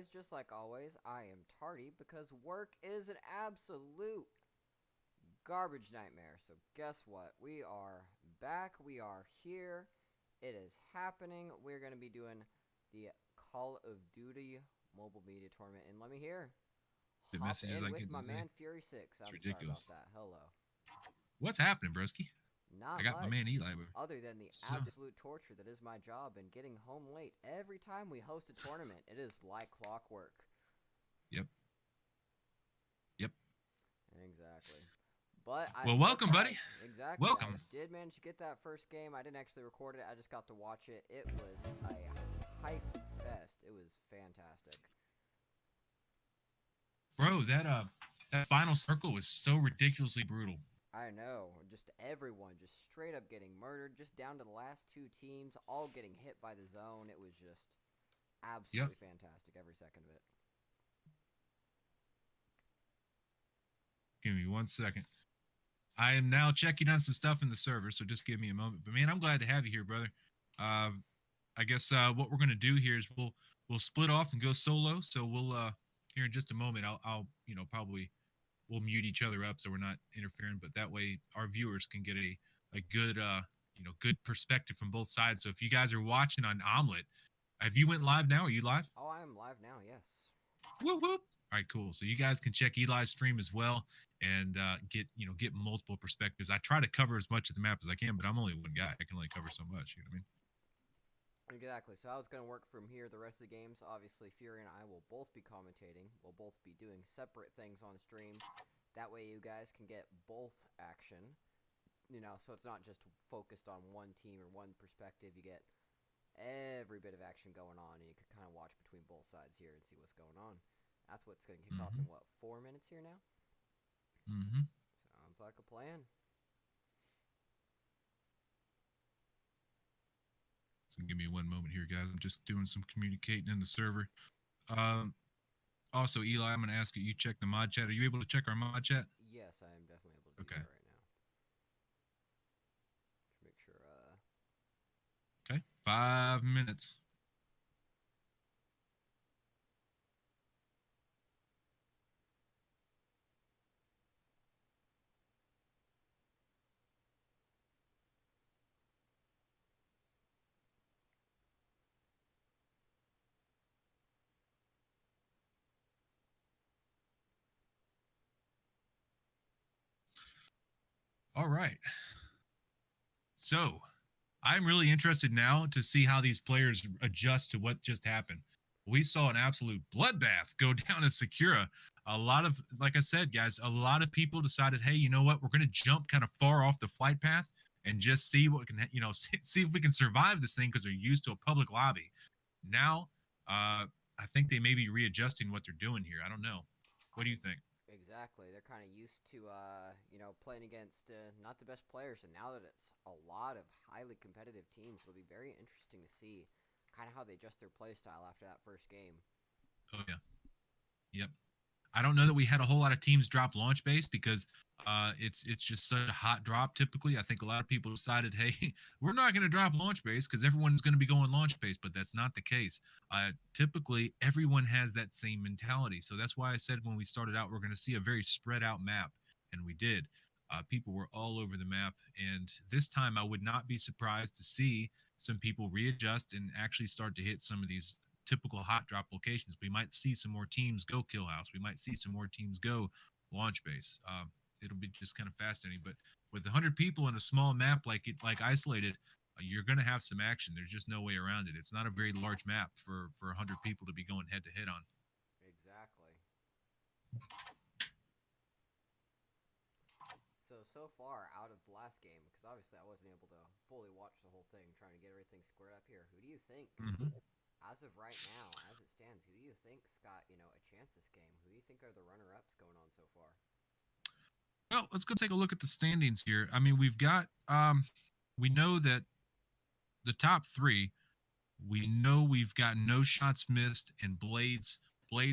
guys, just like always, I am tardy because work is an absolute garbage nightmare. So, guess what? We are back. We are here. It is happening. We're going to be doing the Call of Duty Mobile Media Tournament. And let me hear. The Hop messages in I with get my today. man Fury6. It's I'm sorry about ridiculous. that. Hello. What's happening, broski? I Not got my much man Eli. With other than the So, absolute torture that is my job and getting home late every time we host a tournament. It is like clockwork. yep, yep. Exactly. But Well, it welcome, looks buddy. like exactly. I Welcome, did manage to get that first game. I didn't actually record it. I just got to watch it. It was a hype fest. It was fantastic. bro. That final circle was so ridiculously brutal. I know. Just everyone just straight up getting murdered, just down to the last two teams, all getting hit by the zone. It was just Yep. absolutely fantastic every second of it. Give me 1 second. I am now checking on some stuff in the server, so just give me a moment. But man, I'm glad to have you here, brother. Uh, I guess what we're gonna do here is we'll split off and go solo. So we'll here in just a moment. I'll probably we'll mute each other up so we're not interfering, but that way our viewers can get a good good perspective from both sides. So if you guys are watching on Omelet, have you went live now? Are you live? Oh, I am live now, yes. Whoop whoop. All right, cool. So you guys can check Eli's stream as well and get multiple perspectives. I try to cover as much of the map as I can, but I'm only one guy. I can only cover so much. You know what I mean? Exactly. So how it's going to work from here, the rest of the games, obviously Fury and I will both be commentating. We'll both be doing separate things on stream. That way you guys can get both action. So it's not just focused on one team or one perspective. You get every bit of action going on, and you can kind of watch between both sides here and see what's going on. That's what's going to kick off Mm-hmm. in, 4 minutes here now? Mm-hmm. Sounds like a plan. So give me one moment here, guys. I'm just doing some communicating in the server. Um, Also, Eli, I'm going to ask you. You check the mod chat. Are you able to check our mod chat? Yes, I am definitely able to do Okay. that right now. Just make sure, Okay. 5 minutes. All right. So I'm really interested now to see how these players adjust to what just happened. We saw an absolute bloodbath go down in Sakura. A lot of, like I said, guys, a lot of people decided, hey, you know what? We're going to jump kind of far off the flight path and just see what can, see if we can survive this thing because they're used to a public lobby. Now, I think they may be readjusting what they're doing here. I don't know. What do you think? exactly. They're kind of used to, playing against not the best players, and now that it's a lot of highly competitive teams, it'll be very interesting to see kind of how they adjust their play style after that first game. Oh yeah, yep. I don't know that we had a whole lot of teams drop launch base because it's just such a hot drop. Typically, I think a lot of people decided, hey, we're not going to drop launch base because everyone's going to be going launch base, but that's not the case. Typically, everyone has that same mentality. So that's why I said when we started out, we're going to see a very spread out map, and we did. People were all over the map, and this time I would not be surprised to see some people readjust and actually start to hit some of these typical hot drop locations. We might see some more teams go kill house. We might see some more teams go launch base. It'll be just kind of fascinating. But with 100 people in a small map like isolated, you're going to have some action. There's just no way around it. It's not a very large map for 100 people to be going head to head on. Exactly. So far out of the last game, because obviously I wasn't able to fully watch the whole thing, trying to get everything squared up here. Who do you think, Mm-hmm. as of right now, as it stands, who do you think's got a chance this game? Who do you think are the runner-ups going on so far? Well, let's go take a look at the standings here. I mean, we know that the top three. We know we've got no shots missed and Blades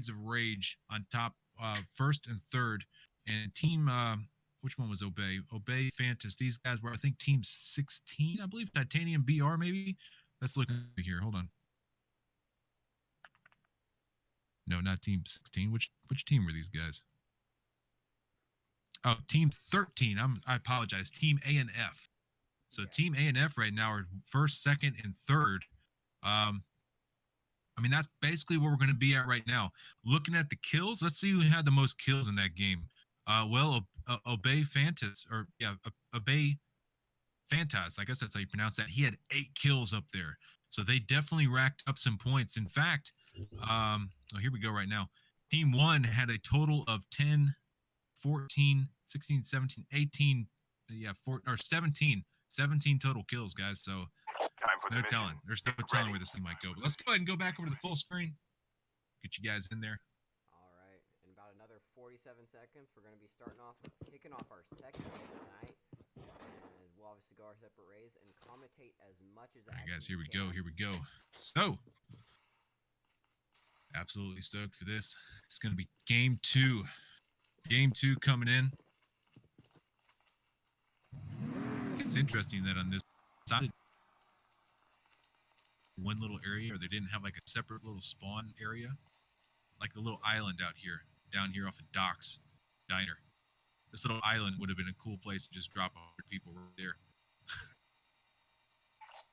of Rage on top, first and third, and team. Which one was Obey Fantas. These guys were, I think, team 16, I believe. Titanium BR, maybe. Let's look here. Hold on. No, not Team 16. Which team were these guys? Oh, Team 13. I apologize. Team A and F. So Yeah. Team A and F right now are first, second, and third. I mean, that's basically where we're going to be at right now. Looking at the kills, let's see who had the most kills in that game. Obey Fantas, or yeah, Obey Fantas. I guess that's how you pronounce that. He had 8 kills up there, so they definitely racked up some points. In fact, here we go right now. Team 1 had a total of 10, 14, 16, 17, 18, yeah, 4 or 17 total kills, guys. So there's no telling. There's no telling where this thing might go. But let's go ahead and go back over to the full screen. Get you guys in there. All right. In about another 47 seconds, we're going to be kicking off our second game tonight. And we'll obviously go our separate ways and commentate as much as All right, guys, here we go. Here we go. So, absolutely stoked for this. It's going to be game 2. Game 2 coming in. I think it's interesting that on this side, one little area, or they didn't have like a separate little spawn area, like the little island out here, down here off the docks diner. This little island would have been a cool place to just drop 100 people right there.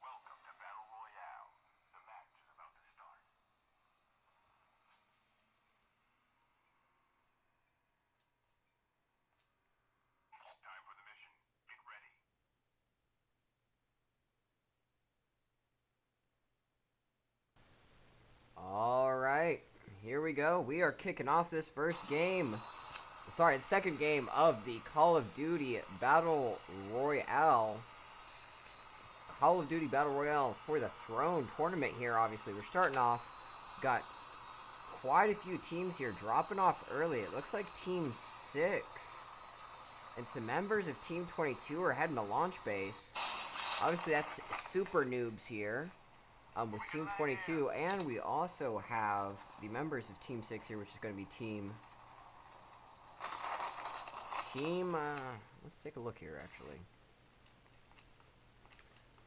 Welcome to Battle Royale. The match is about to start. Time for the mission. Get ready. All right. Here we go. We are kicking off this first game. Sorry, the second game of the Call of Duty Battle Royale. Call of Duty Battle Royale for the Throne tournament here, obviously. We're starting off. Got quite a few teams here dropping off early. It looks like Team 6 and some members of Team 22 are heading to launch base. Obviously, that's super noobs here with Team 22. And we also have the members of Team 6 here, which is going to be let's take a look here, actually.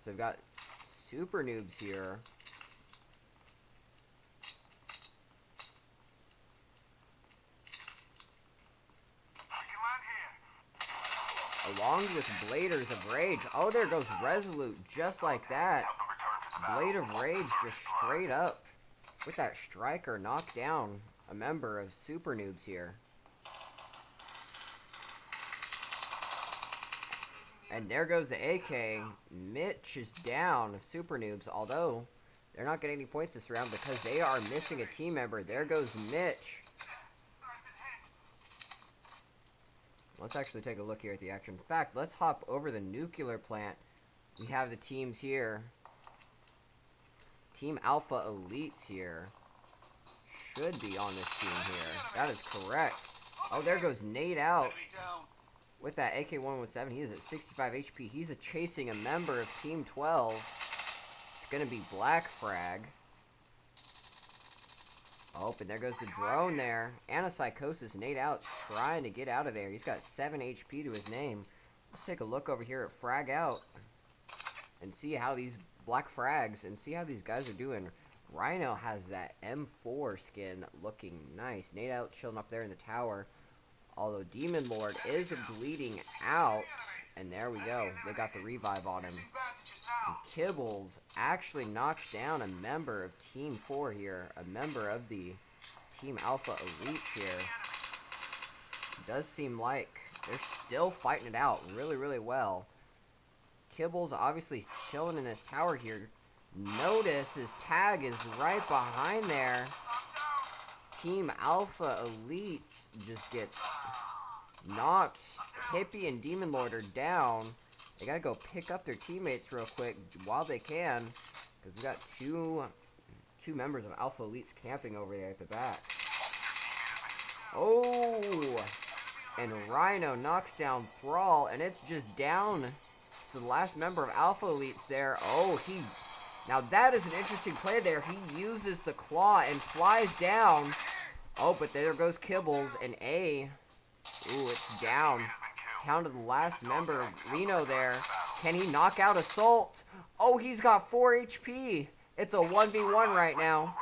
So we've got super noobs here. Along with Bladers of Rage. Oh, there goes Resolute, just like that. Blade of Rage just straight up with that striker knocked down a member of super noobs here. And there goes the AK. Mitch is down of Super Noobs, although they're not getting any points this round because they are missing a team member. There goes Mitch. Let's actually take a look here at the action. In fact, let's hop over the nuclear plant. We have the teams here. Team Alpha Elites here should be on this team here. That is correct. Oh, there goes Nate out. With that AK-117, he is at 65 HP. He's chasing a member of Team 12. It's going to be Black Frag. Oh, and there goes the drone there. Anapsychosis, Nate out, trying to get out of there. He's got 7 HP to his name. Let's take a look over here at Frag Out and see how these Black Frags, and see how these guys are doing. Rhino has that M4 skin looking nice. Nate out chilling up there in the tower. Although Demon Lord is bleeding out. And there we go. They got the revive on him. And Kibbles actually knocks down a member of Team 4 here. A member of the Team Alpha Elites here. Does seem like they're still fighting it out really, really well. Kibbles obviously chilling in this tower here. Notice his tag is right behind there. Team Alpha Elites just gets knocked. Hippie and Demon Lord are down. They gotta go pick up their teammates real quick while they can, because we got two members of Alpha Elites camping over there at the back. Oh, and Rhino knocks down Thrall, and it's just down to the last member of Alpha Elites there. Oh, now that is an interesting play there. He uses the claw and flies down. Oh, but there goes Kibbles and A. Ooh, it's down. Down to the last member, Reno there. Can he knock out Assault? Oh, he's got 4 HP. It's a 1v1 right now.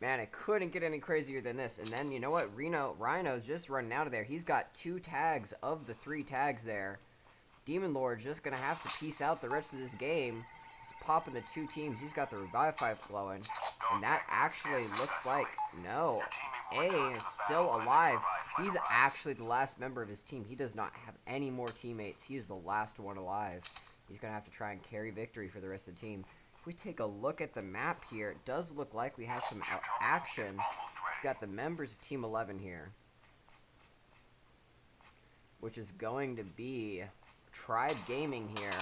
Man, it couldn't get any crazier than this. And then, you know what? Rhino's just running out of there. He's got 2 tags of the 3 tags there. Demon Lord's just going to have to piece out the rest of this game. He's popping the 2 teams. He's got the Revive 5 glowing. And that actually looks like, no, A is still alive. He's actually the last member of his team. He does not have any more teammates. He is the last one alive. He's going to have to try and carry victory for the rest of the team. If we take a look at the map here, it does look like we have some action. We've got the members of Team 11 here, which is going to be Tribe Gaming here.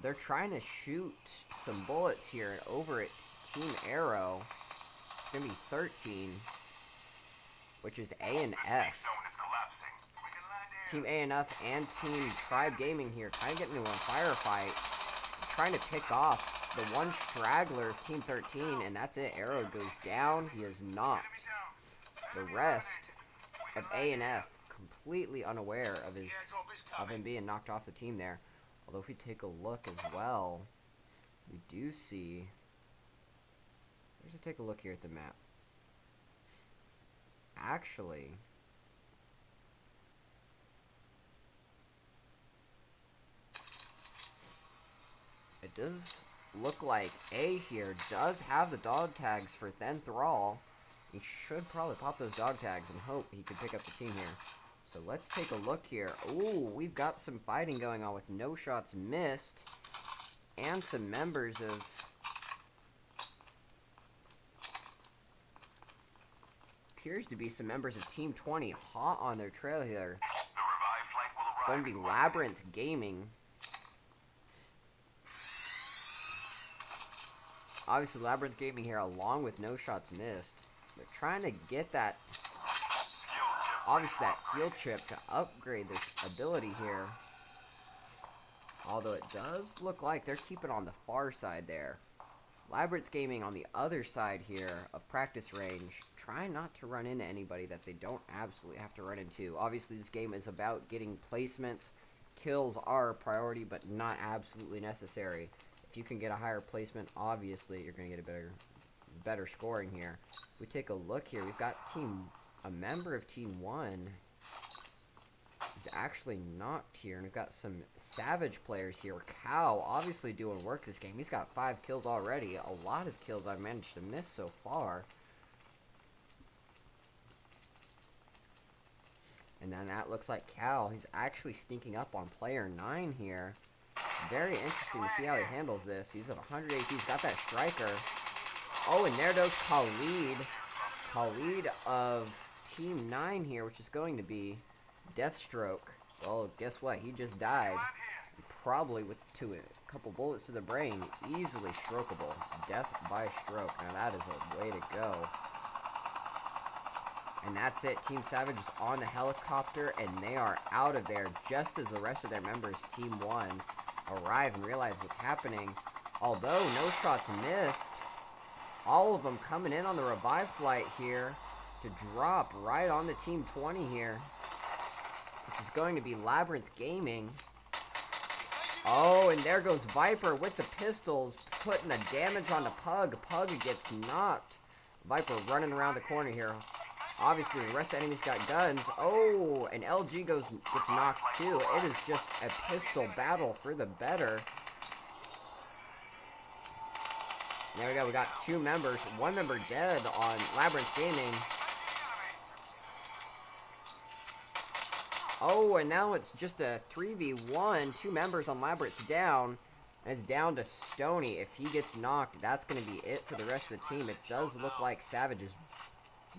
They're trying to shoot some bullets here over at Team Arrow. It's going to be 13, which is A and F. Team A and F and Team Tribe Gaming here kind of getting into a firefight, trying to pick off the one straggler of Team 13, and that's it. Arrow goes down. He is knocked. The rest of A and F completely unaware of him being knocked off the team there. Although if we take a look as well, we do see. Let's take a look here at the map. Actually, it does look like A here does have the dog tags for Then Thrall. He should probably pop those dog tags and hope he can pick up the team here. So let's take a look here. Ooh, we've got some fighting going on with no shots missed. And some members of... appears to be some members of Team 20 hot on their trail here. It's going to be Labyrinth Gaming. Obviously, Labyrinth Gaming here along with no shots missed. They're trying to get that... obviously that field chip to upgrade this ability here. Although it does look like they're keeping on the far side there. Labyrinth Gaming on the other side here of practice range, trying not to run into anybody that they don't absolutely have to run into. Obviously this game is about getting placements. Kills are a priority, but not absolutely necessary. If you can get a higher placement, obviously you're going to get a better scoring here. If we take a look here, we've got a member of Team 1 is actually knocked here, and we've got some Savage players here. Cow obviously doing work this game. He's got 5 kills already. A lot of kills I've managed to miss so far. And then that looks like Cow. He's actually sneaking up on player 9 here. It's very interesting to see how he handles this. He's at 100 AP. He's got that striker. Oh, and there goes Khalid. Khalid of Team 9 here, which is going to be Deathstroke. Well, guess what? He just died. Probably with a couple bullets to the brain. Easily strokeable. Death by stroke. Now that is a way to go. And that's it. Team Savage is on the helicopter, and they are out of there just as the rest of their members, Team 1, arrive and realize what's happening. Although no shots missed, all of them coming in on the revive flight here to drop right on the Team 20 here, which is going to be Labyrinth Gaming. Oh, and there goes Viper with the pistols, putting the damage on the Pug. Pug gets knocked. Viper running around the corner here. Obviously, the rest of the enemies got guns. Oh, and LG gets knocked too. It is just a pistol battle for the better. There we go. We got 2 members. 1 member dead on Labyrinth Gaming. Oh, and now it's just a 3v1. 2 members on Labyrinth down. And it's down to Stony. If he gets knocked, that's going to be it for the rest of the team. It does look like Savage's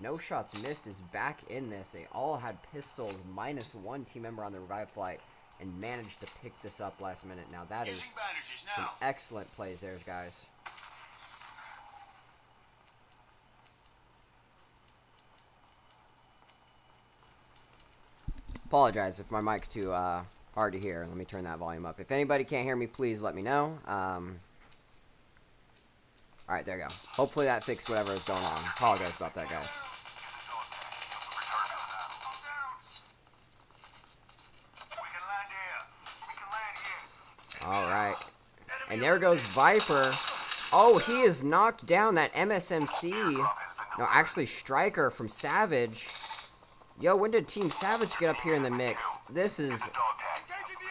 no shots missed is back in this. They all had pistols, minus 1 team member on the revive flight, and managed to pick this up last minute. Now that is some excellent plays there, guys. Apologize if my mic's too hard to hear. Let me turn that volume up. If anybody can't hear me, please let me know. Alright, there you go. Hopefully that fixed whatever was going on. Apologize about that, guys. Alright. And there goes Viper. Oh, he is knocked down. That MSMC. No, actually, Striker from Savage. Yo, when did Team Savage get up here in the mix? This is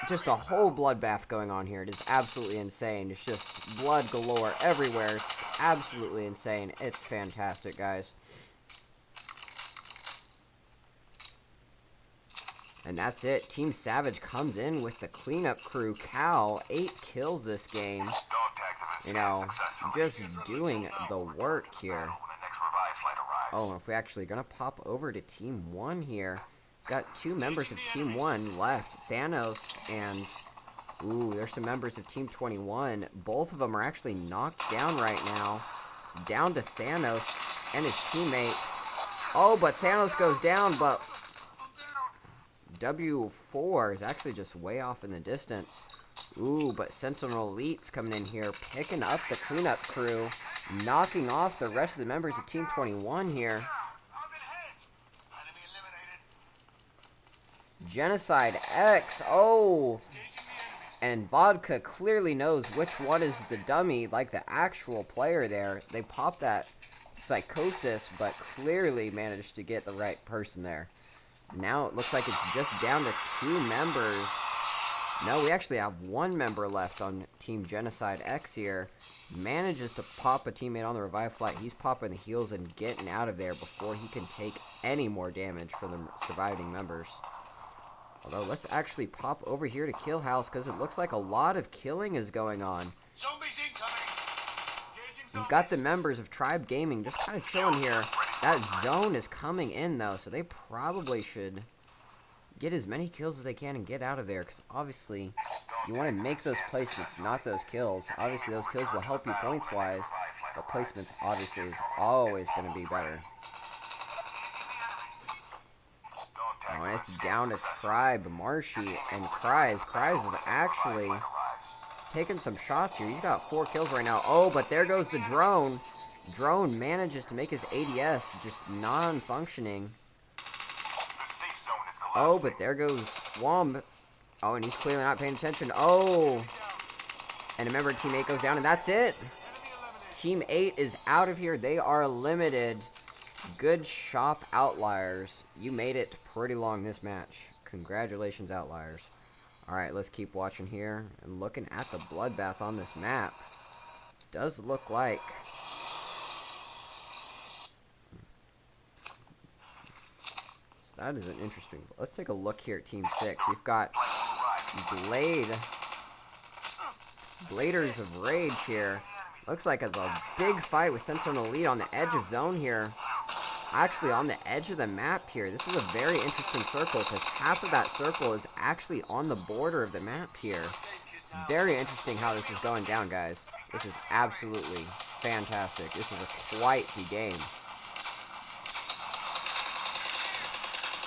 just a whole bloodbath going on here. It is absolutely insane. It's just blood galore everywhere. It's absolutely insane. It's fantastic, guys. And that's it. Team Savage comes in with the cleanup crew. Cal, 8 kills this game. You know, just doing the work here. Oh, if we're actually going to pop over to Team 1 here. We've got 2 members of Team 1 left. Thanos and... Ooh, there's some members of Team 21. Both of them are actually knocked down right now. It's down to Thanos and his teammate. Oh, but Thanos goes down, but... W4 is actually just way off in the distance. Ooh, but Sentinel Elite's coming in here, picking up the cleanup crew, knocking off the rest of the members of Team 21 here. Genocide X, oh! And Vodka clearly knows which one is the dummy, like the actual player there. They popped that Psychosis, but clearly managed to get the right person there. Now it looks like it's just down to 2 members. No, we actually have 1 member left on Team Genocide X here. Manages to pop a teammate on the revive flight. He's popping the heals and getting out of there before he can take any more damage from the surviving members. Although, let's actually pop over here to Kill House because it looks like a lot of killing is going on. Zombies incoming. We've got the members of Tribe Gaming just kind of chilling here. That zone is coming in, though, so they probably should get as many kills as they can and get out of there, because obviously you want to make those placements, not those kills. Obviously, those kills will help you points-wise, but placements obviously is always going to be better. Oh, and it's down to Tribe, Marshy, and Cries. Cries is actually taking some shots here. He's got 4 kills right now. Oh, but there goes the drone. Drone manages to make his ADS just non-functioning. Oh, but there goes Womb. Oh, and he's clearly not paying attention. Oh. And remember, Team 8 goes down, and that's it. Team 8 is out of here. They are limited. Good shop, Outliers. You made it pretty long this match. Congratulations, Outliers. Alright, let's keep watching here. And looking at the bloodbath on this map. Does look like... So that is an interesting... Let's take a look here at Team 6. We've got Bladers of Rage here. Looks like it's a big fight with Sentinel Elite on the edge of zone here. Actually, on the edge of the map here. This is a very interesting circle because half of that circle is actually on the border of the map here. It's very interesting how this is going down, guys. This is absolutely fantastic. This is quite the game.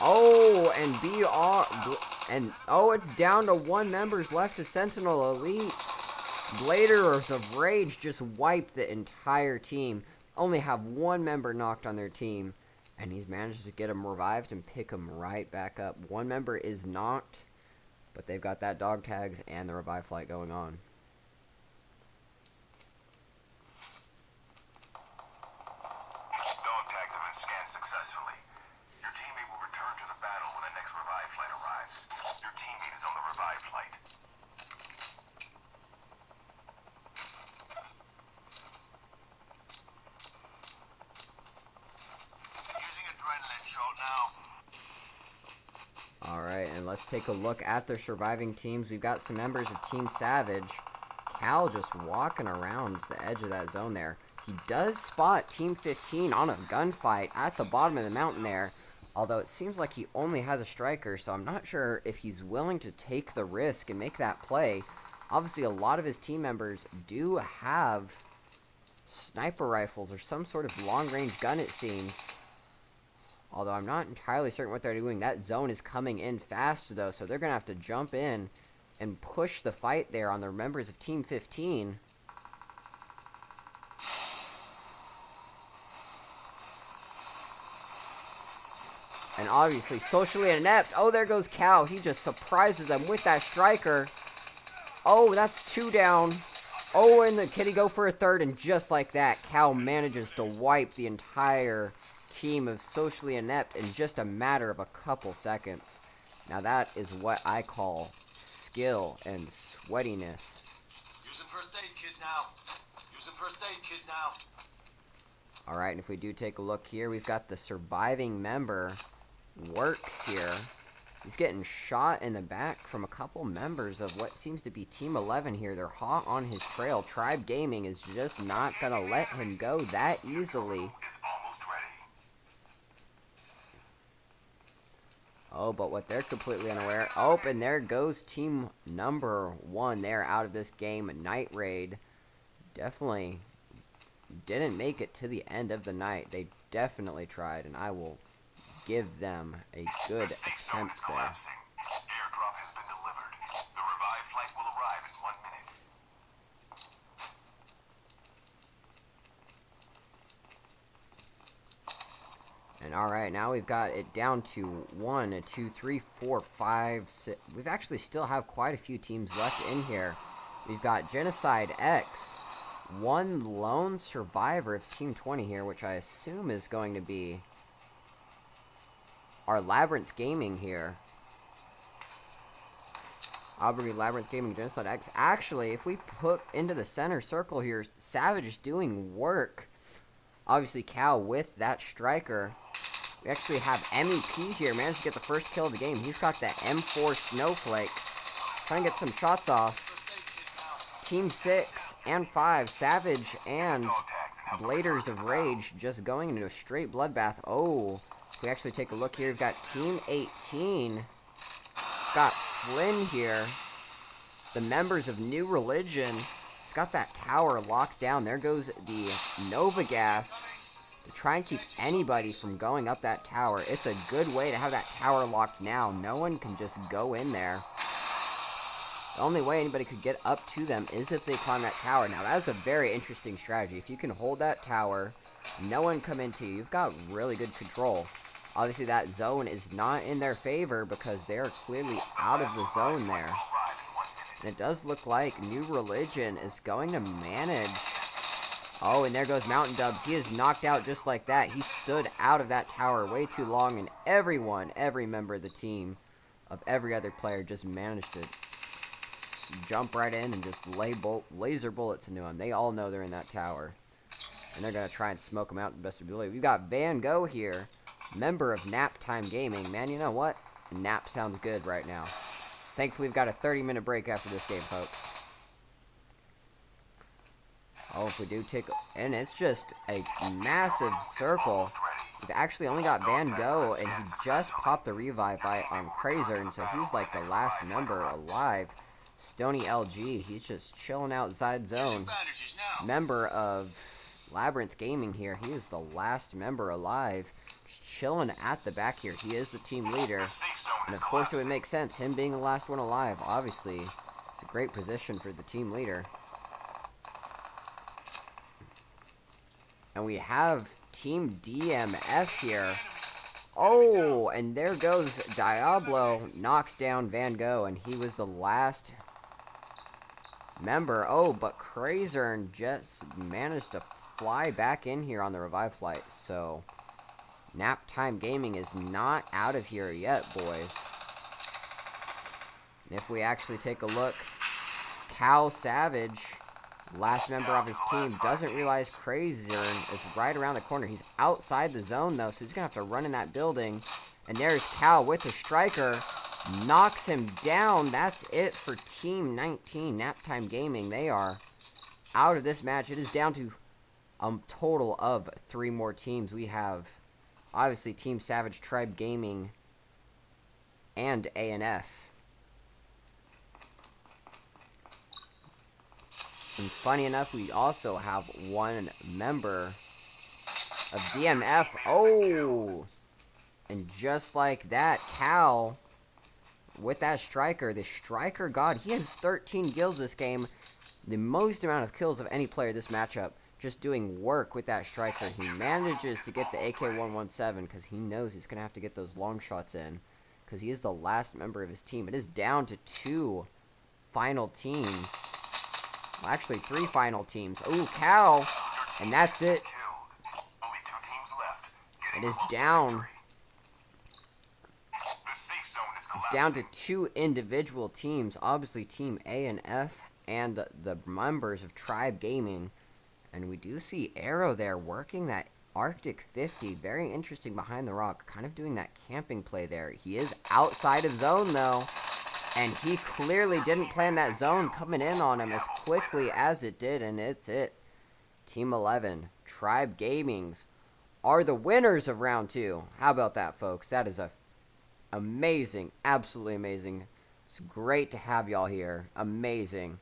Oh, and it's down to 1 members left of Sentinel Elites. Bladers of Rage just wiped the entire team. Only have 1 member knocked on their team, and he's managed to get him revived and pick him right back up. 1 member is knocked, but they've got that dog tags and the revive flight going on. Dog tags have been scanned successfully. Your teammate will return to the battle when the next revive flight arrives. Your teammate is on the revive flight. Using adrenaline shot now. Alright, and let's take a look at their surviving teams. We've got some members of Team Savage. Cal just walking around the edge of that zone there. He does spot Team 15 on a gunfight at the bottom of the mountain there. Although it seems like he only has a striker, so I'm not sure if he's willing to take the risk and make that play. Obviously, a lot of his team members do have sniper rifles or some sort of long-range gun, it seems. Although I'm not entirely certain what they're doing. That zone is coming in fast, though, so they're going to have to jump in and push the fight there on the members of Team 15. And obviously, socially inept. Oh, there goes Cal. He just surprises them with that striker. Oh, that's 2 down. Oh, and can he go for a third? And just like that, Cal manages to wipe the entire team of Socially Inept in just a matter of a couple seconds. Now that is what I call skill and sweatiness. Using first aid kit now. Using first aid kit now. Alright, and if we do take a look here, we've got the surviving member Works here. He's getting shot in the back from a couple members of what seems to be Team 11 here. They're hot on his trail. Tribe Gaming is just not going to let him go that easily. Oh, but what they're completely unaware. Oh, and there goes team number 1. They're out of this game. Night Raid definitely didn't make it to the end of the night. They definitely tried, and I will give them a good attempt there. Airdrop has been delivered. The revived flight will arrive in 1 minute. And alright, now we've got it down to 1, 2, 3, 4, 5, 6. We've actually still have quite a few teams left in here. We've got Genocide X, one lone survivor of Team 20 here, which I assume is going to be our Labyrinth Gaming here. Aubrey, Labyrinth Gaming, Genocide X. Actually, if we put into the center circle here, Savage is doing work. Obviously, Cal with that striker. We actually have MEP here. Managed to get the first kill of the game. He's got that M4 Snowflake. Trying to get some shots off. Team 6 and 5, Savage and Bladers of Rage just going into a straight bloodbath. Oh, if we actually take a look here, we've got Team 18. Got Flynn here. The members of New Religion. It's got that tower locked down. There goes the Nova Gas to try and keep anybody from going up that tower. It's a good way to have that tower locked now. No one can just go in there. The only way anybody could get up to them is if they climb that tower. Now, that is a very interesting strategy. If you can hold that tower, no one come into you, you've got really good control. Obviously, that zone is not in their favor because they are clearly out of the zone there. And it does look like New Religion is going to manage. Oh, and there goes Mountain Dubs. He is knocked out just like that. He stood out of that tower way too long, and everyone, every member of the team, of every other player, just managed to jump right in and just laser bullets into him. They all know they're in that tower. And they're going to try and smoke him out to the best of their ability. We've got Van Gogh here, member of Nap Time Gaming. Man, you know what? Nap sounds good right now. Thankfully, we've got a 30-minute break after this game, folks. Oh, if we do take... And it's just a massive circle. We've actually only got Van Gogh, and he just popped the revive on Krazer, and so he's like the last member alive. Stony LG, he's just chilling outside zone. Member of Labyrinth Gaming here. He is the last member alive. Just chilling at the back here. He is the team leader. And of course it would make sense, him being the last one alive. Obviously, it's a great position for the team leader. And we have Team DMF here. Oh, and there goes Diablo. Knocks down Van Gogh, and he was the last member. Oh, but Krazern just managed to fly back in here on the revive flight. So, Nap Time Gaming is not out of here yet, boys. And if we actually take a look, Cal Savage, last member of his team, doesn't realize Krazern is right around the corner. He's outside the zone, though, so he's going to have to run in that building. And there's Cal with the striker. Knocks him down. That's it for Team 19, Naptime Gaming. They are out of this match. It is down to a total of 3 more teams. We have, obviously, Team Savage, Tribe Gaming, and ANF. And funny enough, we also have 1 member of DMF. Oh! And just like that, Cal, with that striker, the striker god, he has 13 kills this game. The most amount of kills of any player this matchup. Just doing work with that striker. He manages to get the AK-117 because he knows he's going to have to get those long shots in. Because he is the last member of his team. It is down to 2 final teams. Well, actually, 3 final teams. Ooh, Cal. And that's it. Killed. Only 2 teams left. It Getting is close to down. victory. The safe zone is It's down to collapsing. 2 individual teams. Obviously, Team A and F and the members of Tribe Gaming. And we do see Arrow there working that Arctic 50. Very interesting behind the rock. Kind of doing that camping play there. He is outside of zone, though. And he clearly didn't plan that zone coming in on him as quickly as it did. And it's it. Team 11, Tribe Gamings, are the winners of round 2. How about that, folks? That is amazing. Absolutely amazing. It's great to have y'all here. Amazing.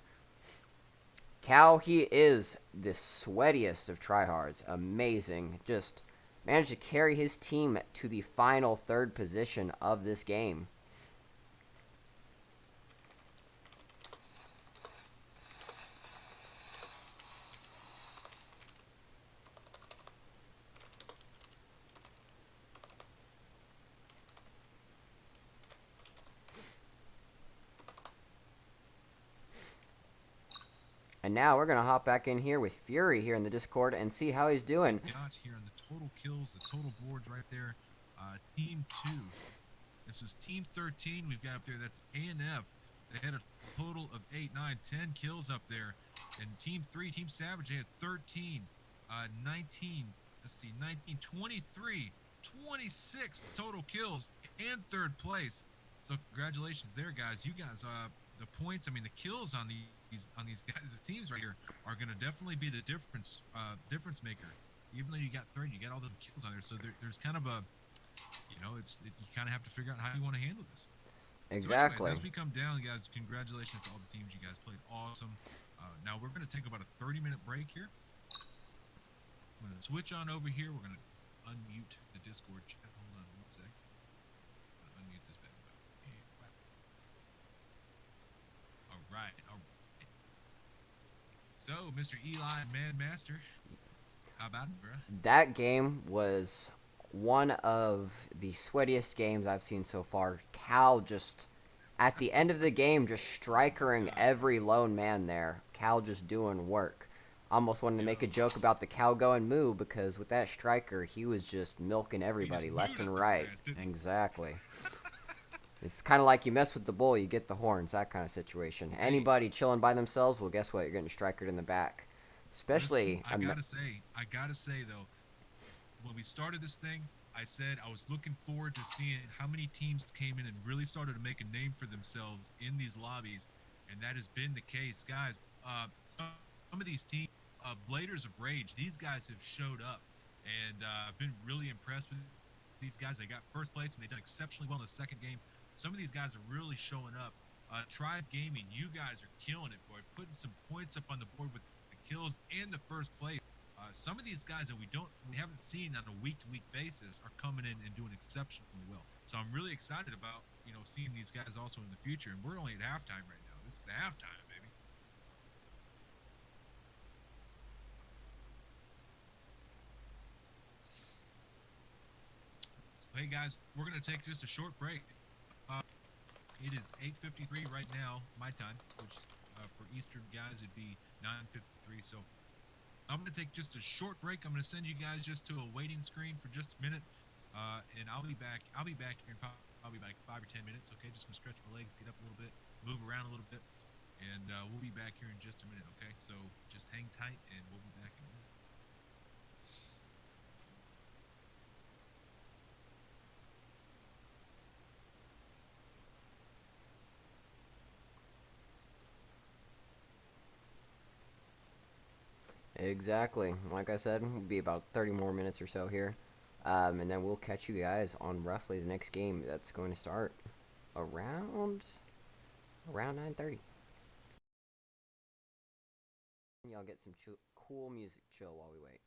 Cal, he is the sweatiest of tryhards. Amazing. Just managed to carry his team to the final 3rd position of this game. And now we're going to hop back in here with Fury here in the Discord and see how he's doing. Got here on the total kills, the total boards right there. Team 2. This was Team 13 we've got up there. That's A&F. They had a total of 8, 9, 10 kills up there. And Team 3, Team Savage, they had 13, 19, let's see, 19, 23, 26 total kills and 3rd place. So congratulations there, guys. You guys, the points, I mean, the kills on these guys' teams right here are going to definitely be the difference maker. Even though you got 30, you got all the kills on there. So there's kind of a, you kind of have to figure out how you want to handle this. Exactly. So anyways, as we come down, guys, congratulations to all the teams. You guys played awesome. Now we're going to take about a 30-minute break here. I'm going to switch on over here. We're going to unmute the Discord chat. Hold on one sec. I'm going to unmute this bad boy. All right. So, Mr. Eli, Man Master, how about it, bro? That game was one of the sweatiest games I've seen so far. Cal just, at the end of the game, just strikering every lone man there. Cal just doing work. Almost wanted to make a joke about the Cal going moo, because with that striker, he was just milking everybody left and right. Exactly. It's kind of like you mess with the bull, you get the horns, that kind of situation. Anybody chilling by themselves, well, guess what? You're getting strikered in the back. Especially, I gotta say though, when we started this thing, I said I was looking forward to seeing how many teams came in and really started to make a name for themselves in these lobbies, and that has been the case, guys. Some of these teams, Bladers of Rage, these guys have showed up, and I've been really impressed with these guys. They got 1st place, and they done exceptionally well in the 2nd game. Some of these guys are really showing up. Tribe Gaming, you guys are killing it, boy. Putting some points up on the board with the kills and the 1st place. Some of these guys that we haven't seen on a week-to-week basis are coming in and doing exceptionally well. So I'm really excited about seeing these guys also in the future. And we're only at halftime right now. This is the halftime, baby. So hey guys, we're gonna take just a short break. It is 8:53 right now, my time, which for Eastern guys it'd be 9:53. So I'm gonna take just a short break. I'm gonna send you guys just to a waiting screen for just a minute, and I'll be back. I'll be back here in probably like 5 or 10 minutes. Okay, just gonna stretch my legs, get up a little bit, move around a little bit, and we'll be back here in just a minute. Okay, so just hang tight, and we'll be back in a minute. Exactly. Like I said, it'll be about 30 more minutes or so here. And then we'll catch you guys on roughly the next game that's going to start around 9:30. Y'all get some cool music chill while we wait.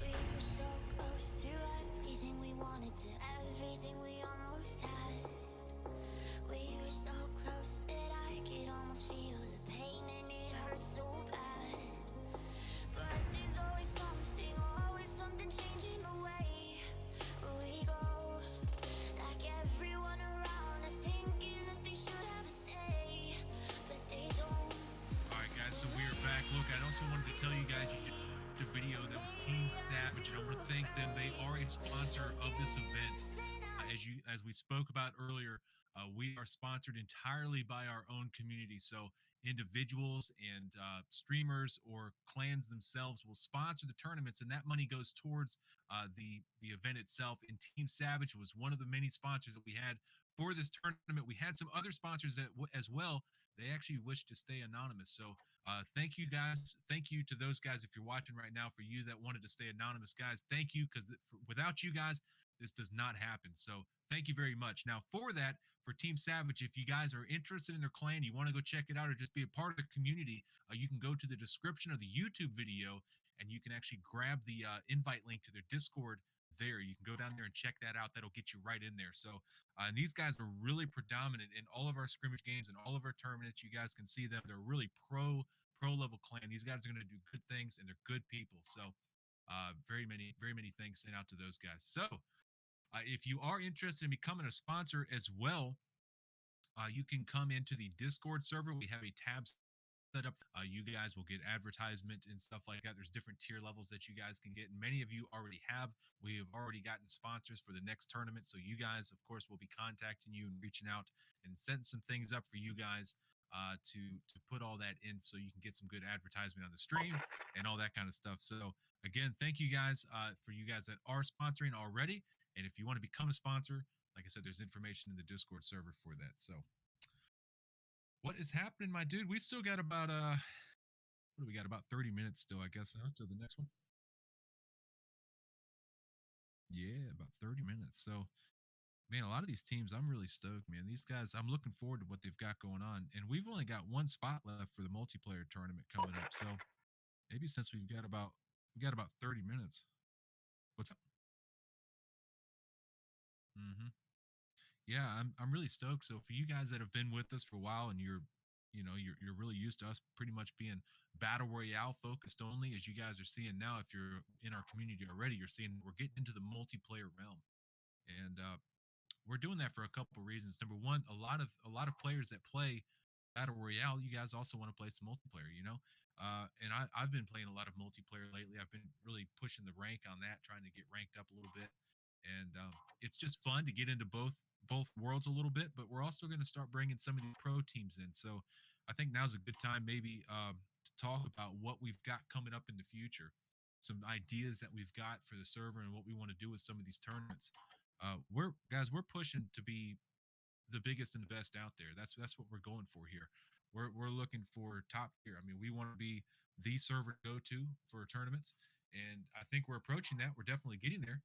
We were so close to everything we wanted, to everything we almost had. We were so close that I could almost feel the pain and it hurt so bad. But there's always something changing the way we go. Like everyone around us thinking that they should have a say, but they don't. All right, guys. So we are back. Look, I also wanted to tell you guys you just watched a video that was Team Savage, and I want to thank them. They are a sponsor of this event. As we spoke about earlier, we are sponsored entirely by our own community. So individuals and streamers or clans themselves will sponsor the tournaments, and that money goes towards the event itself. And Team Savage was one of the many sponsors that we had for this tournament. We had some other sponsors as well. They actually wish to stay anonymous. So thank you guys. Thank you to those guys if you're watching right now. For you that wanted to stay anonymous, guys, thank you, because without you guys, this does not happen. So thank you very much. Now for that, for Team Savage, if you guys are interested in their clan, you want to go check it out or just be a part of the community, you can go to the description of the YouTube video and you can actually grab the invite link to their Discord there. You can go down there and check that out. That'll get you right in there. So and these guys are really predominant in all of our scrimmage games and all of our tournaments. You guys can see them. They're really pro level clan. These guys are going to do good things and they're good people. So very many thanks sent out to those guys. So if you are interested in becoming a sponsor as well, you can come into the Discord server. We have a tab set up. You guys will get advertisement and stuff like that. There's different tier levels that you guys can get, and many of you already have. We have already gotten sponsors for the next tournament, so you guys, of course, will be contacting you and reaching out and setting some things up for you guys to put all that in, so you can get some good advertisement on the stream and all that kind of stuff. So again, thank you guys for you guys that are sponsoring already, and if you want to become a sponsor, like I said, there's information in the Discord server for that. So what is happening, my dude? We still got about what do we got? About 30 minutes still, I guess, till the next one. Yeah, about 30 minutes. So man, a lot of these teams, I'm really stoked, man. These guys, I'm looking forward to what they've got going on. And we've only got one spot left for the multiplayer tournament coming up. So maybe since we got about 30 minutes. What's up? Mm-hmm. Yeah, I'm really stoked. So for you guys that have been with us for a while and you're really used to us pretty much being battle royale focused only, as you guys are seeing now. If you're in our community already, you're seeing we're getting into the multiplayer realm, and we're doing that for a couple of reasons. Number one, a lot of players that play battle royale, you guys also want to play some multiplayer, and I've been playing a lot of multiplayer lately. I've been really pushing the rank on that, trying to get ranked up a little bit, and it's just fun to get into both worlds a little bit. But we're also going to start bringing some of the pro teams in. So I think now's a good time, maybe, to talk about what we've got coming up in the future, some ideas that we've got for the server and what we want to do with some of these tournaments. We're pushing to be the biggest and the best out there. That's what we're going for here. We're looking for top tier. I mean, we want to be the server to go to for tournaments, and I think we're approaching that. We're definitely getting there.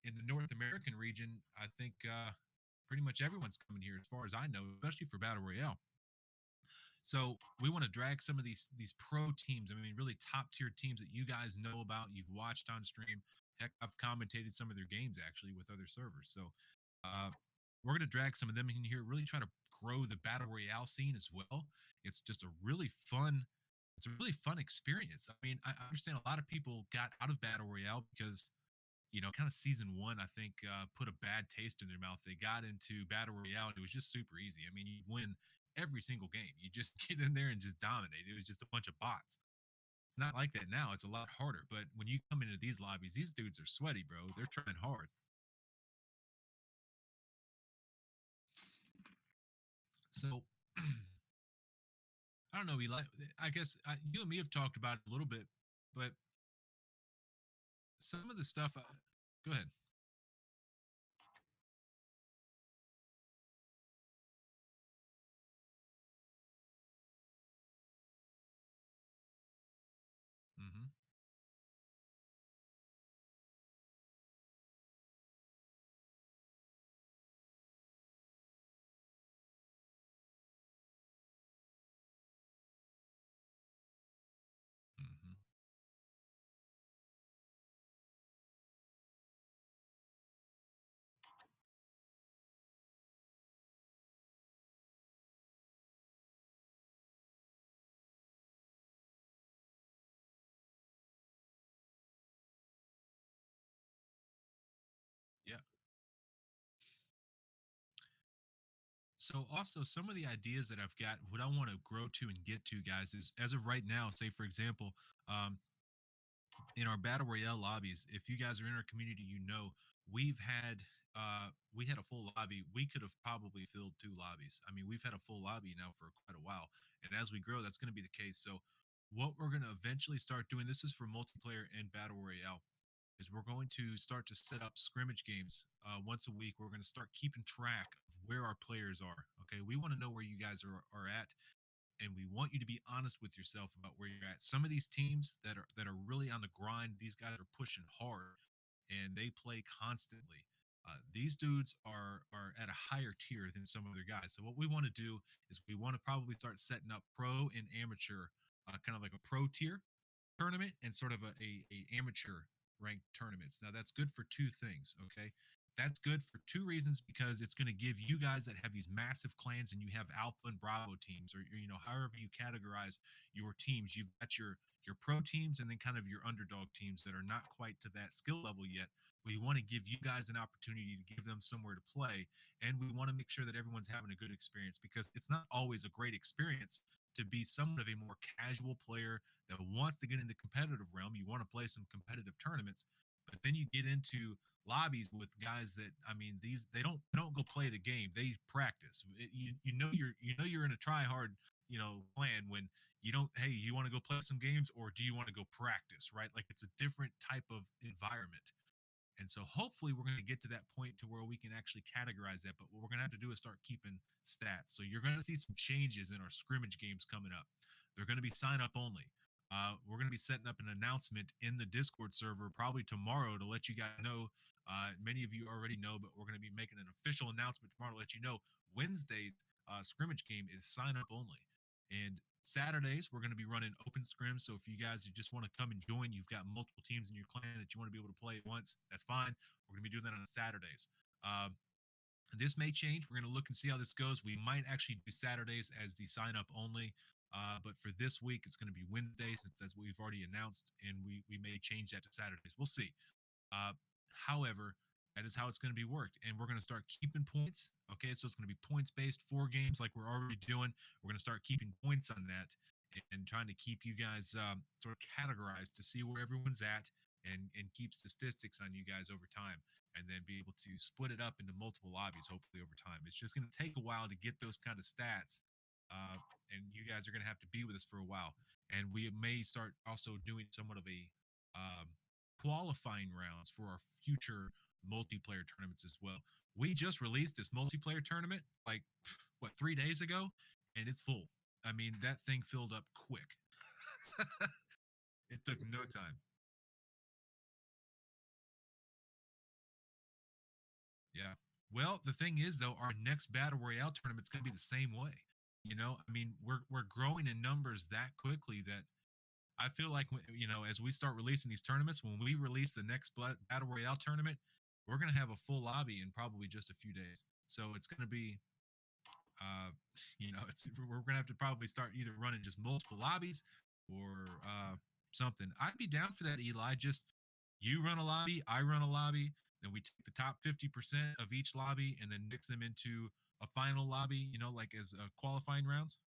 In the North American region, I think pretty much everyone's coming here, as far as I know, especially for battle royale. So we want to drag some of these pro teams. I mean, really top tier teams that you guys know about, you've watched on stream. Heck, I've commentated some of their games actually with other servers. So uh, we're going to drag some of them in here, really try to grow the battle royale scene as well. It's just a really fun. It's a really fun experience. I mean, I understand a lot of people got out of battle royale because kind of season one, I think, put a bad taste in their mouth. They got into battle royale and it was just super easy. I mean, you win every single game. You just get in there and just dominate. It was just a bunch of bots. It's not like that now. It's a lot harder. But when you come into these lobbies, these dudes are sweaty, bro. They're trying hard. So I don't know, Eli. I guess you and me have talked about it a little bit, but some of the stuff. Go ahead. Mm-hmm. Mm-hmm. Yeah. So also some of the ideas that I've got, what I want to grow to and get to, guys, is as of right now, say for example, um, in our battle royale lobbies, if you guys are in our community, we've had we had a full lobby. We could have probably filled two lobbies. I mean, we've had a full lobby now for quite a while, and as we grow, that's going to be the case. So what we're going to eventually start doing, this is for multiplayer and battle royale, is we're going to start to set up scrimmage games once a week. We're going to start keeping track of where our players are. Okay, we want to know where you guys are at, and we want you to be honest with yourself about where you're at. Some of these teams that are really on the grind, these guys are pushing hard and they play constantly. These dudes are at a higher tier than some other guys. So what we want to do is we want to probably start setting up pro and amateur, kind of like a pro tier tournament and sort of a amateur ranked tournaments. Now that's good for two things. Okay, that's good for two reasons, because it's going to give you guys that have these massive clans and you have alpha and bravo teams, or however you categorize your teams. You've got your pro teams and then kind of your underdog teams that are not quite to that skill level yet. We want to give you guys an opportunity to give them somewhere to play, and we want to make sure that everyone's having a good experience, because it's not always a great experience to be somewhat of a more casual player that wants to get into competitive realm. You want to play some competitive tournaments, but then you get into lobbies with guys that, I mean, these they don't go play the game, they practice. You're in a try hard plan when you don't, hey, you want to go play some games or do you want to go practice, right? Like, it's a different type of environment. And so hopefully we're going to get to that point to where we can actually categorize that. But what we're going to have to do is start keeping stats. So you're going to see some changes in our scrimmage games coming up. They're going to be sign up only. We're going to be setting up an announcement in the Discord server probably tomorrow to let you guys know. Many of you already know, but we're going to be making an official announcement tomorrow to let you know Wednesday's scrimmage game is sign up only. And Saturdays, we're going to be running open scrims. So if you guys just want to come and join, you've got multiple teams in your clan that you want to be able to play at once, that's fine. We're going to be doing that on Saturdays. This may change. We're going to look and see how this goes. We might actually do Saturdays as the sign up only. But for this week, it's going to be Wednesdays, since that's what we've already announced. And we may change that to Saturdays. We'll see. Uh, However, that is how it's going to be worked. And we're going to start keeping points. Okay. So it's going to be points based, 4 games like we're already doing. We're going to start keeping points on that and trying to keep you guys sort of categorized to see where everyone's at, and keep statistics on you guys over time, and then be able to split it up into multiple lobbies, hopefully over time. It's just going to take a while to get those kind of stats. Uh, and you guys are going to have to be with us for a while. And we may start also doing somewhat of a qualifying rounds for our future multiplayer tournaments as well. We just released this multiplayer tournament like what, 3 days ago, and it's full. I mean, that thing filled up quick. It took no time. Yeah. Well, the thing is though, our next battle royale tournament's going to be the same way. I mean, we're growing in numbers that quickly that I feel like as we start releasing these tournaments, when we release the next battle royale tournament, we're going to have a full lobby in probably just a few days. So it's going to be uh it's we're gonna have to probably start either running just multiple lobbies or something. I'd be down for that, Eli. Just you run a lobby, I run a lobby, then we take the top 50% of each lobby and then mix them into a final lobby, like as qualifying rounds.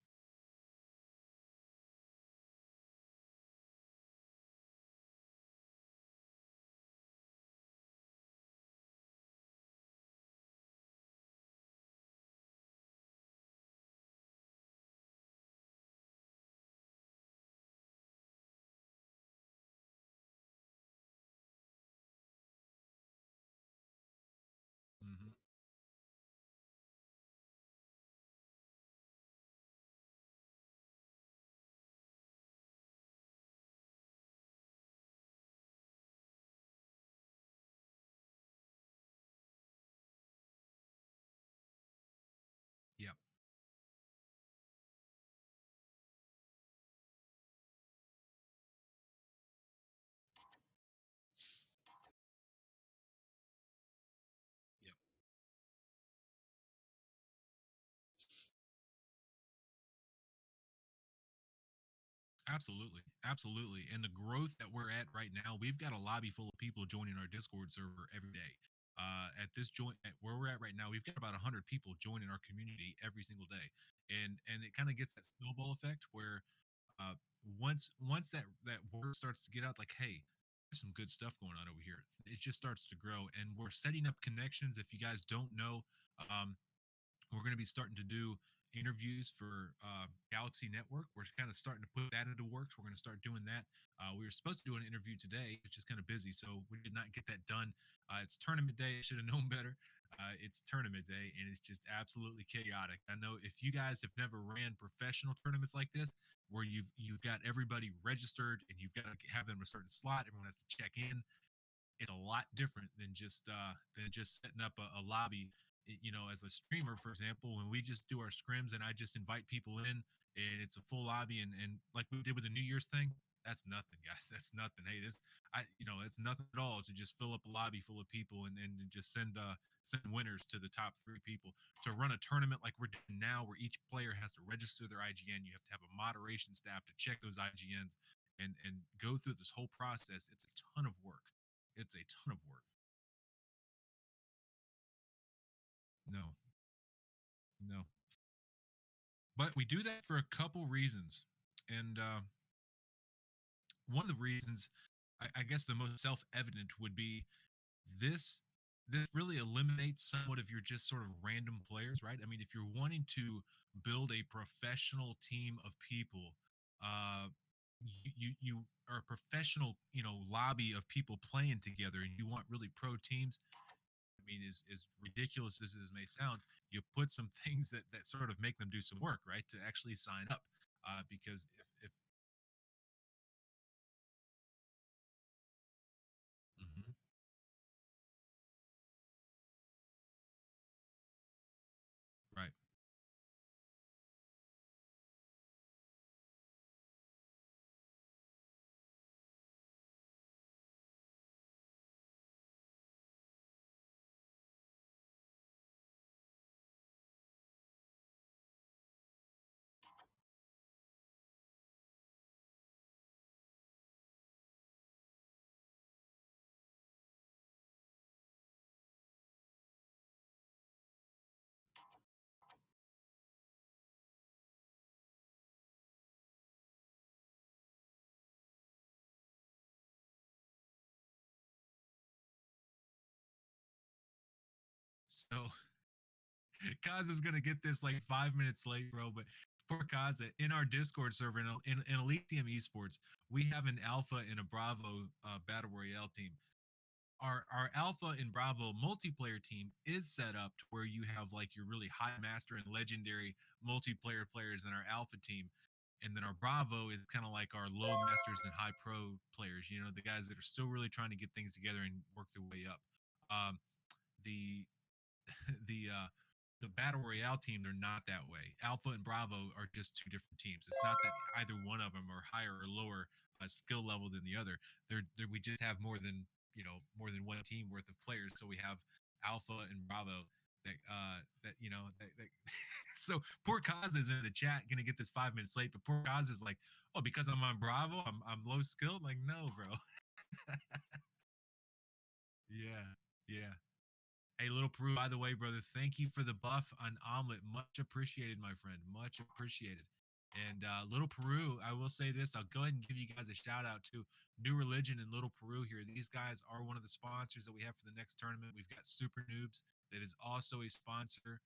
Absolutely, absolutely. And the growth that we're at right now, we've got a lobby full of people joining our Discord server every day. At this joint, at where we're at right now, we've got about 100 people joining our community every single day, and it kind of gets that snowball effect where uh, once that word starts to get out, like, hey, there's some good stuff going on over here. It just starts to grow, and we're setting up connections. If you guys don't know, um, we're going to be starting to do interviews for Galaxy Network. We're kind of starting to put that into works. We're going to start doing that. We were supposed to do an interview today. It's just kind of busy, so we did not get that done. It's tournament day. I should have known better. It's tournament day, and it's just absolutely chaotic. I know if you guys have never ran professional tournaments like this, where you've got everybody registered and you've got to have them a certain slot. Everyone has to check in. It's a lot different than just setting up a lobby. You know, as a streamer, for example, when we just do our scrims and I just invite people in and it's a full lobby, and like we did with the New Year's thing, that's nothing, guys. That's nothing. Hey, this it's nothing at all to just fill up a lobby full of people and just send winners to the top three people. To run a tournament like we're doing now, where each player has to register their IGN, you have to have a moderation staff to check those IGNs and go through this whole process. It's a ton of work. It's a ton of work. No, no. But we do that for a couple reasons. And one of the reasons, I guess the most self evident would be this. This really eliminates somewhat of your just sort of random players, right? I mean, if you're wanting to build a professional team of people, you are a professional, lobby of people playing together, and you want really pro teams. I mean, as ridiculous as this may sound, you put some things that sort of make them do some work, right, to actually sign up. Because if Mhm. Right. So Kaz is gonna get this like 5 minutes late, bro. But poor Kaza in our Discord server in Elysium Esports, we have an Alpha and a Bravo Battle Royale team. Our Alpha and Bravo multiplayer team is set up to where you have like your really high master and legendary multiplayer players in our Alpha team. And then our Bravo is kind of like our low masters and high pro players, the guys that are still really trying to get things together and work their way up. The the uh the battle royale team, they're not that way. Alpha and Bravo are just two different teams. It's not that either one of them are higher or lower skill level than the other. We just have more than one team worth of players. So we have Alpha and Bravo that so poor Kaz is in the chat gonna get this 5 minutes late, but poor Kaz is like, oh, because I'm on Bravo, I'm low skilled. Like, no, bro. Yeah, yeah. Hey, Little Peru, by the way, brother, thank you for the buff on Omelet. Much appreciated, my friend. Much appreciated. And Little Peru, I will say this. I'll go ahead and give you guys a shout out to New Religion and Little Peru here. These guys are one of the sponsors that we have for the next tournament. We've got Super Noobs that is also a sponsor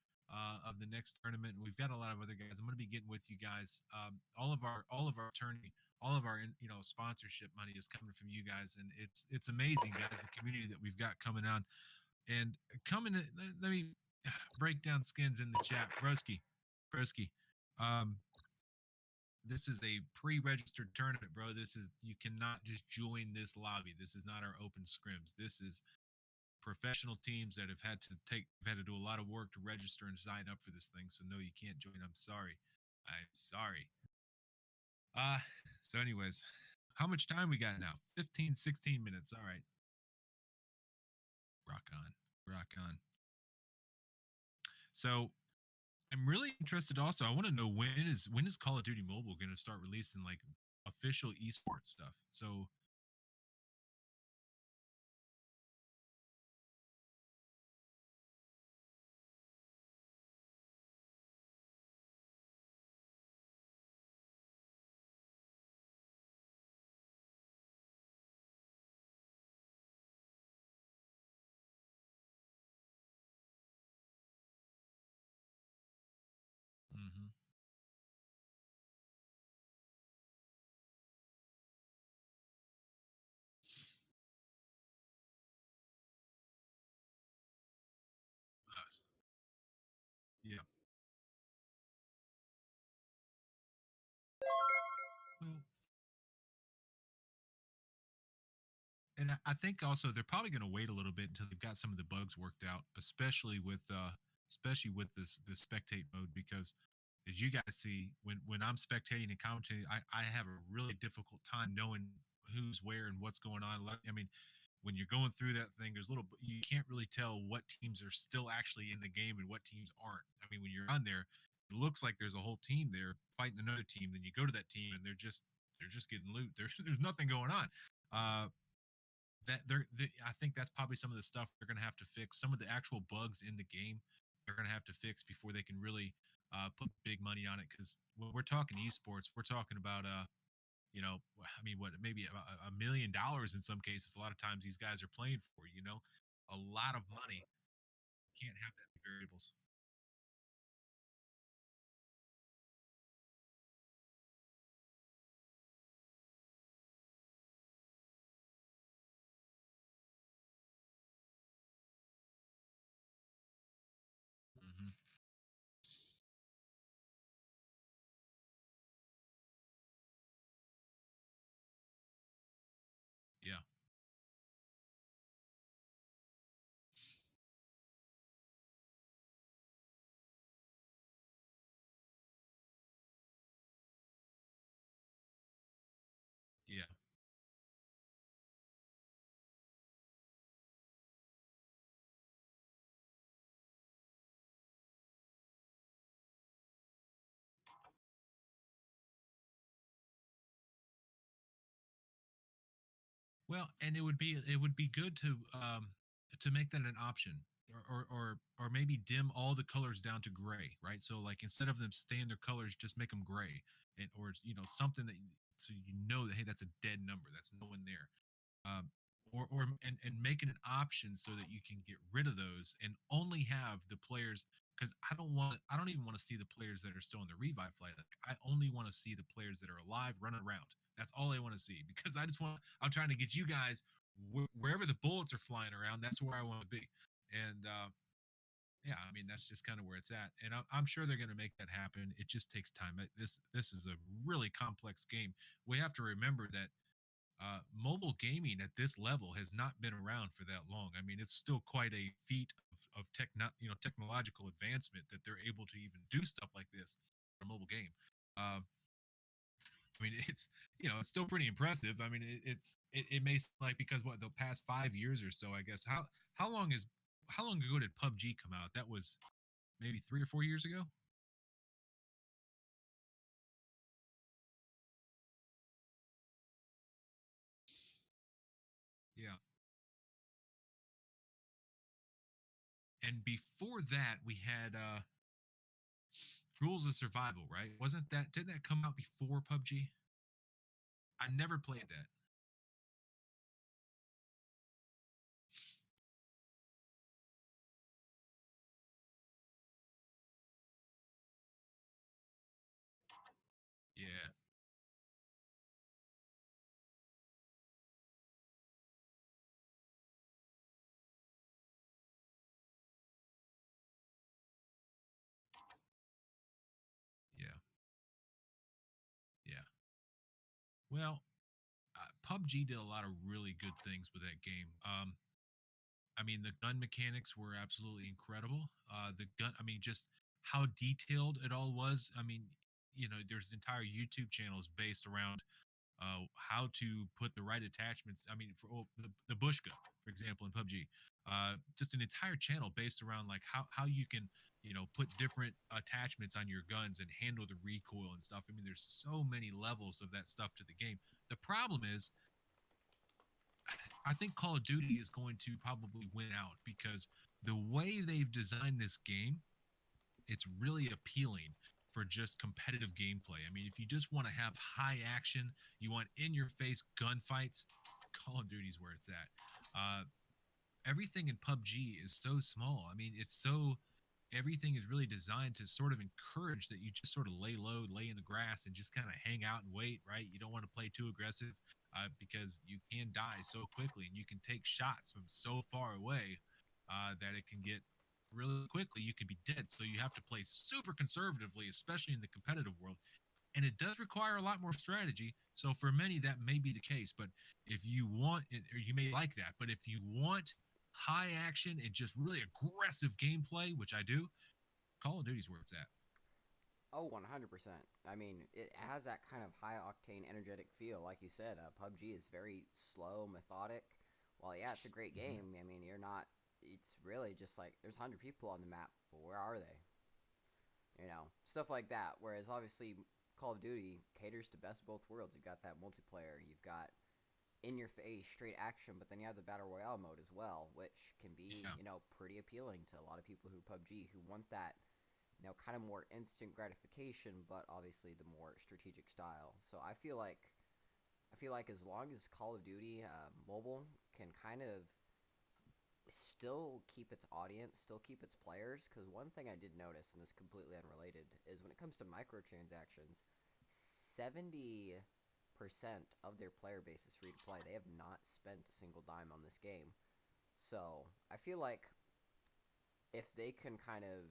of the next tournament. And we've got a lot of other guys. I'm going to be getting with you guys. All of our attorney, all of our sponsorship money is coming from you guys, and it's amazing, guys. The community that we've got coming on. And let me break down skins in the chat. Broski. Um, this is a pre-registered tournament, bro. You cannot just join this lobby. This is not our open scrims. This is professional teams that have had to do a lot of work to register and sign up for this thing. So no, you can't join. I'm sorry. I'm sorry. Uh so anyways, how much time we got now? 15, 16 minutes. All right. Rock on. Rock on. So I'm really interested also. I want to know when is Call of Duty Mobile going to start releasing like official esports stuff. So mhm. Us. Yeah. Well, and I think also they're probably going to wait a little bit until they've got some of the bugs worked out, especially with this spectate mode, because as you guys see, when I'm spectating and commentating, I have a really difficult time knowing who's where and what's going on. I mean, when you're going through that thing, there's little you can't really tell what teams are still actually in the game and what teams aren't. I mean, when you're on there, it looks like there's a whole team there fighting another team. Then you go to that team and they're just getting loot. There's nothing going on. I think that's probably some of the stuff they're going to have to fix. Some of the actual bugs in the game they're going to have to fix before they can really put big money on it. Because when we're talking esports, we're talking about I mean, what maybe $1 million in some cases. A lot of times these guys are playing for, a lot of money. Can't have that many variables. Hmm. Yeah, yeah. Well, and it would be good to make that an option, or maybe dim all the colors down to gray, right? So like instead of them staying their colors, just make them gray, and or something so you know that, hey, that's a dead number, that's no one there. um, or make it an option so that you can get rid of those and only have the players, because I don't even want to see the players that are still in the revive flight. Like, I only want to see the players that are alive running around. That's all I want to see, because I'm trying to get you guys wherever the bullets are flying around. That's where I want to be. And yeah, I mean that's just kind of where it's at, and I'm sure they're going to make that happen. It just takes time. This is a really complex game. We have to remember that mobile gaming at this level has not been around for that long. I mean, it's still quite a feat of technological advancement that they're able to even do stuff like this in a mobile game. Um, I mean, it's still pretty impressive. I mean, it may seem like, because what, the past 5 years or so, I guess. How long is how long ago did PUBG come out? That was maybe 3 or 4 years ago. Yeah. And before that, we had Rules of Survival, right? Wasn't that Didn't that come out before PUBG? I never played that. Yeah, yeah, yeah. Well, PUBG did a lot of really good things with that game. I mean, the gun mechanics were absolutely incredible. The gun, I mean, just how detailed it all was. I mean, there's entire YouTube channels based around how to put the right attachments. I mean, for the bush gun, for example, in PUBG, just an entire channel based around like how you can put different attachments on your guns and handle the recoil and stuff. I mean, there's so many levels of that stuff to the game. The problem is, I think Call of Duty is going to probably win out because the way they've designed this game, it's really appealing for just competitive gameplay. I mean, if you just want to have high action, you want in your face gunfights, Call of Duty's where it's at. Everything in PUBG is so small. I mean, everything is really designed to sort of encourage that you just sort of lay low, lay in the grass, and just kind of hang out and wait, right? You don't want to play too aggressive because you can die so quickly, and you can take shots from so far away that it can get really quickly. You can be dead, so you have to play super conservatively, especially in the competitive world. And it does require a lot more strategy. So for many, that may be the case. But if you want, or you may like that, but if you want high action and just really aggressive gameplay, which I do, Call of Duty's where it's at. Oh, 100%. I mean, it has that kind of high octane, energetic feel. Like you said, PUBG is very slow, methodic. Well, yeah, it's a great game. I mean, it's really just like there's 100 people on the map, but where are they? Stuff like that. Whereas obviously, Call of Duty caters to best of both worlds. You've got that multiplayer, you've got in your face straight action, but then you have the battle royale mode as well, which can be pretty appealing to a lot of people who PUBG who want that kind of more instant gratification, but obviously the more strategic style. So I feel like as long as Call of Duty mobile can kind of still keep its audience, still keep its players, because one thing I did notice, and this is completely unrelated, is when it comes to microtransactions, 70% of their player base is free to play. They have not spent a single dime on this game. So I feel like if they can kind of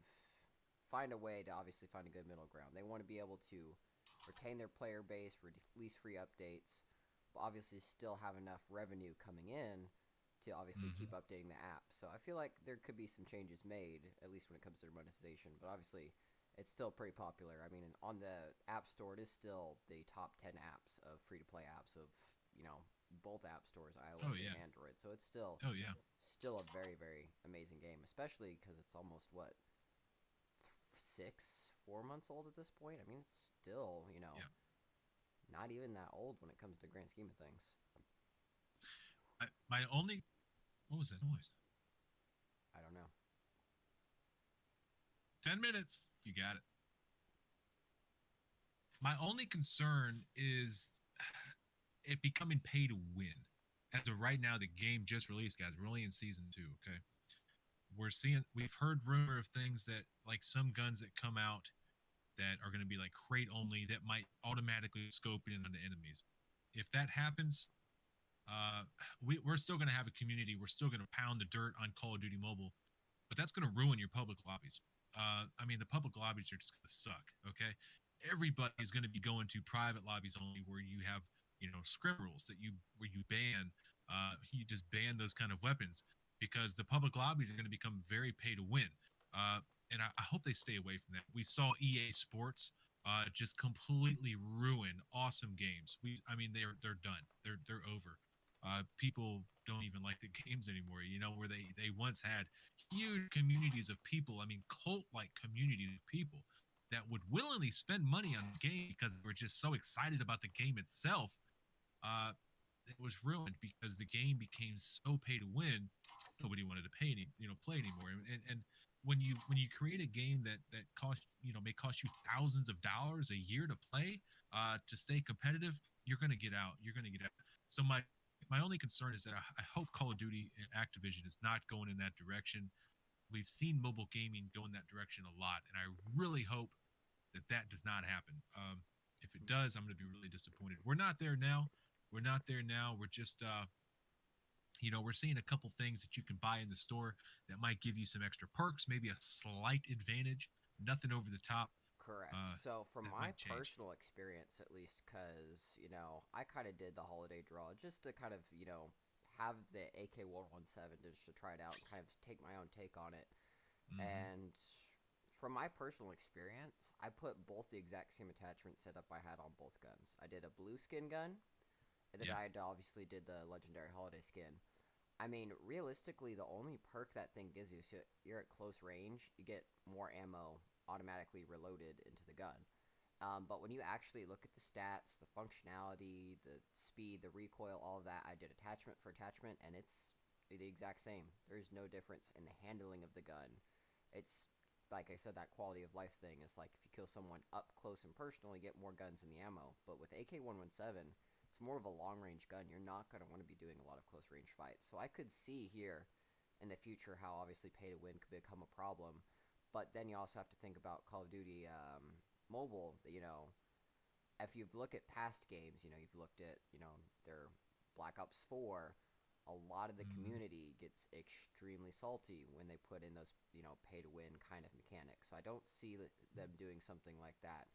find a way to obviously find a good middle ground, they want to be able to retain their player base, release free updates, but obviously still have enough revenue coming in to obviously keep updating the app. So I feel like there could be some changes made, at least when it comes to monetization, but obviously it's still pretty popular. I mean, on the App Store, it is still the top 10 apps of free-to-play apps of, both app stores, iOS and Android. So it's still a very, very amazing game, especially because it's almost, 4 months old at this point. I mean, it's still, not even that old when it comes to grand scheme of things. What was that noise? I don't know. 10 minutes. You got it. My only concern is it becoming pay to win. As of right now, the game just released, guys. We're only in season 2, okay? We've heard rumor of things that, like some guns that come out that are going to be like crate only that might automatically scope in on the enemies. If that happens, we're still going to have a community. We're still going to pound the dirt on Call of Duty Mobile, but that's going to ruin your public lobbies. I mean, the public lobbies are just going to suck. Okay, everybody is going to be going to private lobbies only, where you have scrim rules where you ban you just ban those kind of weapons, because the public lobbies are going to become very pay to win. And I hope they stay away from that. We saw EA Sports just completely ruin awesome games. I mean, they're done. They're over. People don't even like the games anymore. Where they once had huge communities of people. I mean, cult-like communities of people that would willingly spend money on the game because they were just so excited about the game itself. It was ruined because the game became so pay to win. Nobody wanted to play anymore. And when you create a game that may cost you thousands of dollars a year to play, to stay competitive, you're going to get out. So my only concern is that I hope Call of Duty and Activision is not going in that direction. We've seen mobile gaming go in that direction a lot, and I really hope that does not happen. If it does, I'm going to be really disappointed. We're not there now. We're just we're seeing a couple things that you can buy in the store that might give you some extra perks, maybe a slight advantage, nothing over the top. Correct. So from my personal experience, at least, because I kind of did the holiday draw just to kind of have the AK-117 just to try it out and kind of take my own take on it. And from my personal experience, I put both the exact same attachment setup I had on both guns. I did a blue skin gun, and then I obviously did the legendary holiday skin. I mean, realistically, the only perk that thing gives you is you're at close range, you get more ammo automatically reloaded into the gun. But when you actually look at the stats, the functionality, the speed, the recoil, all of that, I did attachment for attachment, and it's the exact same. There's no difference in the handling of the gun. It's like I said, that quality of life thing is like if you kill someone up close and personal, you get more guns in the ammo. But with AK-117, it's more of a long range gun. You're not going to want to be doing a lot of close range fights. So I could see here in the future how obviously pay to win could become a problem. But then you also have to think about Call of Duty Mobile. If you've looked at past games, you've looked at their Black Ops 4. A lot of the Mm, community gets extremely salty when they put in those pay to win kind of mechanics. So I don't see them doing something like that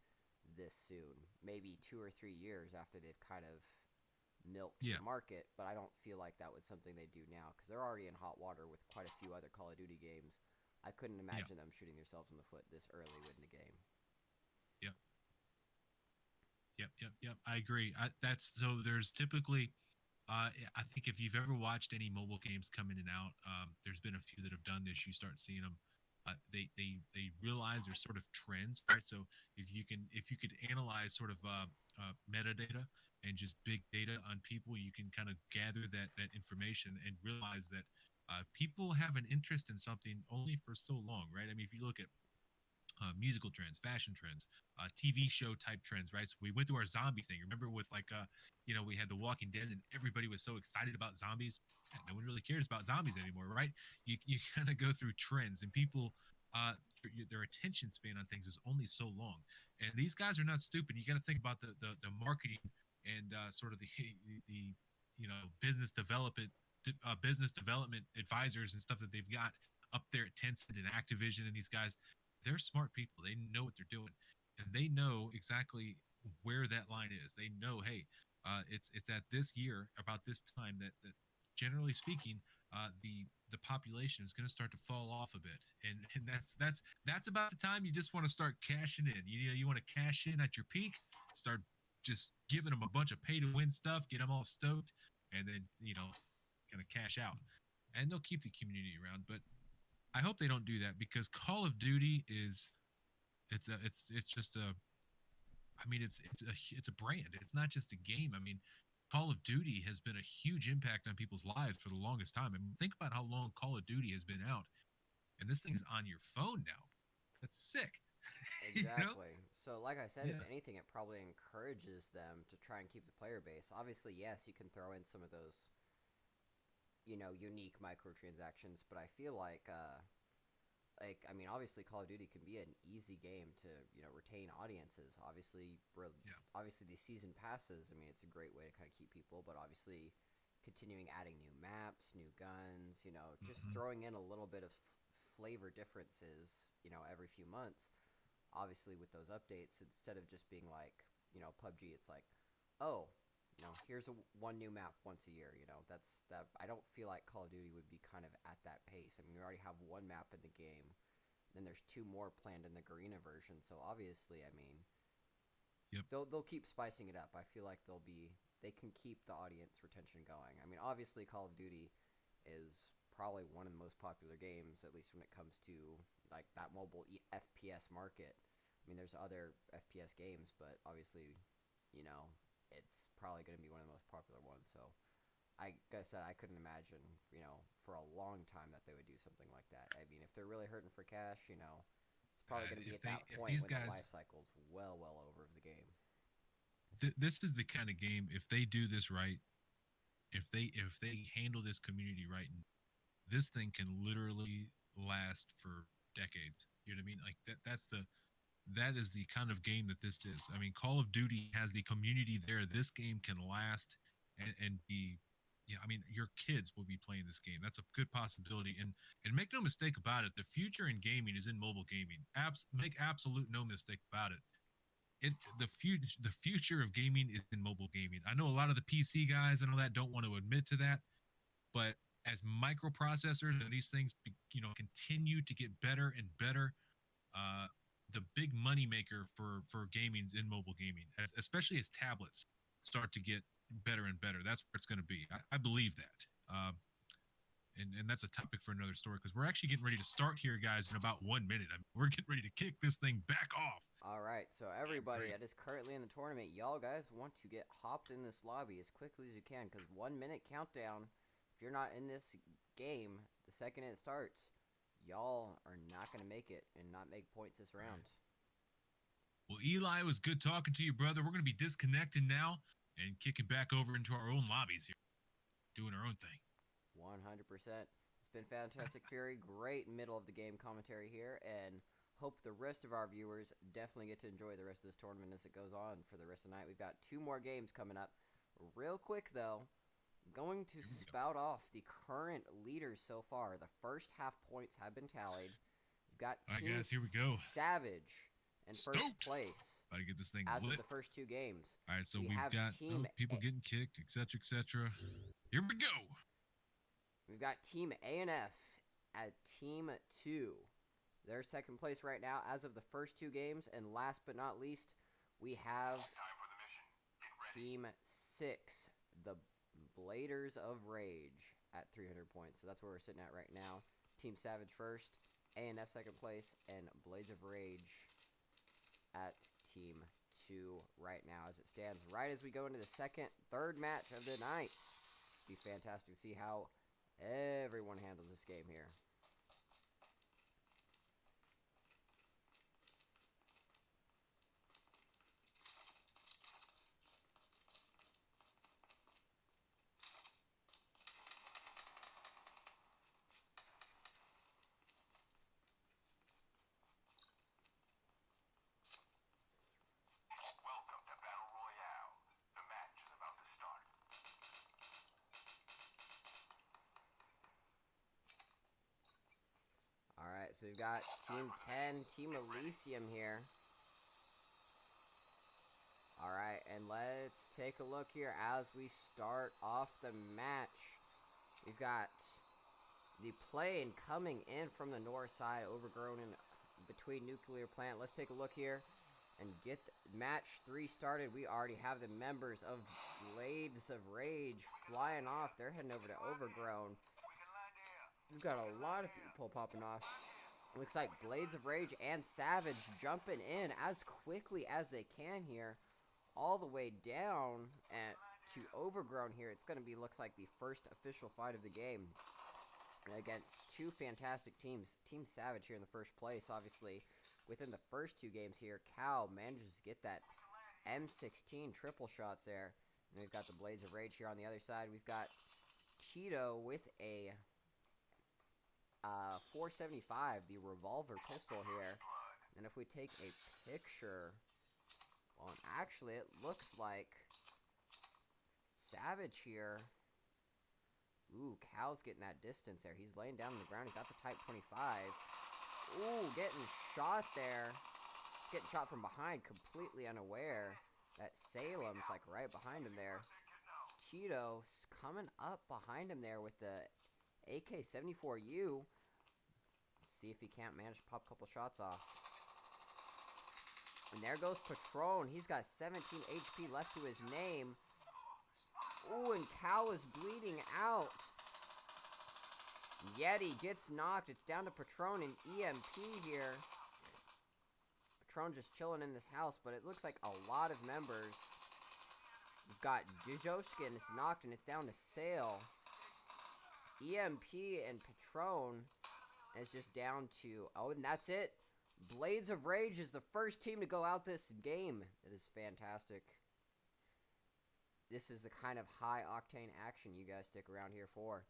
this soon. Maybe 2 or 3 years after they've kind of milked yeah, the market, but I don't feel like that was something they do now because they're already in hot water with quite a few other Call of Duty games. I couldn't yeah, imagine them shooting themselves in the foot this early in the game. yeah. Yep. I agree. That's so. There's typically, I think if you've ever watched any mobile games come in and out, there's been a few that have done this. You start seeing them. They realize there's sort of trends, right? So if you could analyze sort of metadata and just big data on people, you can kind of gather that information and realize that people have an interest in something only for so long, right? I mean, if you look at musical trends, fashion trends, TV show type trends, right? So we went through our zombie thing. Remember with like, we had The Walking Dead, and everybody was so excited about zombies. Yeah, no one really cares about zombies anymore, right? You kind of go through trends, and people, their attention span on things is only so long. And these guys are not stupid. You got to think about the marketing and sort of the business development advisors and stuff that they've got up there at Tencent and Activision, and these guys, they're smart people. They know what they're doing, and they know exactly where that line is. They know, hey, it's at this year about this time that generally speaking, the population is going to start to fall off a bit, and that's about the time you just want to start cashing in. You want to cash in at your peak, start just giving them a bunch of pay to win stuff, get them all stoked, and then kind of cash out, and they'll keep the community around. But I hope they don't do that because Call of Duty is it's just a I mean it's a brand. It's not just a game. I mean, Call of Duty has been a huge impact on people's lives for the longest time. I mean, think about how long Call of Duty has been out, and this thing's on your phone now. That's sick. you know? Exactly. So, like I said, if Yeah. anything, it probably encourages them to try and keep the player base. Obviously, yes, you can throw in some of those, unique microtransactions, but I feel I mean, obviously, Call of Duty can be an easy game to, retain audiences. Yeah. Obviously, these season passes. I mean, it's a great way to kind of keep people, but obviously, continuing adding new maps, new guns, just Hmm. throwing in a little bit of flavor differences, every few months. Obviously, with those updates, instead of just being like, PUBG, it's like, oh, here's one new map once a year. That's that. I don't feel like Call of Duty would be kind of at that pace. I mean, we already have one map in the game, then there's two more planned in the Garena version. So obviously, I mean, Yep. they'll keep spicing it up. I feel like they can keep the audience retention going. I mean, obviously, Call of Duty is probably one of the most popular games, at least when it comes to like that mobile FPS market. I mean, there's other FPS games, but obviously, you know, it's probably going to be one of the most popular ones. So, like I said, I couldn't imagine, for a long time that they would do something like that. I mean, if they're really hurting for cash, it's probably going to be If at that if point these when the guys, life cycle's well over of the game. this is the kind of game. If they do this right, if they handle this community right, this thing can literally last for decades. You know what I mean? Like that is the kind of game that this is. I mean, Call of Duty has the community there. This game can last and be, yeah. I mean, your kids will be playing this game. That's a good possibility. And make no mistake about it, the future in gaming is in mobile gaming. Make absolute no mistake about it. The future of gaming is in mobile gaming. I know a lot of the PC guys and all that don't want to admit to that, but as microprocessors and these things, continue to get better and better, uh, the big money maker for gaming is in mobile gaming, especially as tablets start to get better and better. That's where it's going to be. I believe that. and that's a topic for another story because we're actually getting ready to start here, guys, in about 1 minute. I mean, we're getting ready to kick this thing back off. All right, so everybody three. that is currently in the tournament, y'all guys want to get hopped in this lobby as quickly as you can, because 1 minute countdown. If you're not in this game, the second it starts, y'all are not going to make it and not make points this round. Well, Eli, it was good talking to you, brother. We're going to be disconnecting now and kicking back over into our own lobbies here, doing our own thing. 100%. It's been fantastic, Fury. Great middle of the game commentary here, and hope the rest of our viewers definitely get to enjoy the rest of this tournament as it goes on for the rest of the night. We've got 2 more games coming up. Real quick, though, going to spout off the current leaders so far. The first half points have been tallied. We've got Team guys, here we go. Savage in first Stoked. place About to get this thing as lit. of the first 2 games. All right, so We we've have got Team people getting kicked, etc., etc. Here we go. We've got Team A&F at Team 2. They're second place right now as of the first 2 games. And last but not least, we have Team 6, the Bladers of Rage at 300 points. So that's where we're sitting at right now. Team Savage first, A&F second place, and Blades of Rage at Team 2 right now as it stands. Right as we go into the third match of the night. Be fantastic to see how everyone handles this game here. Welcome to Battle Royale. The match is about to start. Alright, so we've got Team 10, Team Elysium here. Alright, and let's take a look here as we start off the match. We've got the plane coming in from the north side, overgrown in between nuclear plant. Let's take a look here and get match 3 started. We already have the members of Blades of Rage flying off. They're heading over to Overgrown. We've got a lot of people popping off. Looks like Blades of Rage and Savage jumping in as quickly as they can here, all the way down to Overgrown here. It's going to be, looks like, the first official fight of the game against 2 fantastic teams. Team Savage here in the first place, obviously. Within the first 2 games here, Cal manages to get that M16 triple shots there. And we've got the Blades of Rage here on the other side. We've got Tito with a 475, the revolver pistol here. And if we take a picture, well, actually it looks like Savage here. Ooh, Cal's getting that distance there. He's laying down on the ground. He got the Type 25. Ooh, getting shot there. He's getting shot from behind, completely unaware that Salem's like right behind him there. Tito's coming up behind him there with the AK-74U. Let's see if he can't manage to pop a couple shots off. And there goes Patron. He's got 17 HP left to his name. Ooh, and Cal is bleeding out. Yeti gets knocked. It's down to Patron and EMP here. Patron just chilling in this house, but it looks like a lot of members. We've got Dijoskin is knocked, and it's down to Sale. EMP and Patron is just down to... Oh, and that's it. Blades of Rage is the first team to go out this game. It is fantastic. This is the kind of high-octane action you guys stick around here for.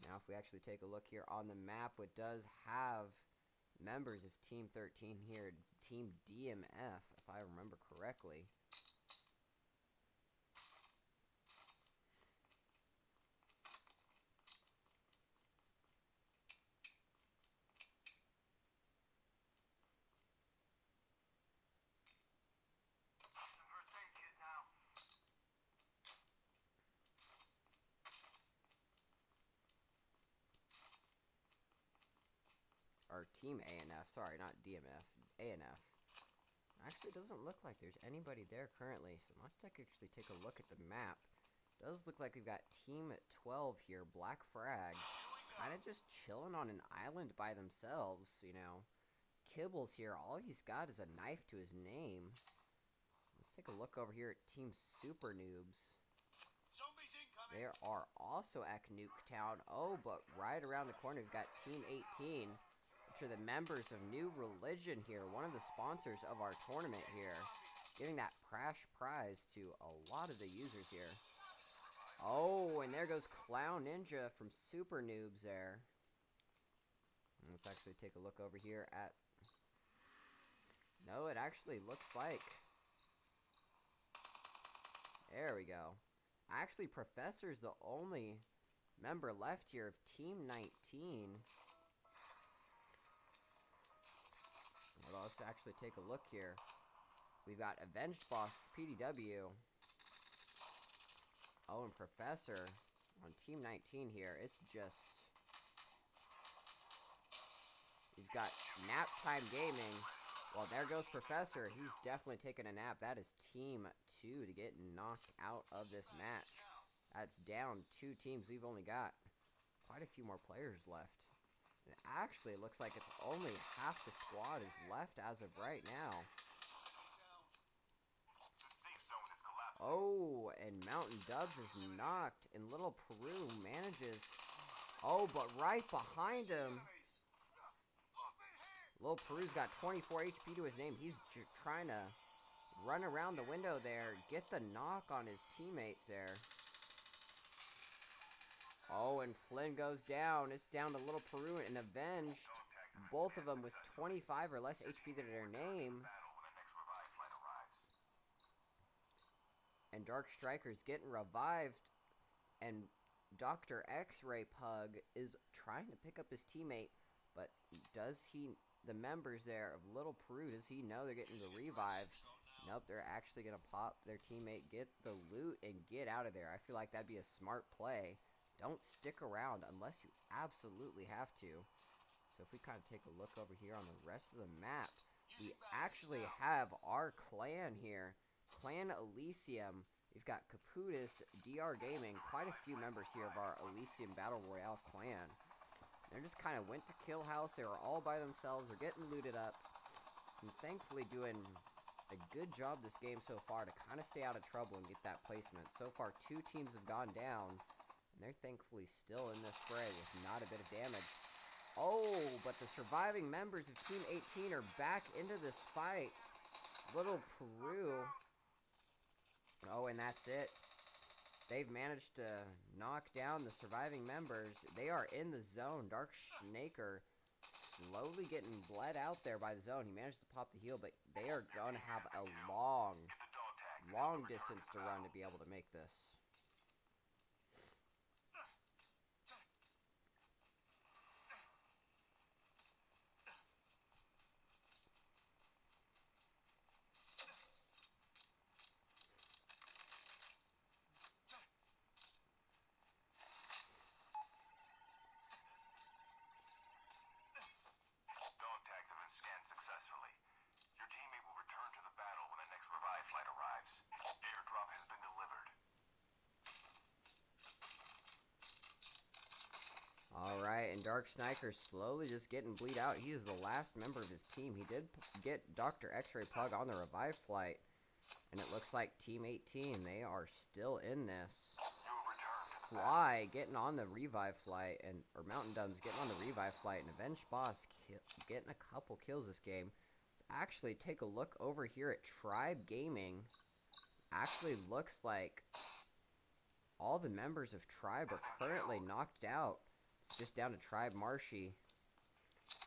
Now, if we actually take a look here on the map, what does have members of Team 13 here, Team DMF, if I remember correctly. Or Team ANF, sorry, not DMF, ANF. Actually, it doesn't look like there's anybody there currently, so let's actually take a look at the map. Does look like we've got Team 12 here, Black Frag, kind of just chilling on an island by themselves, you know. Kibble's here. All he's got is a knife to his name. Let's take a look over here at Team Super Noobs. They are also at Nuketown. Oh, but right around the corner, we've got Team 18, which are the members of New Religion here, one of the sponsors of our tournament here, giving that crash prize to a lot of the users here. Oh, and there goes Clown Ninja from Super Noobs there. Let's actually take a look over here at... No, it actually looks like... There we go. Actually, Professor's the only member left here of Team 19. Well, let's actually take a look here. We've got Avenged Boss PDW. Oh, and Professor on Team 19 here. It's just... We've got Nap Time Gaming. Well, there goes Professor. He's definitely taking a nap. That is Team 2 to get knocked out of this match. That's down 2 teams. We've only got quite a few more players left. And actually, it looks like it's only half the squad is left as of right now. Oh, and Mountain Dubs is knocked, and Little Peru manages... Oh, but right behind him... Little Peru's got 24 HP to his name. He's trying to run around the window there, get the knock on his teammates there. Oh, and Flynn goes down. It's down to Little Peru and Avenged. Both of them with 25 or less HP to their name. And Dark Striker's getting revived. And Dr. X-Ray Pug is trying to pick up his teammate. But does he... The members there of Little Peru, does he know they're getting the revive? Nope, they're actually going to pop their teammate, get the loot, and get out of there. I feel like that'd be a smart play. Don't stick around unless you absolutely have to. So if we kind of take a look over here on the rest of the map, we actually have our clan here. Clan Elysium. We've got Caputus, DR Gaming, quite a few members here of our Elysium Battle Royale clan. They just kind of went to Kill House. They were all by themselves. They're getting looted up. And thankfully doing a good job this game so far to kind of stay out of trouble and get that placement. So far, 2 teams have gone down. And they're thankfully still in this fray with not a bit of damage. Oh, but the surviving members of Team 18 are back into this fight. Little Peru. Oh, and that's it. They've managed to knock down the surviving members. They are in the zone. Dark Snaker slowly getting bled out there by the zone. He managed to pop the heal, but they are going to have a long distance to run to be able to make this. Alright, and Dark Sniker slowly just getting bleed out. He is the last member of his team. He did get Dr. X-Ray Plug on the revive flight. And it looks like Team 18, they are still in this. Fly getting on the revive flight, or Mountain Dumb's getting on the revive flight, and Avenged Boss getting a couple kills this game. Actually, take a look over here at Tribe Gaming. Actually looks like all the members of Tribe are currently knocked out. It's just down to Tribe Marshy.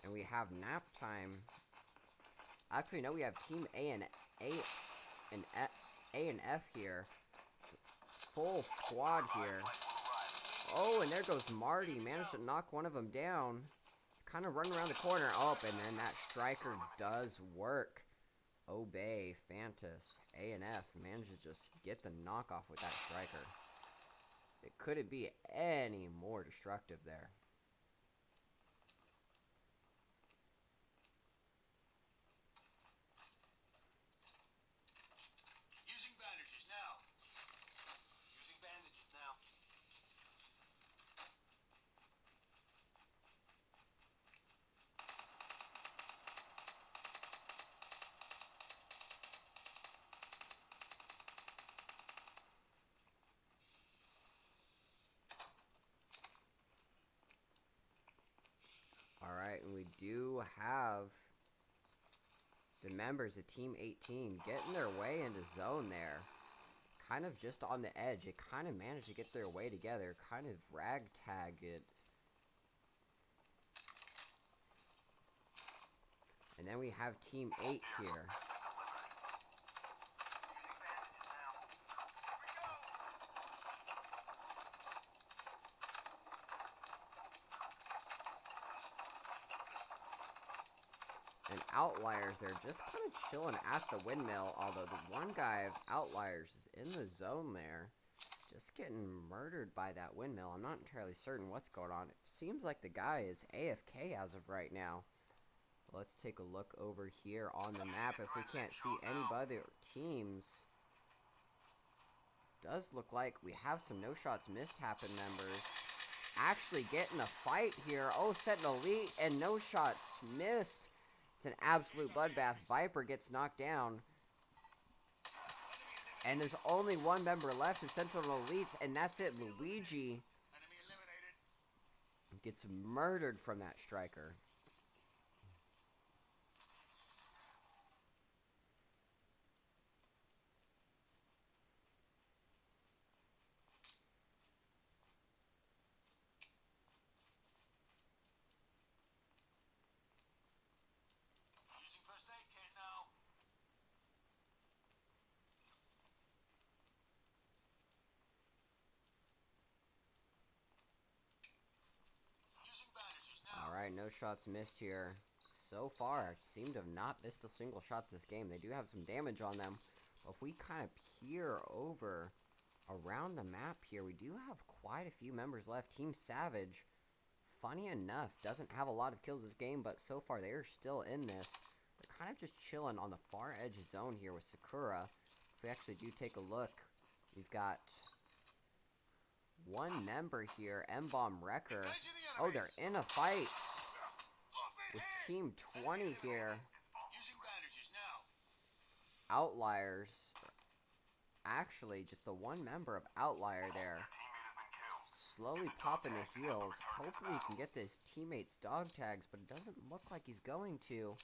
And we have Nap Time. Actually, no, we have Team A and F here. It's full squad here. Oh, and there goes Marty. Managed to knock one of them down. Kind of running around the corner. Oh, and then that striker does work. Obey, Fantas, A and F manages to just get the knockoff with that striker. It couldn't be any more destructive there. Using bandages now. Using bandages now. do have the members of Team 18 getting their way into zone there. Kind of just on the edge. It kind of managed to get their way together. Kind of ragtag it. And then we have Team 8 here. And Outliers, they're just kind of chilling at the windmill, although the one guy of Outliers is in the zone there, just getting murdered by that windmill. I'm not entirely certain what's going on. It seems like the guy is AFK as of right now. Let's take a look over here on the map. If we can't see anybody or teams, does look like we have some no shots missed happen members actually getting a fight here. Oh, setting elite and no shots missed. It's an absolute bloodbath. Viper gets knocked down. And there's only one member left of Central Elites, and that's it. Luigi gets murdered from that striker. Using first aid kit now. Using bandages now. Alright, no shots missed here. So far, seem to have not missed a single shot this game. They do have some damage on them. But if we kind of peer over around the map here, we do have quite a few members left. Team Savage, funny enough, doesn't have a lot of kills this game, but so far they are still in this. They're kind of just chilling on the far edge zone here with Sakura. If we actually do take a look, we've got one member here, M-Bomb Wrecker. Oh, they're in a fight with Team 20 here. Using bandages now. Outliers. Actually, just the one member of Outlier there. Slowly popping the heals. Hopefully he can get his teammates dog tags, but it doesn't look like he's going to.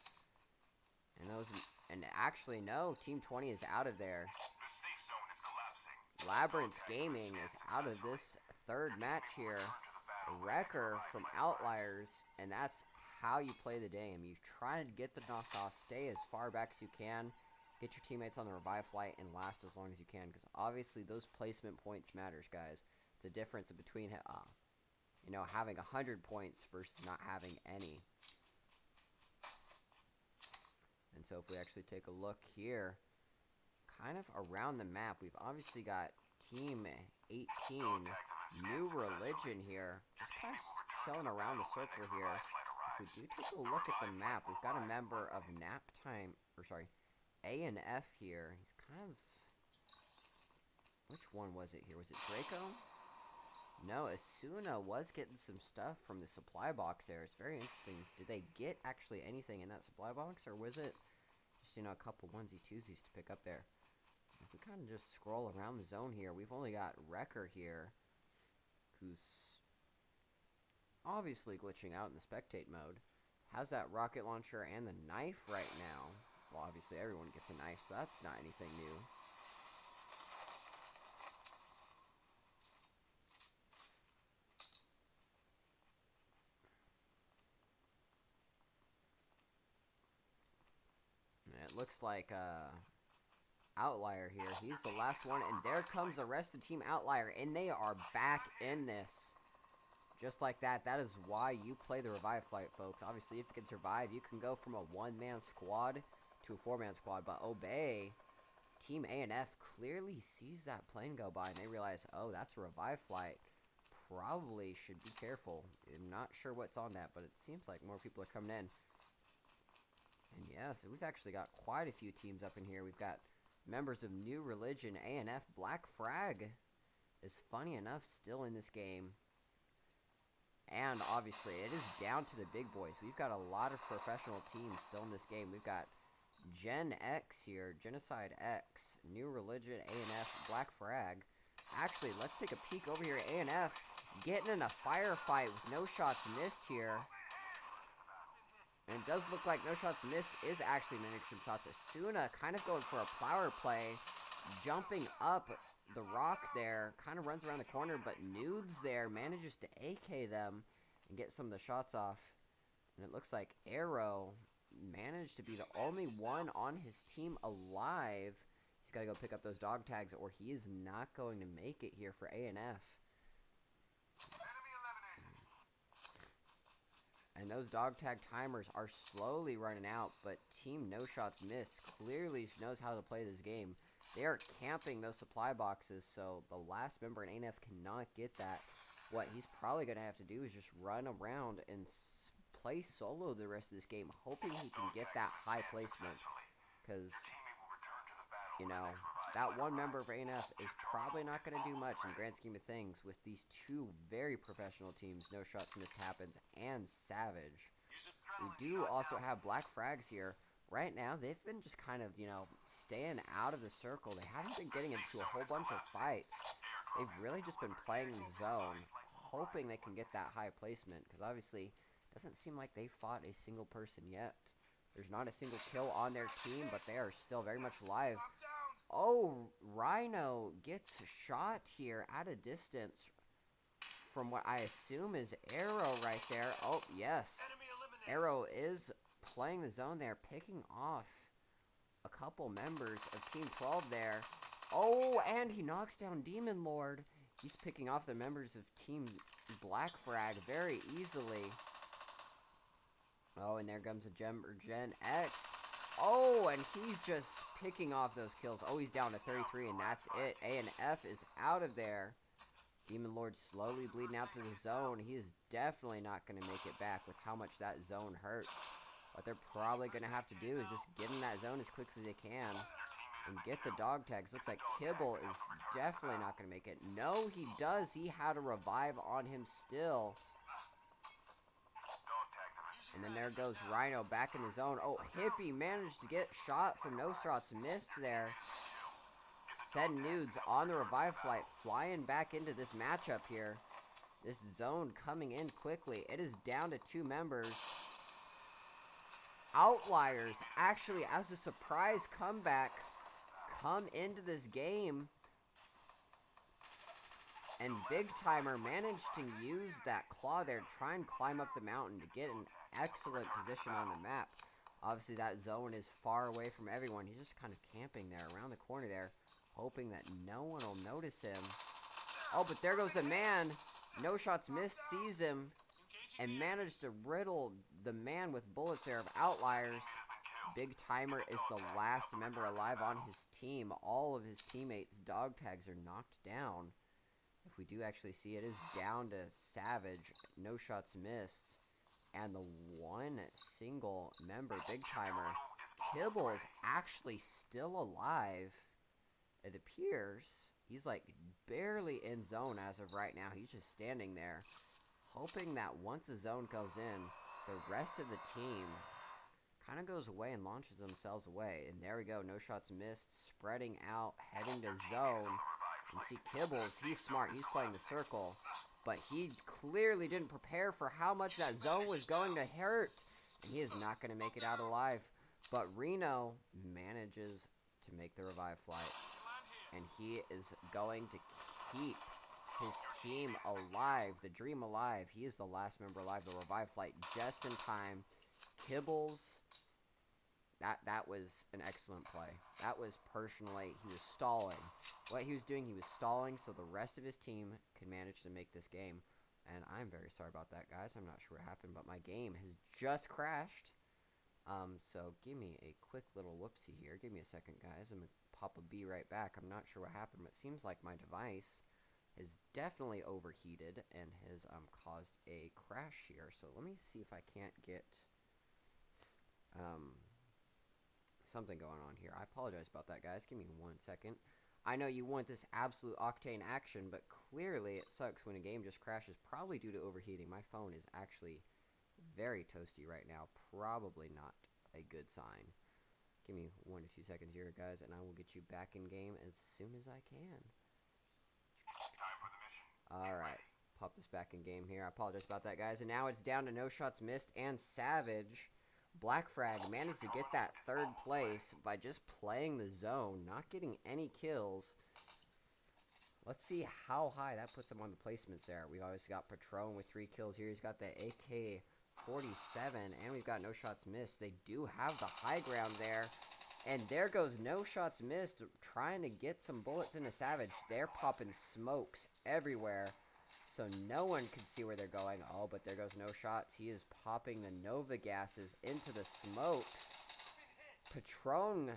And actually, no, Team 20 is out of there. Labyrinth Gaming is out of this third match here. Wrecker from Outliers, and that's how you play the game. You try to get the knockoff, stay as far back as you can, get your teammates on the revive flight, and last as long as you can, because obviously those placement points matters, guys. It's a difference between, you know, having 100 points versus not having any. And so if we actually take a look here, kind of around the map, we've obviously got Team 18, New Religion here, just kind of chilling around the circle here. If we do take a look at the map, we've got a member of Nap Time, or sorry, A and F here. He's kind of, which one was it here? Was it Draco? No, Asuna was getting some stuff from the supply box there. It's very interesting. Did they get actually anything in that supply box, or was it just, you know, a couple onesie-twosies to pick up there? If we kind of just scroll around the zone here, we've only got Wrecker here, who's obviously glitching out in the spectate mode. Has that rocket launcher and the knife right now. Well, obviously everyone gets a knife, so that's not anything new. And it looks like Outlier here. He's the last one, and there comes the rest of Team Outlier, and they are back in this. Just like that. That is why you play the revive flight, folks. Obviously, if you can survive, you can go from a one-man squad to a four-man squad. But Obey, Team A and F clearly sees that plane go by, and they realize, oh, that's a revive flight. Probably should be careful. I'm not sure what's on that, but it seems like more people are coming in. And yeah, so we've actually got quite a few teams up in here. We've got members of New Religion, A and F. Black Frag is, funny enough, still in this game. And obviously, it is down to the big boys. We've got a lot of professional teams still in this game. We've got Gen X here, Genocide X, New Religion, A&F, Black Frag. Actually, let's take a peek over here at A&F, getting in a firefight with no shots missed here. And it does look like No Shots Missed is actually managing some shots. Asuna kind of going for a flower play, jumping up the rock there, kind of runs around the corner, but Nudes there manages to AK them and get some of the shots off. And it looks like Arrow managed to be the only one on his team alive. He's got to go pick up those dog tags, or he is not going to make it here for A&F. And those dog tag timers are slowly running out, but Team No Shots Missed clearly knows how to play this game. They are camping those supply boxes, so the last member in A&F cannot get that. What he's probably going to have to do is just run around and play solo the rest of this game, hoping he can get that high placement. Because, you know, that one member of A&F is probably not going to do much in the grand scheme of things with these two very professional teams, No Shots Missed Happens and Savage. We do also have Black Frags here. Right now, they've been just kind of, you know, staying out of the circle. They haven't been getting into a whole bunch of fights. They've really just been playing zone, hoping they can get that high placement. Because obviously, it doesn't seem like they fought a single person yet. There's not a single kill on their team, but they are still very much alive. Oh, Rhino gets shot here at a distance from what I assume is Arrow right there. Oh, yes. Arrow is playing the zone there, picking off a couple members of Team 12 there. Oh, and he knocks down Demon Lord. He's picking off the members of Team Black Frag very easily. Oh, and there comes a Gen X. Oh, and he's just picking off those kills. Oh, he's down to 33, and that's it. A&F is out of there. Demon Lord slowly bleeding out to the zone. He is definitely not going to make it back with how much that zone hurts. What they're probably going to have to do is just get in that zone as quick as they can and get the dog tags. Looks like Kibble is definitely not going to make it. No, he does. He had a revive on him still. And then there goes Rhino back in the zone. Oh, Hippie managed to get shot from No Shots Missed there. Send Nudes on the revive flight, flying back into this matchup here. This zone coming in quickly. It is down to 2 members. Outliers, actually, as a surprise comeback, come into this game. And Big Timer managed to use that claw there, try and climb up the mountain to get an excellent position on the map. Obviously, that zone is far away from everyone. He's just kind of camping there around the corner there, hoping that no one will notice him. Oh, but there goes the man. No Shots Missed sees him and managed to riddle the man with bullets there of Outliers. Big Timer is the last member alive on his team. All of his teammates' dog tags are knocked down. If we do actually see it, is down to Savage, No Shots Missed, and the one single member, Big Timer. Kibble is actually still alive. It appears he's like barely in zone as of right now. He's just standing there, hoping that once the zone goes in, the rest of the team kind of goes away and launches themselves away. And there we go, No Shots Missed, spreading out, heading to zone. And see Kibbles, he's smart, he's playing the circle. But he clearly didn't prepare for how much that zone was going to hurt. And he is not going to make it out alive. But Reno manages to make the revive flight. And he is going to keep his team alive, the dream alive. He is the last member alive, the revive flight just in time. Kibbles, that was an excellent play. That was personally, he was stalling. What he was doing, he was stalling so the rest of his team could manage to make this game. And I'm very sorry about that, guys. I'm not sure what happened, but my game has just crashed. So give me a quick little whoopsie here. Give me a second, guys. I'm going to pop a B right back. I'm not sure what happened, but it seems like my device is definitely overheated and has caused a crash here. So let me see if I can't get something going on here. I apologize about that, guys. Give me 1 second. I know you want this absolute octane action, but clearly it sucks when a game just crashes, probably due to overheating. My phone is actually very toasty right now. Probably not a good sign. Give me 1 to 2 seconds here, guys, and I will get you back in game as soon as I can. Alright, pop this back in game here. I apologize about that, guys. And now it's down to No Shots Missed and Savage. Black Frag managed to get that 3rd place by just playing the zone, not getting any kills. Let's see how high that puts him on the placements there. We've obviously got Patron with 3 kills here. He's got the AK-47, and we've got no shots missed. They do have the high ground there. And there goes no shots missed, trying to get some bullets into Savage. They're popping smokes everywhere, so no one can see where they're going. Oh, but there goes no shots. He is popping the Nova gases into the smokes. Patron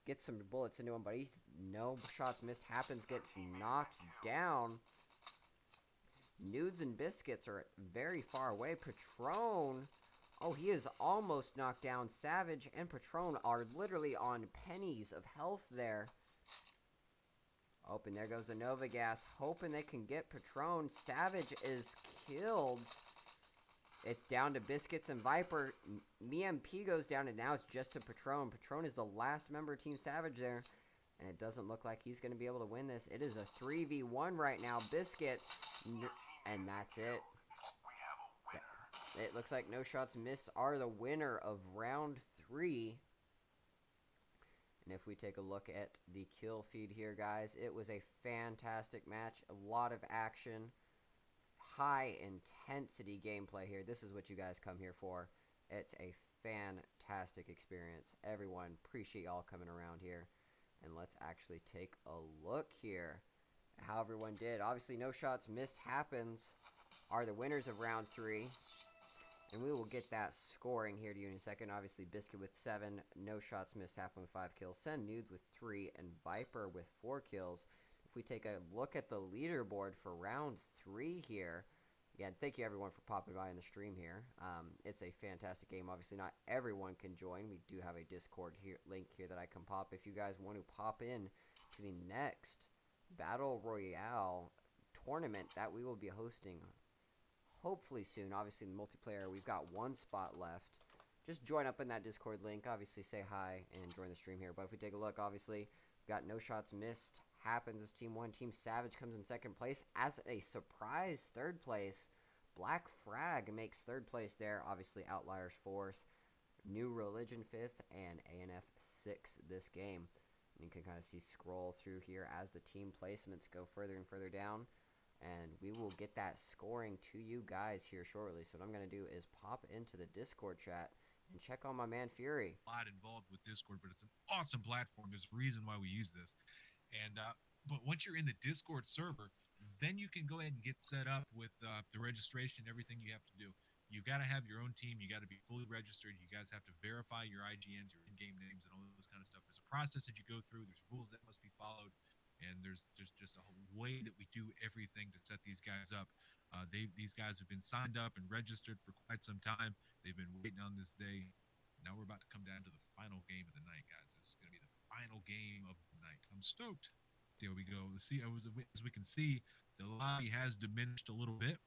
gets some bullets into him, but he's no shots missed. Happens, gets knocked down. Nudes and Biscuits are very far away. Patron, oh, he is almost knocked down. Savage and Patron are literally on pennies of health there. Oh, and there goes the Nova Gas, hoping they can get Patron. Savage is killed. It's down to Biscuits and Viper. MEMP goes down, and now it's just to Patron. Patron is the last member of Team Savage there, and it doesn't look like he's going to be able to win this. It is a 3v1 right now. Biscuit, and that's it. It looks like no shots missed are the winner of round 3. And if we take a look at the kill feed here, guys, it was a fantastic match. A lot of action. High intensity gameplay here. This is what you guys come here for. It's a fantastic experience. Everyone, appreciate y'all coming around here. And let's actually take a look here at how everyone did. Obviously, no shots missed happens are the winners of round 3. And we will get that scoring here to you in a second. Obviously, Biscuit with 7, no shots missed happen with 5 kills. Send Nudes with 3, and Viper with 4 kills. If we take a look at the leaderboard for round 3 here, again, thank you everyone for popping by in the stream here. It's a fantastic game. Obviously, not everyone can join. We do have a Discord link here that I can pop. If you guys want to pop in to the next Battle Royale tournament that we will be hosting hopefully soon. Obviously, in the multiplayer, we've got 1 spot left. Just join up in that Discord link. Obviously, say hi and join the stream here. But if we take a look, obviously, we've got no shots missed. Happens as Team 1. Team Savage comes in 2nd place. As a surprise 3rd place, Black Frag makes 3rd place there. Obviously, Outliers 4th. New Religion 5th. And ANF 6th this game. And you can kind of see scroll through here as the team placements go further and further down. And we will get that scoring to you guys here shortly. So what I'm going to do is pop into the Discord chat and check on my man Fury. A lot involved with Discord, but it's an awesome platform. There's a reason why we use this. And but once you're in the Discord server, then you can go ahead and get set up with the registration, everything you have to do. You've got to have your own team. You got to be fully registered. You guys have to verify your IGNs, your in-game names, and all this kind of stuff. There's a process that you go through. There's rules that must be followed. And there's just a whole way that we do everything to set these guys up. These guys have been signed up and registered for quite some time. They've been waiting on this day. Now we're about to come down to the final game of the night, guys. This is going to be the final game of the night. I'm stoked. There we go. See, as we can see, the lobby has diminished a little bit.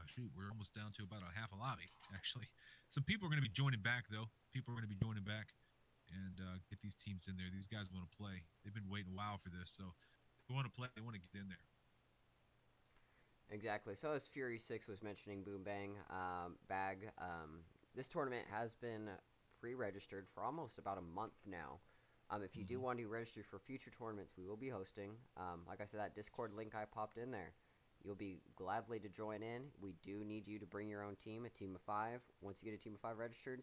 Shoot, we're almost down to about a half a lobby, actually. Some people are going to be joining back, though. People are going to be joining back. And get these teams in there. These guys want to play. They've been waiting a while for this, so they want to play. They want to get in there. Exactly. So as Fury 6 was mentioning, Boom Bang Bag, this tournament has been pre-registered for almost about a month now. If you do want to register for future tournaments, we will be hosting. Like I said, that Discord link I popped in there. You'll be gladly to join in. We do need you to bring your own team, a team of 5. Once you get a team of 5 registered,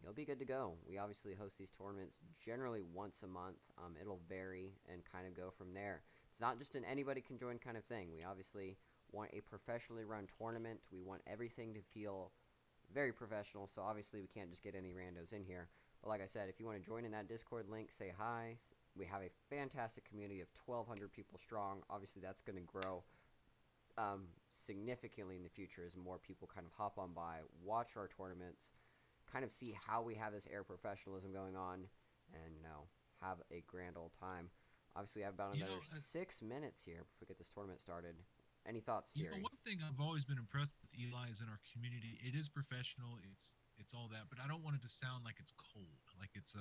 you'll be good to go. We obviously host these tournaments generally once a month. It'll vary and kind of go from there. It's not just an anybody can join kind of thing. We obviously want a professionally run tournament. We want everything to feel very professional, so obviously we can't just get any randos in here. But like I said, if you want to join in that Discord link, say hi. We have a fantastic community of 1,200 people strong. Obviously that's going to grow significantly in the future as more people kind of hop on by, watch our tournaments, kind of see how we have this air professionalism going on, and have a grand old time. Obviously, we have about another 6 minutes here before we get this tournament started. Any thoughts, Fury? One thing I've always been impressed with Eli is in our community. It is professional. It's all that, but I don't want it to sound like it's cold, like it's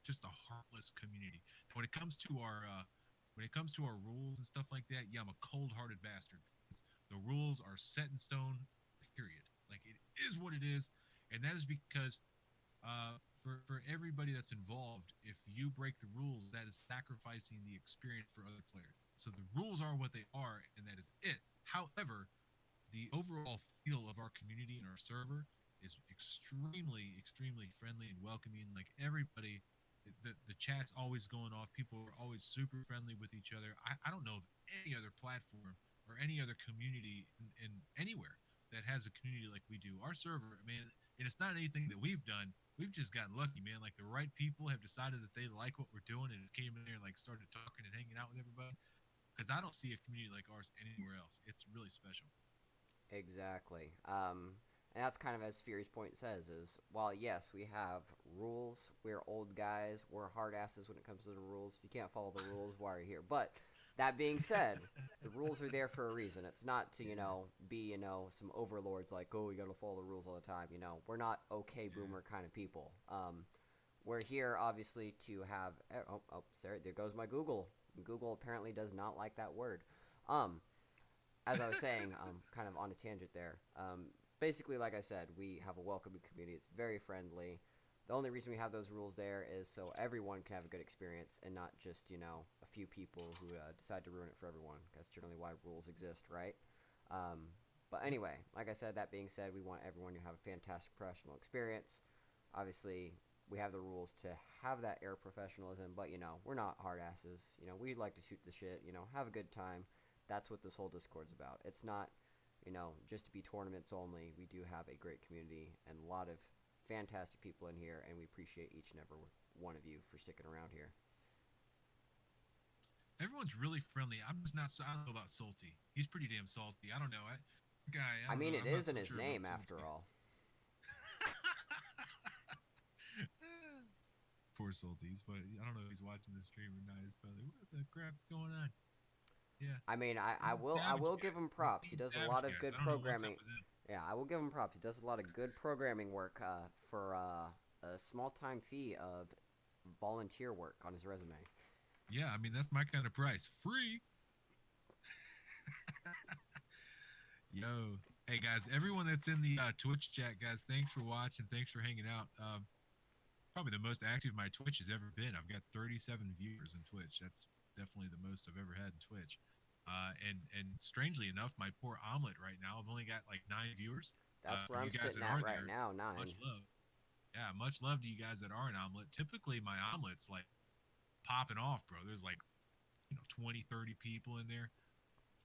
just a heartless community. When it comes to our rules and stuff like that, yeah, I'm a cold-hearted bastard. The rules are set in stone. Period. Like, it is what it is. and that is because for everybody that's involved, if you break the rules, that is sacrificing the experience for other players. So the rules are what they are, and that is it. However, the overall feel of our community and our server is extremely friendly and welcoming. Like everybody, the chat's always going off. People are always super friendly with each other. I don't know of any other platform or any other community in anywhere that has a community like we do. Our server, man, and it's not anything that we've done. We've just gotten lucky, man. Like the right people have decided that they like what we're doing and came in there and like started talking and hanging out with everybody. Because I don't see a community like ours anywhere else. It's really special. Exactly. And that's kind of as Fury's point says is, while yes, we have rules, we're old guys, we're hard asses when it comes to the rules. If you can't follow the rules, why are you here? But that being said, the rules are there for a reason. It's not to, be, some overlords like, oh, you got to follow the rules all the time. We're not okay boomer kind of people. We're here, obviously, to have, sorry, there goes my Google. Google apparently does not like that word. As I was saying, kind of on a tangent there. Basically, like I said, we have a welcoming community. It's very friendly. The only reason we have those rules there is so everyone can have a good experience and not just, a few people who decide to ruin it for everyone. That's generally why rules exist, right? But anyway, like I said, that being said, we want everyone to have a fantastic professional experience. Obviously, we have the rules to have that air of professionalism, but, we're not hard asses. We like to shoot the shit, have a good time. That's what this whole Discord's about. It's not, just to be tournaments only. We do have a great community and a lot of fantastic people in here, and we appreciate each and every one of you for sticking around here. Everyone's really friendly. I'm just not. I don't know about Salty. He's pretty damn salty. I don't know. I mean, it is in his name after all. Poor Salties, but I don't know if he's watching the stream or not. He's probably, what the crap's going on? Yeah. I mean, I will give him props. He does a lot of good programming. Yeah, I will give him props. He does a lot of good programming work for a small time fee of volunteer work on his resume. Yeah, I mean that's my kind of price. Free. Yo, hey guys, everyone that's in the Twitch chat, guys, thanks for watching. Thanks for hanging out. Probably the most active my Twitch has ever been. I've got 37 viewers in Twitch. That's definitely the most I've ever had in Twitch. And strangely enough, my poor omelet right now, I've only got like 9 viewers. That's where I'm sitting at right now, 9. Much love. Yeah, much love to you guys that are an omelet. Typically, my omelet's like popping off, bro. There's like 20, 30 people in there.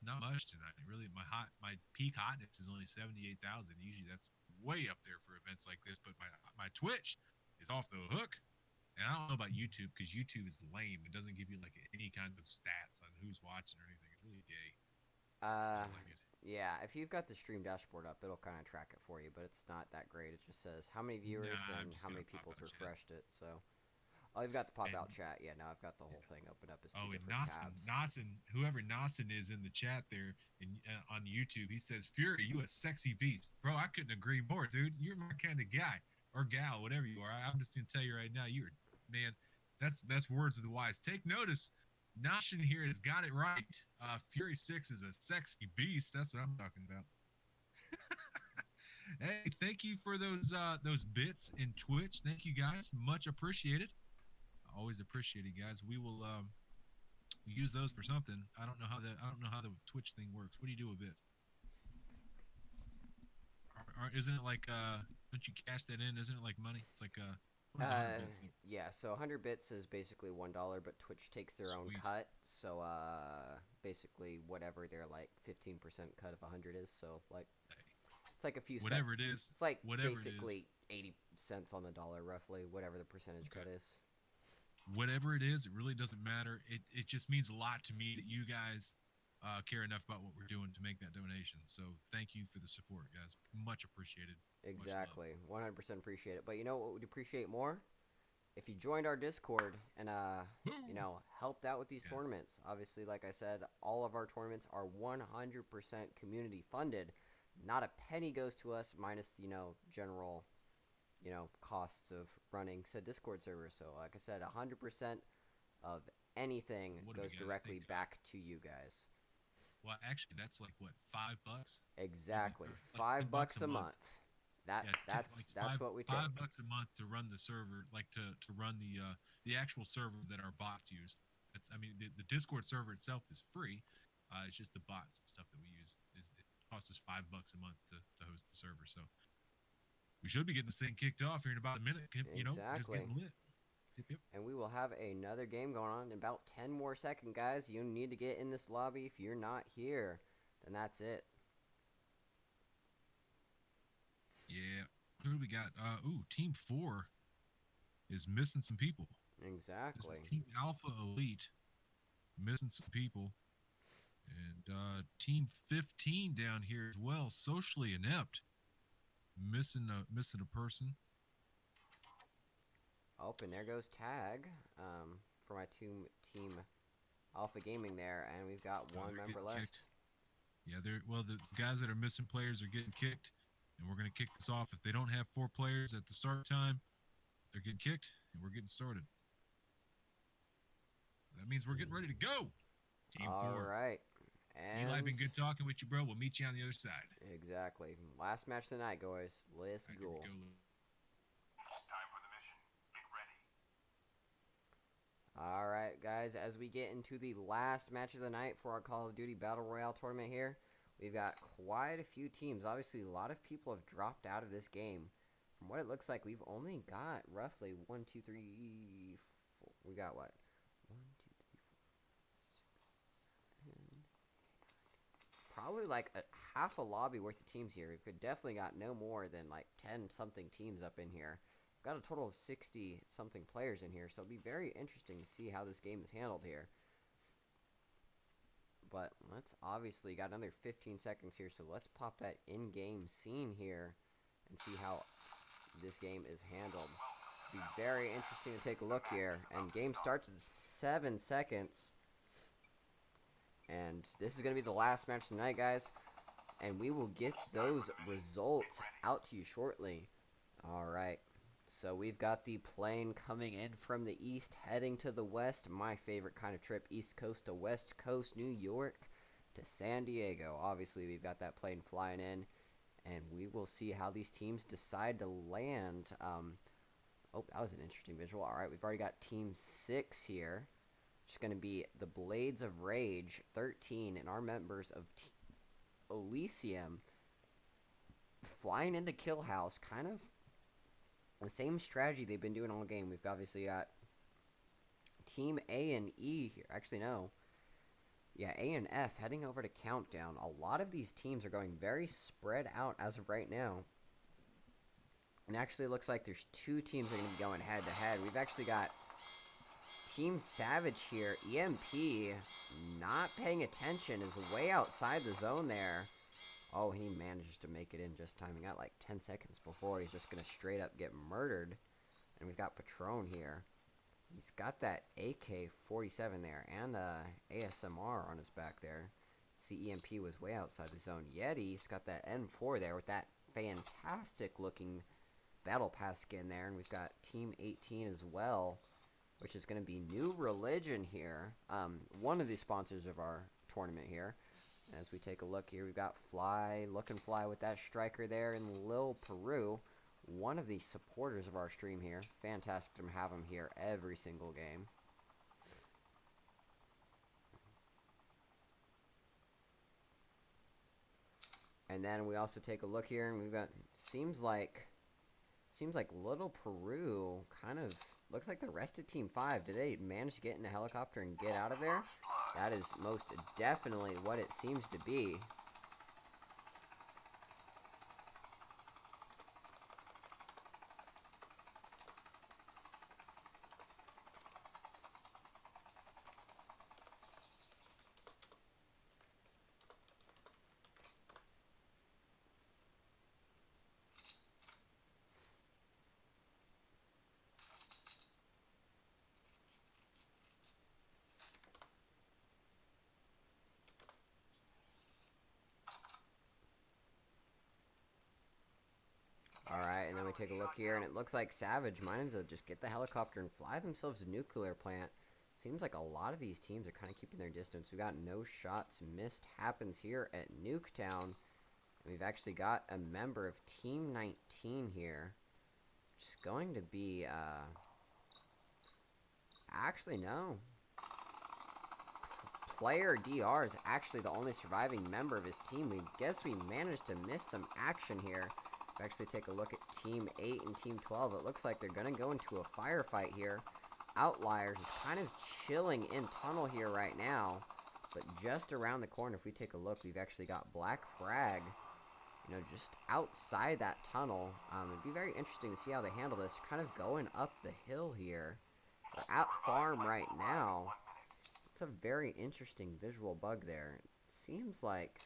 Not much tonight. Really, my peak hotness is only 78,000. Usually, that's way up there for events like this. But my Twitch is off the hook. And I don't know about YouTube because YouTube is lame. It doesn't give you like any kind of stats on who's watching or anything. It's really gay. I don't like it. Yeah, if you've got the stream dashboard up, it'll kind of track it for you, but it's not that great. It just says how many viewers and how many people's refreshed it. So, oh, you've got the pop-out chat. Yeah, now I've got the whole thing open up as two different tabs. Nasen, whoever Nasen is in the chat there on YouTube, he says, Fury, you a sexy beast. Bro, I couldn't agree more, dude. You're my kind of guy. Or gal, whatever you are. I'm just going to tell you right now, man, that's words of the wise. Take notice. Nashin here has got it right. Fury 6 is a sexy beast. That's what I'm talking about. Hey, thank you for those bits in Twitch. Thank you guys. Much appreciated. Always appreciate it, guys. We will use those for something. I don't know how the Twitch thing works. What do you do with bits? Isn't it like don't you cash that in? Isn't it like money? It's like yeah, so 100 bits is basically $1, but Twitch takes their own cut. So basically whatever their like 15% cut of 100 is. So like it's like a few cents. Whatever it is. It's like basically 80 cents on the dollar roughly, whatever the percentage cut is. Whatever it is, it really doesn't matter. It just means a lot to me that you guys care enough about what we're doing to make that donation. So thank you for the support, guys. Much appreciated. Exactly. 100% appreciate it. But you know what we'd appreciate more? If you joined our Discord and helped out with these tournaments. Obviously, like I said, all of our tournaments are 100% community funded. Not a penny goes to us minus general costs of running said Discord server. So like I said, 100% of anything goes directly back to you guys. Well, actually, that's like what, $5? Exactly, $5 a month. Yeah, That's what we take. $5 a month to run the server, like to run the actual server that our bots use. That's I mean the Discord server itself is free. It's just the bots and stuff that we use is it costs us $5 a month to host the server. So we should be getting this thing kicked off here in about a minute. You know, just Exactly. getting lit. Yep. And we will have another game going on in about 10 more seconds, guys. You need to get in this lobby. If you're not here, then that's it. Yeah. Who do we got? Team 4 is missing some people. This Exactly. is Team Alpha Elite missing some people. And Team 15 down here as well, socially inept, missing a person. Oh, and there goes Tag for my team Alpha Gaming there, and we've got one They're member getting left. kicked. Yeah, the guys that are missing players are getting kicked, and we're gonna kick this off. If they don't have 4 players at the start time, they're getting kicked, and we're getting started. That means we're getting ready to go. Team 4. All right. And Eli, been good talking with you, bro. We'll meet you on the other side. exactly. Last match tonight, guys. Let's All right, here go. we go. Time for the mission. Get ready. All right, guys. As we get into the last match of the night for our Call of Duty Battle Royale tournament here, we've got quite a few teams. Obviously, a lot of people have dropped out of this game. From what it looks like, we've only got roughly 1, 2, 3, 4. We got what? 1, 2, 3, 4, 5, 6, 7, 8, 9. Probably like half a lobby worth of teams here. We've definitely got no more than like 10 something teams up in here. We've got a total of 60 something players in here, so it'll be very interesting to see how this game is handled here. But let's obviously got another 15 seconds here, so let's pop that in-game scene here and see how this game is handled. It'll be very interesting to take a look here. And game starts in 7 seconds. And this is going to be the last match tonight, guys. And we will get those results out to you shortly. Alright. So we've got the plane coming in from the east, heading to the west. My favorite kind of trip, East Coast to West Coast, New York to San Diego. Obviously, we've got that plane flying in. And we will see how these teams decide to land. Oh, that was an interesting visual. Alright, we've already got Team 6 here. It's going to be the Blades of Rage, 13, and our members of Elysium flying into Kill House. Kind of the same strategy they've been doing all game. We've obviously got Team A and E here. Actually, no. Yeah, A and F heading over to Countdown. A lot of these teams are going very spread out as of right now. And actually, it looks like there's 2 teams that are going to be going head-to-head. We've actually got Team Savage here. EMP not paying attention, is way outside the zone there. Oh, he manages to make it in just time. He got like 10 seconds before. He's just going to straight up get murdered. And we've got Patron here. He's got that AK-47 there and ASMR on his back there. CEMP was way outside the zone. Yeti's got that M4 there with that fantastic looking Battle Pass skin there. And we've got Team 18 as well, which is going to be New Religion here. One of the sponsors of our tournament here. As we take a look here, we've got Fly, Look and Fly with that striker there, and Lil Peru, one of the supporters of our stream here. Fantastic to have him here every single game. And then we also take a look here, and we've got, seems like Little Peru kind of looks like the rest of Team 5. Did they manage to get in the helicopter and get out of there? That is most definitely what it seems to be. Alright, and then we take a look here, and it looks like Savage managed to just get the helicopter and fly themselves to a nuclear plant. Seems like a lot of these teams are kind of keeping their distance. We got no shots missed happens here at Nuketown. We've actually got a member of Team 19 here. Which is going to be, actually, no. Player DR is actually the only surviving member of his team. We guess we managed to miss some action here. If we actually take a look at Team 8 and Team 12, it looks like they're going to go into a firefight here. Outliers is kind of chilling in tunnel here right now. But just around the corner, if we take a look, we've actually got Black Frag, you know, just outside that tunnel. It'd be very interesting to see how they handle this. Kind of going up the hill here. They're at farm right now. It's a very interesting visual bug there. It seems like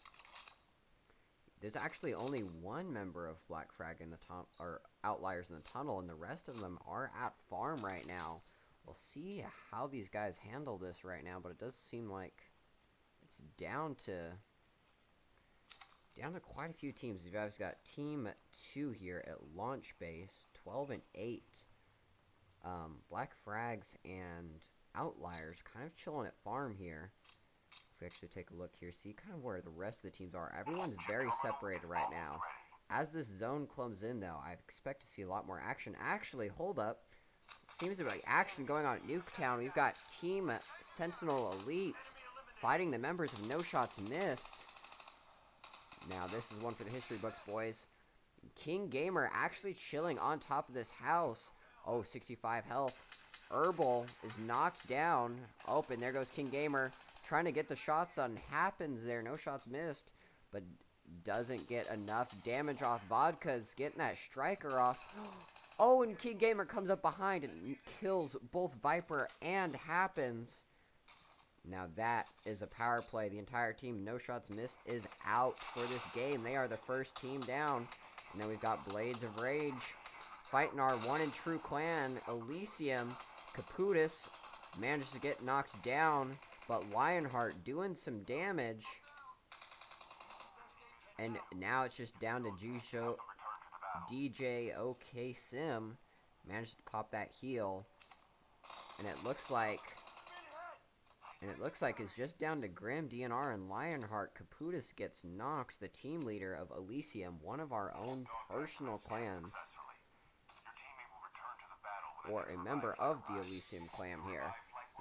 there's actually only one member of Black Frag in the tunnel, or Outliers in the tunnel, and the rest of them are at farm right now. We'll see how these guys handle this right now, but it does seem like it's down to quite a few teams. We've guys got Team 2 here at launch base, 12 and 8. Black Frags and Outliers kind of chilling at farm here. If we actually take a look here, see kind of where the rest of the teams are. Everyone's very separated right now. As this zone comes in, though, I expect to see a lot more action. Actually, hold up. Seems to be action going on at Nuketown. We've got Team Sentinel Elites fighting the members of No Shots Missed. Now, this is one for the history books, boys. King Gamer actually chilling on top of this house. Oh, 65 health. Herbal is knocked down. Oh, and there goes King Gamer. Trying to get the shots on. Happens there. No shots missed. But doesn't get enough damage off. Vodka's getting that striker off. Oh, and King Gamer comes up behind and kills both Viper and Happens. Now that is a power play. The entire team, No Shots Missed, is out for this game. They are the first team down. And then we've got Blades of Rage fighting our one and true clan, Elysium. Caputus manages to get knocked down, but Lionheart doing some damage. And now it's just down to DJ OK Sim. Managed to pop that heal. And it looks like it's just down to Grim, DNR, and Lionheart. Caputus gets knocked, the team leader of Elysium, one of our own personal clans. Or a member of the Elysium clan here.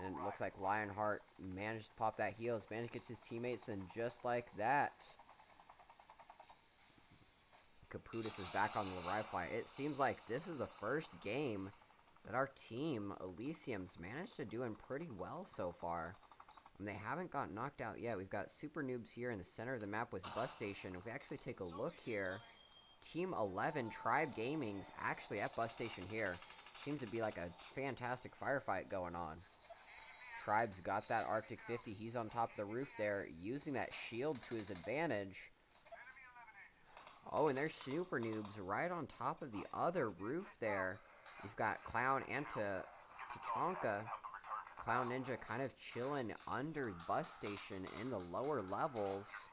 And it looks like Lionheart managed to pop that heal. He's managed to get his teammates, and just like that, Caputus is back on the revive flight. It seems like this is the first game that our team, Elysium's, managed to do pretty well so far. And they haven't got knocked out yet. We've got Super Noobs here in the center of the map with Bus Station. If we actually take a look here, Team 11, Tribe Gaming's actually at Bus Station here. Seems to be like a fantastic firefight going on. Tribe's got that Arctic 50. He's on top of the roof there, using that shield to his advantage. Oh, and there's Super Noobs right on top of the other roof there. We've got Clown and Tachanka. Clown Ninja kind of chilling under Bus Station in the lower levels.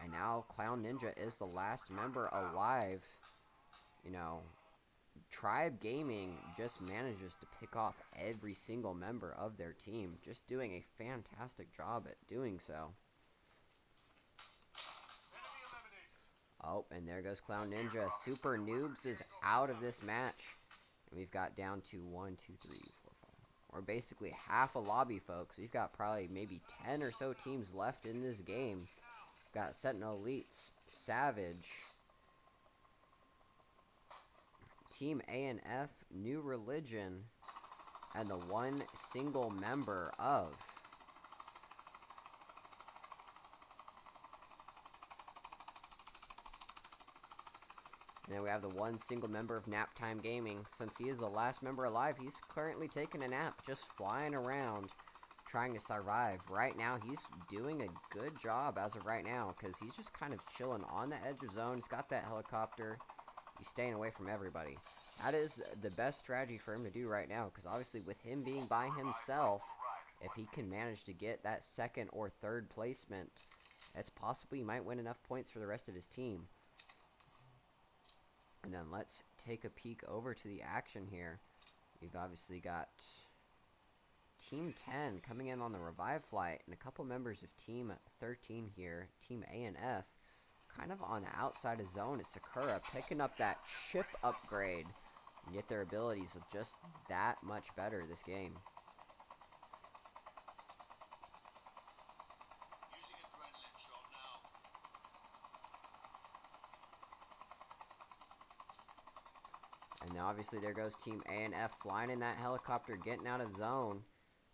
And now Clown Ninja is the last member alive. You know, Tribe Gaming just manages to pick off every single member of their team. Just doing a fantastic job at doing so. Oh, and there goes Clown Ninja. Super Noobs is out of this match. And we've got down to 1, 2, 3, 4, 5. We're basically half a lobby, folks. We've got probably maybe 10 or so teams left in this game. We've got Sentinel Elites, Savage, Team A&F, New Religion, and the one single member of And then we have the one single member of Naptime Gaming. Since he is the last member alive, he's currently taking a nap, just flying around, trying to survive. Right now, he's doing a good job as of right now, because he's just kind of chilling on the edge of zone. He's got that helicopter. He's staying away from everybody. That is the best strategy for him to do right now, because obviously with him being by himself, if he can manage to get that second or third placement, it's possible he might win enough points for the rest of his team. And then let's take a peek over to the action here. We've obviously got Team 10 coming in on the revive flight, and a couple members of Team 13 here, Team A and F. kind of on the outside of zone is Sakura, picking up that chip upgrade and get their abilities just that much better this game. Using adrenaline shot now. And now obviously there goes Team A and F flying in that helicopter, getting out of zone.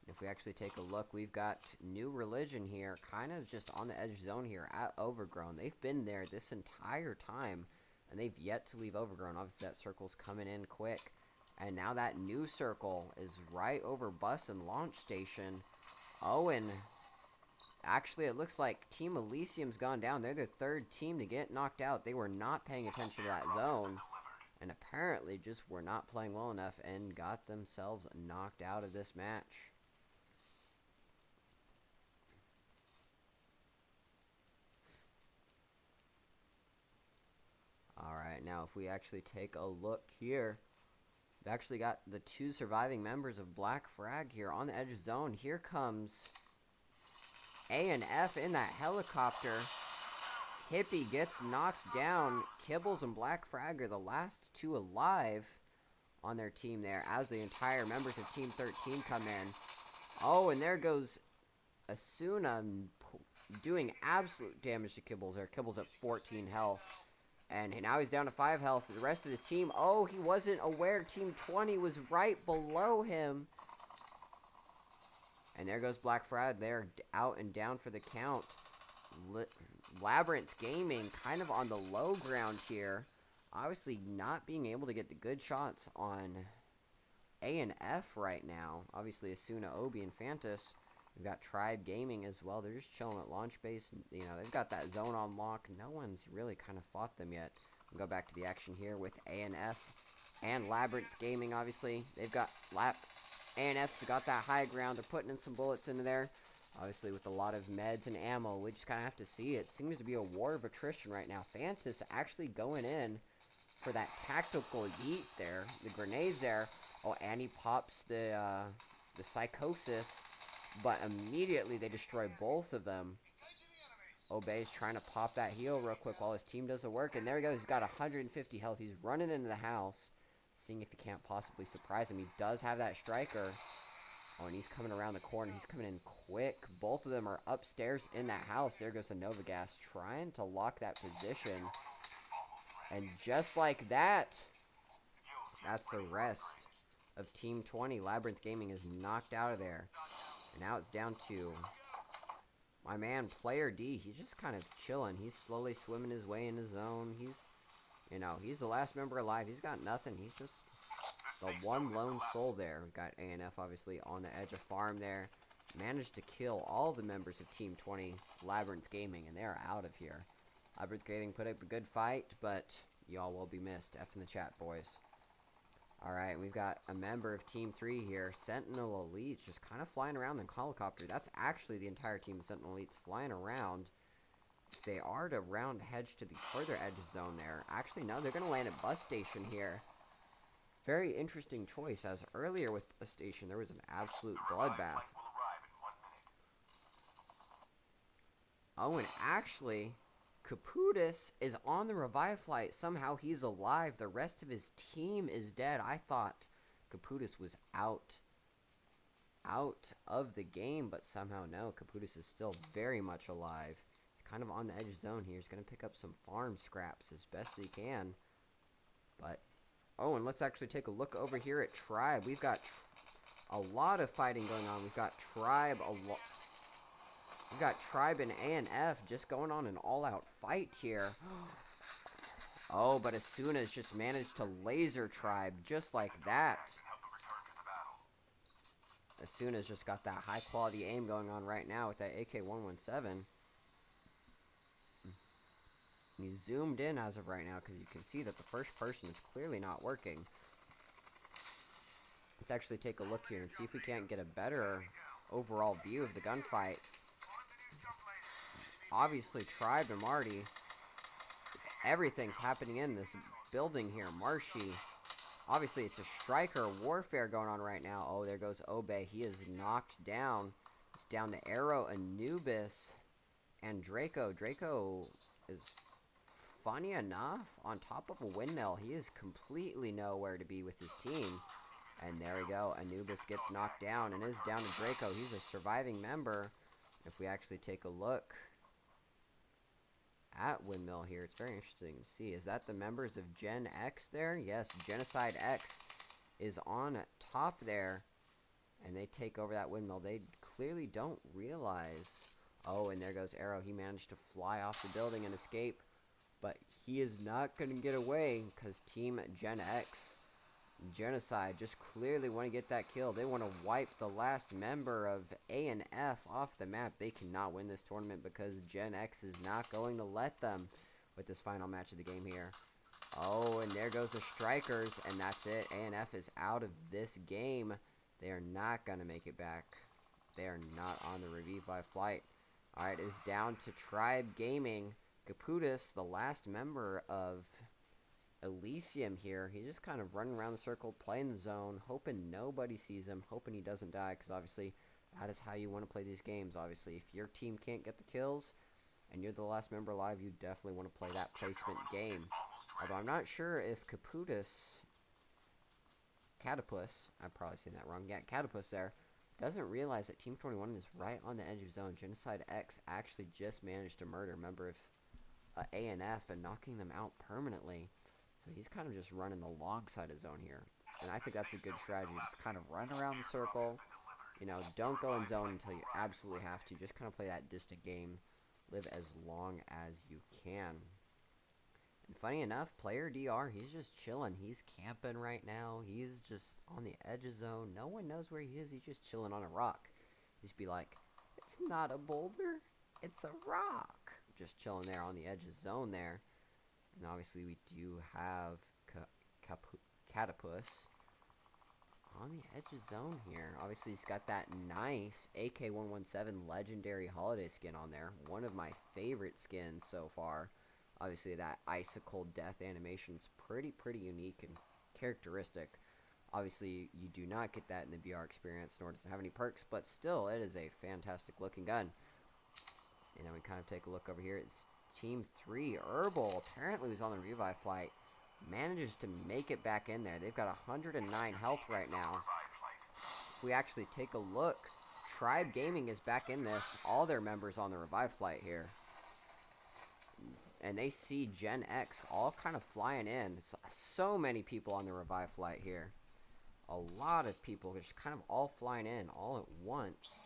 And if we actually take a look, we've got New Religion here, kind of just on the edge zone here at Overgrown. They've been there this entire time, and they've yet to leave Overgrown. Obviously that circle's coming in quick. And now that new circle is right over Bus and Launch Station. Oh, and actually it looks like Team Elysium's gone down. They're the third team to get knocked out. They were not paying attention to that zone, and apparently just were not playing well enough and got themselves knocked out of this match. Alright, now if we actually take a look here, we've actually got the two surviving members of Black Frag here on the edge of zone. Here comes A and F in that helicopter. Hippie gets knocked down. Kibbles and Black Frag are the last two alive on their team there as the entire members of Team 13 come in. Oh, and there goes Asuna doing absolute damage to Kibbles there. Kibbles at 14 health. And now he's down to 5 health. The rest of his team, oh, he wasn't aware Team 20 was right below him. And there goes Black Frag. They're out and down for the count. Labyrinth Gaming kind of on the low ground here. Obviously not being able to get the good shots on A and F right now. Obviously Asuna, Obi, and Fantas. We've got Tribe Gaming as well. They're just chilling at launch base. You know, they've got that zone on lock. No one's really kind of fought them yet. We'll go back to the action here with A and F and Labyrinth Gaming, obviously. They've got A&F's got that high ground. They're putting in some bullets into there. Obviously, with a lot of meds and ammo, we just kind of have to see it. Seems to be a war of attrition right now. Fantas actually going in for that tactical yeet there. The grenades there. Oh, and he pops the psychosis. But immediately they destroy both of them. Obey's trying to pop that heal real quick while his team does the work. And there he goes. He's got 150 health. He's running into the house, seeing if he can't possibly surprise him. He does have that striker. Oh, and he's coming around the corner. He's coming in quick. Both of them are upstairs in that house. There goes the Novagas trying to lock that position. And just like that, that's the rest of Team 20. Labyrinth Gaming is knocked out of there. And now it's down to my man, Player D. He's just kind of chilling. He's slowly swimming his way in his zone. He's, you know, he's the last member alive. He's got nothing. He's just the one lone soul there. We've got A&F obviously on the edge of farm there. Managed to kill all the members of Team 20 Labyrinth Gaming, and they're out of here. Labyrinth Gaming put up a good fight, but y'all will be missed. F in the chat, boys. Alright, we've got a member of Team 3 here, Sentinel Elites, just kind of flying around in helicopter. That's actually the entire team of Sentinel Elites flying around. If they are to round hedge to the further edge zone there, actually, no, they're going to land at Bus Station here. Very interesting choice, as earlier with Bus Station, there was an absolute bloodbath. Oh, and actually, Caputus is on the revive flight. Somehow he's alive. The rest of his team is dead. I thought Caputus was out of the game, but somehow no. Caputus is still very much alive. He's kind of on the edge zone here. He's going to pick up some farm scraps as best he can. But, oh, and let's actually take a look over here at Tribe. We've got a lot of fighting going on. We've got Tribe We've got Tribe and A&F just going on an all-out fight here. Oh, but Asuna's just managed to laser Tribe just like that. Asuna's just got that high-quality aim going on right now with that AK-117. He's zoomed in as of right now because you can see that the first person is clearly not working. Let's actually take a look here and see if we can't get a better overall view of the gunfight. Obviously, Tribe and Marty, everything's happening in this building here. Marshy, obviously, it's a striker warfare going on right now. Oh, there goes Obey. He is knocked down. It's down to Arrow, Anubis, and Draco. Draco is funny enough, on top of a windmill, he is completely nowhere to be with his team. And there we go. Anubis gets knocked down and is down to Draco. He's a surviving member. If we actually take a look at Windmill here, it's very interesting to see. Is that the members of Gen X there? Yes, Genocide X is on top there. And they take over that windmill. They clearly don't realize. Oh, and there goes Arrow. He managed to fly off the building and escape. But he is not going to get away because Team Gen X, Genocide, just clearly want to get that kill. They want to wipe the last member of A and F off the map. They cannot win this tournament because Gen X is not going to let them with this final match of the game here. Oh, and there goes the Strikers, and that's it. A and F is out of this game. They are not going to make it back. They are not on the Revive flight. Alright, it's down to Tribe Gaming. Caputus, the last member of Elysium here. He's just kind of running around the circle, playing the zone, hoping nobody sees him, hoping he doesn't die, because obviously that is how you want to play these games. Obviously, if your team can't get the kills and you're the last member alive, you definitely want to play that placement game. Although I'm not sure if Caputus, Catapus, I'm probably saying that wrong. Yeah, Catapus there doesn't realize that Team 21 is right on the edge of zone. Genocide X actually just managed to murder a member of A and F and knocking them out permanently. So he's kind of just running the long side of zone here. And I think that's a good strategy. Just kind of run around the circle. You know, don't go in zone until you absolutely have to. Just kind of play that distant game. Live as long as you can. And funny enough, player DR, he's just chilling. He's camping right now. He's just on the edge of zone. No one knows where he is. He's just chilling on a rock. Just be like, it's not a boulder. It's a rock. Just chilling there on the edge of zone there. And obviously we do have Catapus on the edge of zone here. Obviously he's got that nice AK-117 legendary holiday skin on there. One of my favorite skins so far. Obviously that icicle death animation is pretty unique and characteristic. Obviously you do not get that in the BR experience, nor does it have any perks, but still it is a fantastic looking gun. And then we kind of take a look over here. It's Team 3, Herbal, apparently was on the Revive flight. Manages to make it back in there. They've got 109 health right now. If we actually take a look, Tribe Gaming is back in this. All their members on the Revive flight here. And they see Gen X all kind of flying in. So many people on the Revive flight here. A lot of people just kind of all flying in all at once.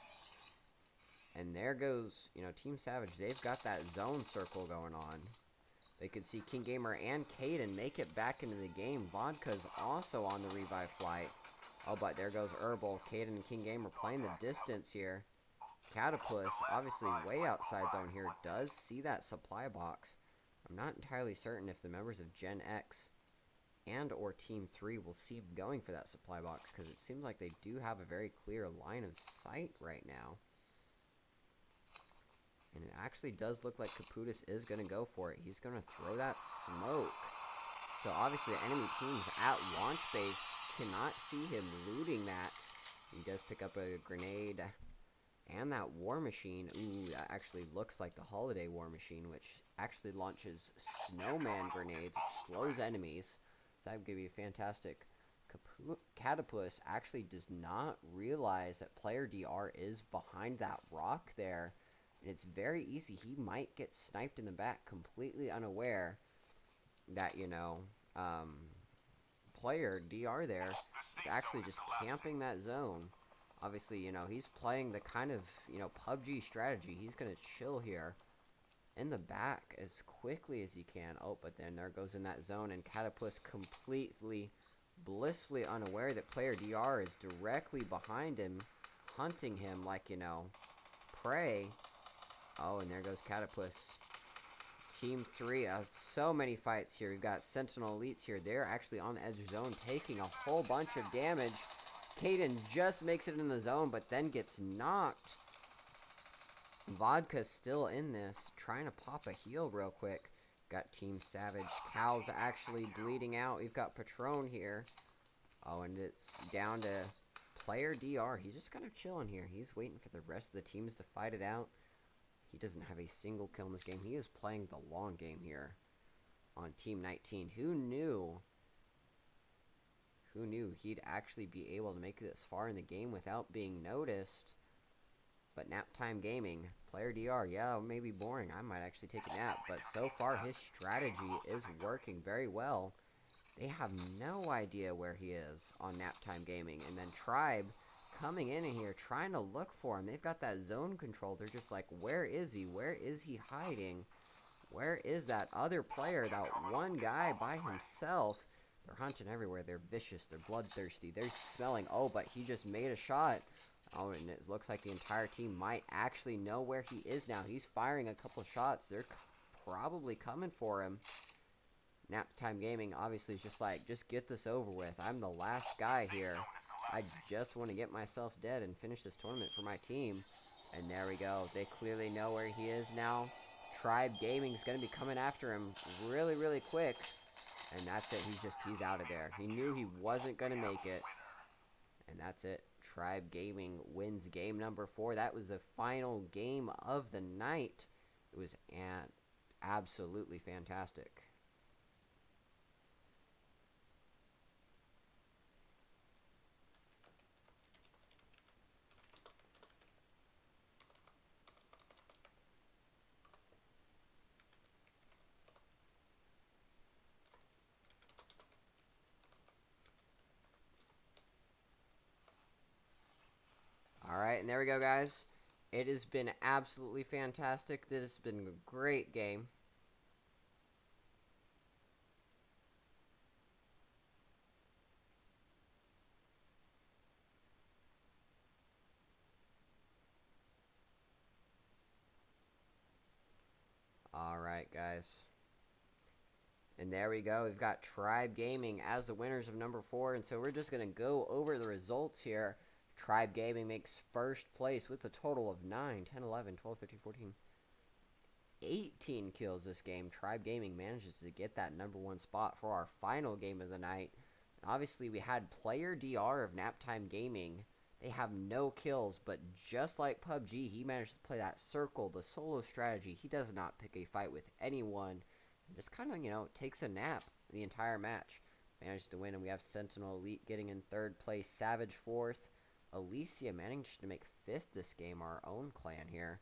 And there goes, you know, Team Savage. They've got that zone circle going on. They could see King Gamer and Caden make it back into the game. Vodka's also on the Revive flight. Oh, but there goes Herbal. Caden and King Gamer playing the distance here. Catapus, obviously way outside zone here, does see that supply box. I'm not entirely certain if the members of Gen X and or Team 3 will see him going for that supply box, because it seems like they do have a very clear line of sight right now. And it actually does look like Caputus is going to go for it. He's going to throw that smoke. So obviously the enemy teams at launch base cannot see him looting that. He does pick up a grenade and that war machine. Ooh, that actually looks like the holiday war machine, which actually launches snowman grenades, which slows enemies. So that would give you a fantastic. Catapus actually does not realize that player DR is behind that rock there. And it's very easy. He might get sniped in the back, completely unaware that, you know, player DR there is actually just camping that zone. Obviously, you know, he's playing the kind of, you know, PUBG strategy. He's going to chill here in the back as quickly as he can. Oh, but then there goes in that zone, and Catapus completely, blissfully unaware that player DR is directly behind him, hunting him like, you know, prey. Oh, and there goes Catapus. Team 3, so many fights here. We've got Sentinel Elites here. They're actually on the edge of zone, taking a whole bunch of damage. Caden just makes it in the zone, but then gets knocked. Vodka's still in this, trying to pop a heal real quick. Got Team Savage. Cal's actually bleeding out. We've got Patron here. Oh, and it's down to player DR. He's just kind of chilling here. He's waiting for the rest of the teams to fight it out. He doesn't have a single kill in this game. He is playing the long game here. on Team 19. Who knew? Who knew he'd actually be able to make it this far in the game without being noticed? But Naptime Gaming, player DR, yeah, it may be boring. I might actually take a nap. But so far, his strategy is working very well. They have no idea where he is on Naptime Gaming. And then Tribe coming in here trying to look for him. They've got that zone control. They're just like, where is he? Where is he hiding? Where is that other player? That one guy by himself? They're hunting everywhere. They're vicious. They're bloodthirsty. They're smelling. Oh, but he just made a shot. Oh, and it looks like the entire team might actually know where he is now. He's firing a couple shots. They're probably coming for him. Naptime Gaming obviously is just like, just get this over with. I'm the last guy here. I just want to get myself dead and finish this tournament for my team. And there we go. They clearly know where he is now. Tribe Gaming's going to be coming after him really, really quick. And that's it. He's out of there. He knew he wasn't going to make it. And that's it. Tribe Gaming wins game number 4. That was the final game of the night. It was absolutely fantastic. Alright, and there we go, guys. It has been absolutely fantastic. This has been a great game. Alright, guys. And there we go. We've got Tribe Gaming as the winners of number 4. And so we're just going to go over the results here. Tribe Gaming makes first place with a total of 9, 10, 11, 12, 13, 14, 18 kills this game. Tribe Gaming manages to get that number 1 spot for our final game of the night. Obviously, we had player DR of Naptime Gaming. They have no kills, but just like PUBG, he managed to play that circle, the solo strategy. He does not pick a fight with anyone. And just kind of, takes a nap the entire match. Managed to win, and we have Sentinel Elite getting in 3rd place, Savage 4th. Alicia managed to make 5th this game, our own clan here.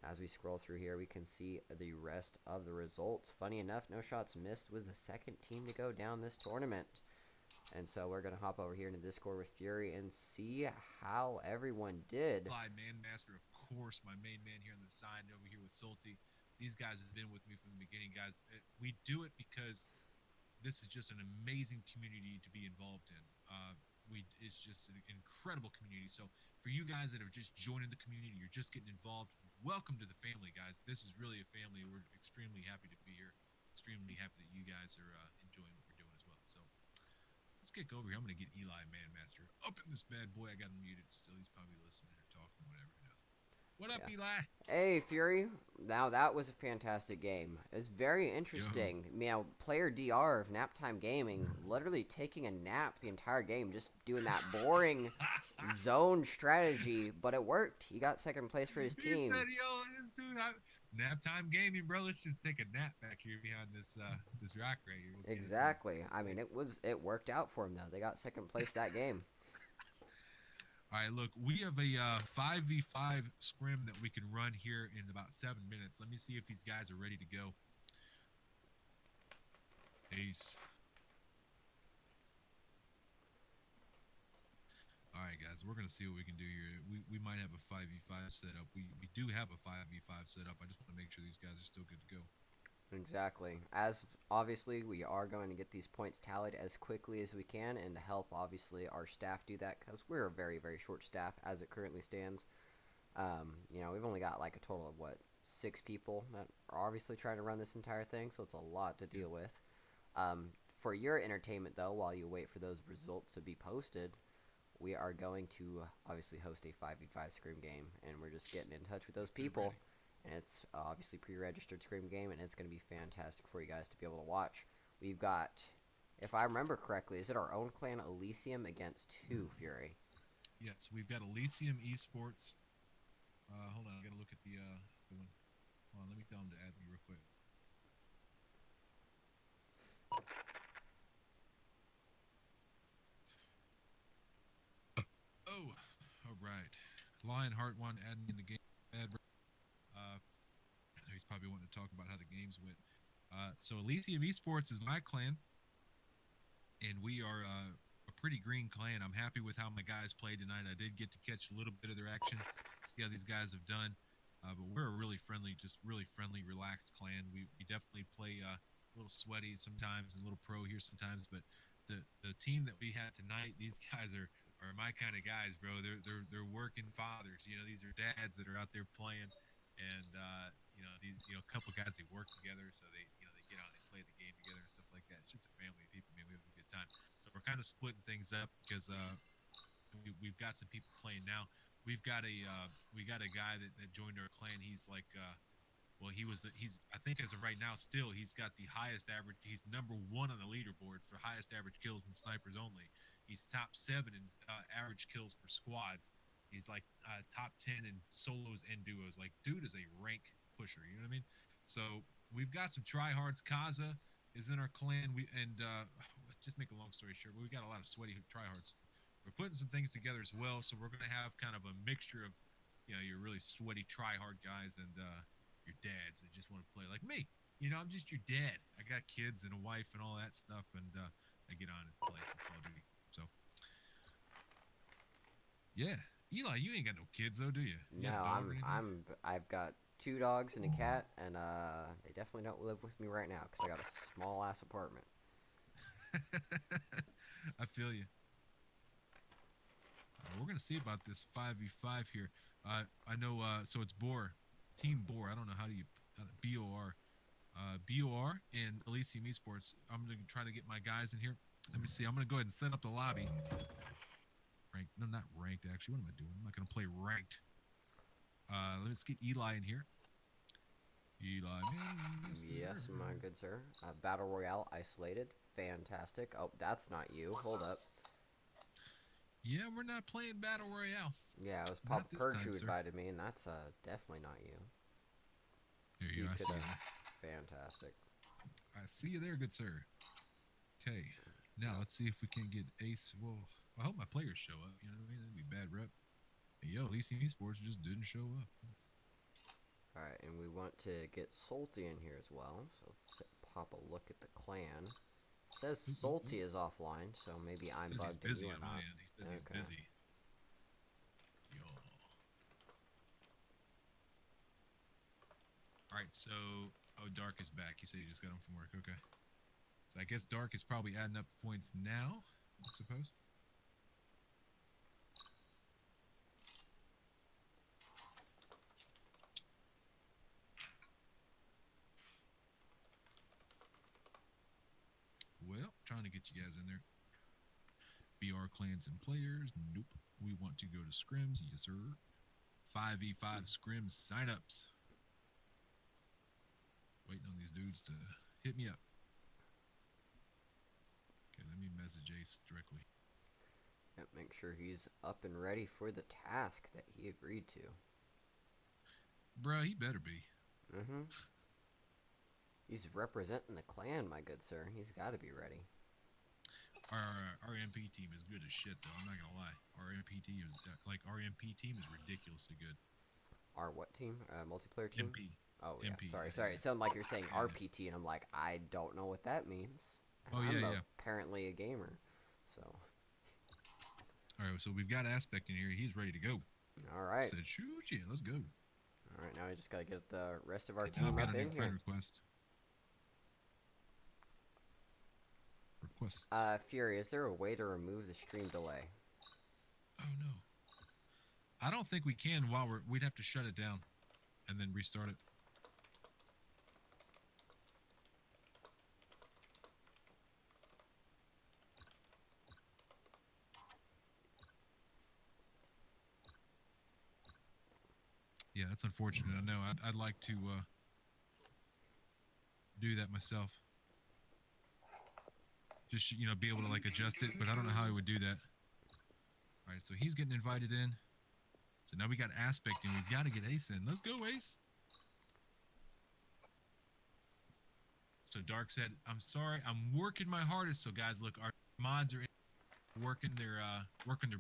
As we scroll through here, we can see the rest of the results. Funny enough, No Shots Missed was the 2nd team to go down this tournament. And so we're going to hop over here into Discord with Fury and see how everyone did. Man Master, of course, my main man here on the side over here with Salty. These guys have been with me from the beginning, guys. We do it because this is just an amazing community to be involved in. It's just an incredible community. So for you guys that have just joined the community, you're just getting involved, welcome to the family, guys. This is really a family. We're extremely happy to be here. Extremely happy that you guys are enjoying what we're doing as well. So let's kick over here. I'm going to get Eli Man Master up in this bad boy. I got him muted still. He's probably listening or talking, whatever he does. What up, Eli? Hey, Fury. Now, that was a fantastic game. It was very interesting. Player DR of Naptime Gaming literally taking a nap the entire game, just doing that boring zone strategy, but it worked. He got 2nd place for his team. He said, yo, this dude, Naptime Gaming, bro. Let's just take a nap back here behind this this rock right here. We'll exactly. I mean, it worked out for him, though. They got 2nd place that game. All right, look, we have a 5v5 scrim that we can run here in about 7 minutes. Let me see if these guys are ready to go. Ace. All right, guys, we're going to see what we can do here. We might have a 5v5 set up. We do have a 5v5 set up. I just want to make sure these guys are still good to go. Exactly. As obviously, we are going to get these points tallied as quickly as we can, and to help obviously our staff do that, because we're a very, very short staff as it currently stands. We've only got like a total of 6 people that are obviously trying to run this entire thing, so it's a lot to deal with. For your entertainment, though, while you wait for those results to be posted, we are going to obviously host a 5v5 scrim game, and we're just getting in touch with those people. And it's obviously pre-registered scrim game, and it's going to be fantastic for you guys to be able to watch. We've got, if I remember correctly, is it our own clan Elysium against 2, Fury? Yes, we've got Elysium Esports. Hold on, I got to look at the one. Hold on, let me tell them to add me real quick. Oh, all right. Lionheart one adding in the game. I know he's probably wanting to talk about how the games went. So Elysium Esports is my clan, and we are a pretty green clan. I'm happy with how my guys played tonight. I did get to catch a little bit of their action, see how these guys have done. But we're a really friendly, relaxed clan. We definitely play a little sweaty sometimes and a little pro here sometimes. But the team that we had tonight, these guys are my kind of guys, bro. They're working fathers. You know, these are dads that are out there playing, and a couple guys they work together, so they get out and they play the game together and stuff like that. It's just a family of people, man. We have a good time. So we're kind of splitting things up because we've got some people playing now. We've got a guy that joined our clan. He's like well, he's I think as of right now still he's got the highest average. He's number 1 on the leaderboard for highest average kills in snipers only. He's top 7 in average kills for squads. He's like top 10 in solos and duos. Like, dude is a rank pusher. You know what I mean? So we've got some tryhards. Kaza is in our clan. Just make a long story short, we got a lot of sweaty tryhards. We're putting some things together as well, so we're going to have kind of a mixture of, your really sweaty tryhard guys and your dads that just want to play like me. I'm just your dad. I got kids and a wife and all that stuff, and I get on and play some Call of Duty. So, yeah, Eli, you ain't got no kids though, do you? You No, got a dog or anything? I've got 2 dogs and a cat, and they definitely don't live with me right now because I got a small ass apartment. I feel you. We're gonna see about this 5v5 here. I know. So it's Boar, Team Boar. I don't know how do you BOR, BOR in Elysium Esports. I'm gonna try to get my guys in here. Let me see. I'm gonna go ahead and set up the lobby. Ranked? No, not ranked. Actually, what am I doing? I'm not gonna play ranked. Let's get Eli in here. Eli, man. Yes, my good sir. Battle Royale isolated. Fantastic. Oh, that's not you. Hold up. Yeah, we're not playing Battle Royale. Yeah, it was Not Pop this Perch time, who sir. invited me, and that's definitely not you. There If you go. I see you. Fantastic. I see you there, good sir. Okay. Now let's see if we can get Ace. Well, I hope my players show up. You know what I mean? That'd be bad rep. Hey, yo, Elysium Esports just didn't show up. Alright, and we want to get Salty in here as well. So let's pop a look at the clan. Says Salty is offline, so maybe I'm Says bugged he's busy and you are on my not. end. He says he's busy. Yo. All right, so Dark is back. He said he just got home from work. Okay. So I guess Dark is probably adding up points now, I suppose. Well, trying to get you guys in there. BR clans and players. Nope. We want to go to scrims. Yes, sir. 5v5 scrims signups. Waiting on these dudes to hit me up. Okay, let me message Ace directly. Yep, make sure he's up and ready for the task that he agreed to. Bruh, he better be. Mm-hmm. He's representing the clan, my good sir. He's got to be ready. Our MP team is good as shit, though. I'm not gonna lie. Our MP team is ridiculously good. Our what team? Multiplayer team? MP. Oh, yeah. MP, Sorry. yeah. It sounded like you're saying Yeah. RPT, and I'm like, I don't know what that means. Oh, I'm yeah. apparently a gamer. So. All right, so we've got Aspect in here. He's ready to go. All right. Said, shoot, yeah, let's go. All right, now I just got to get the rest of our I've team got up a new in friend here. request. Fury, is there a way to remove the stream delay? Oh, no. I don't think we can we'd have to shut it down and then restart it. Yeah, that's unfortunate. I know. I'd like to do that myself. Just, be able to, like, adjust it, but I don't know how I would do that. All right, so he's getting invited in. So now we got Aspect in. We've got to get Ace in. Let's go, Ace. So Dark said, "I'm sorry, I'm working my hardest." So guys, look, our mods are working their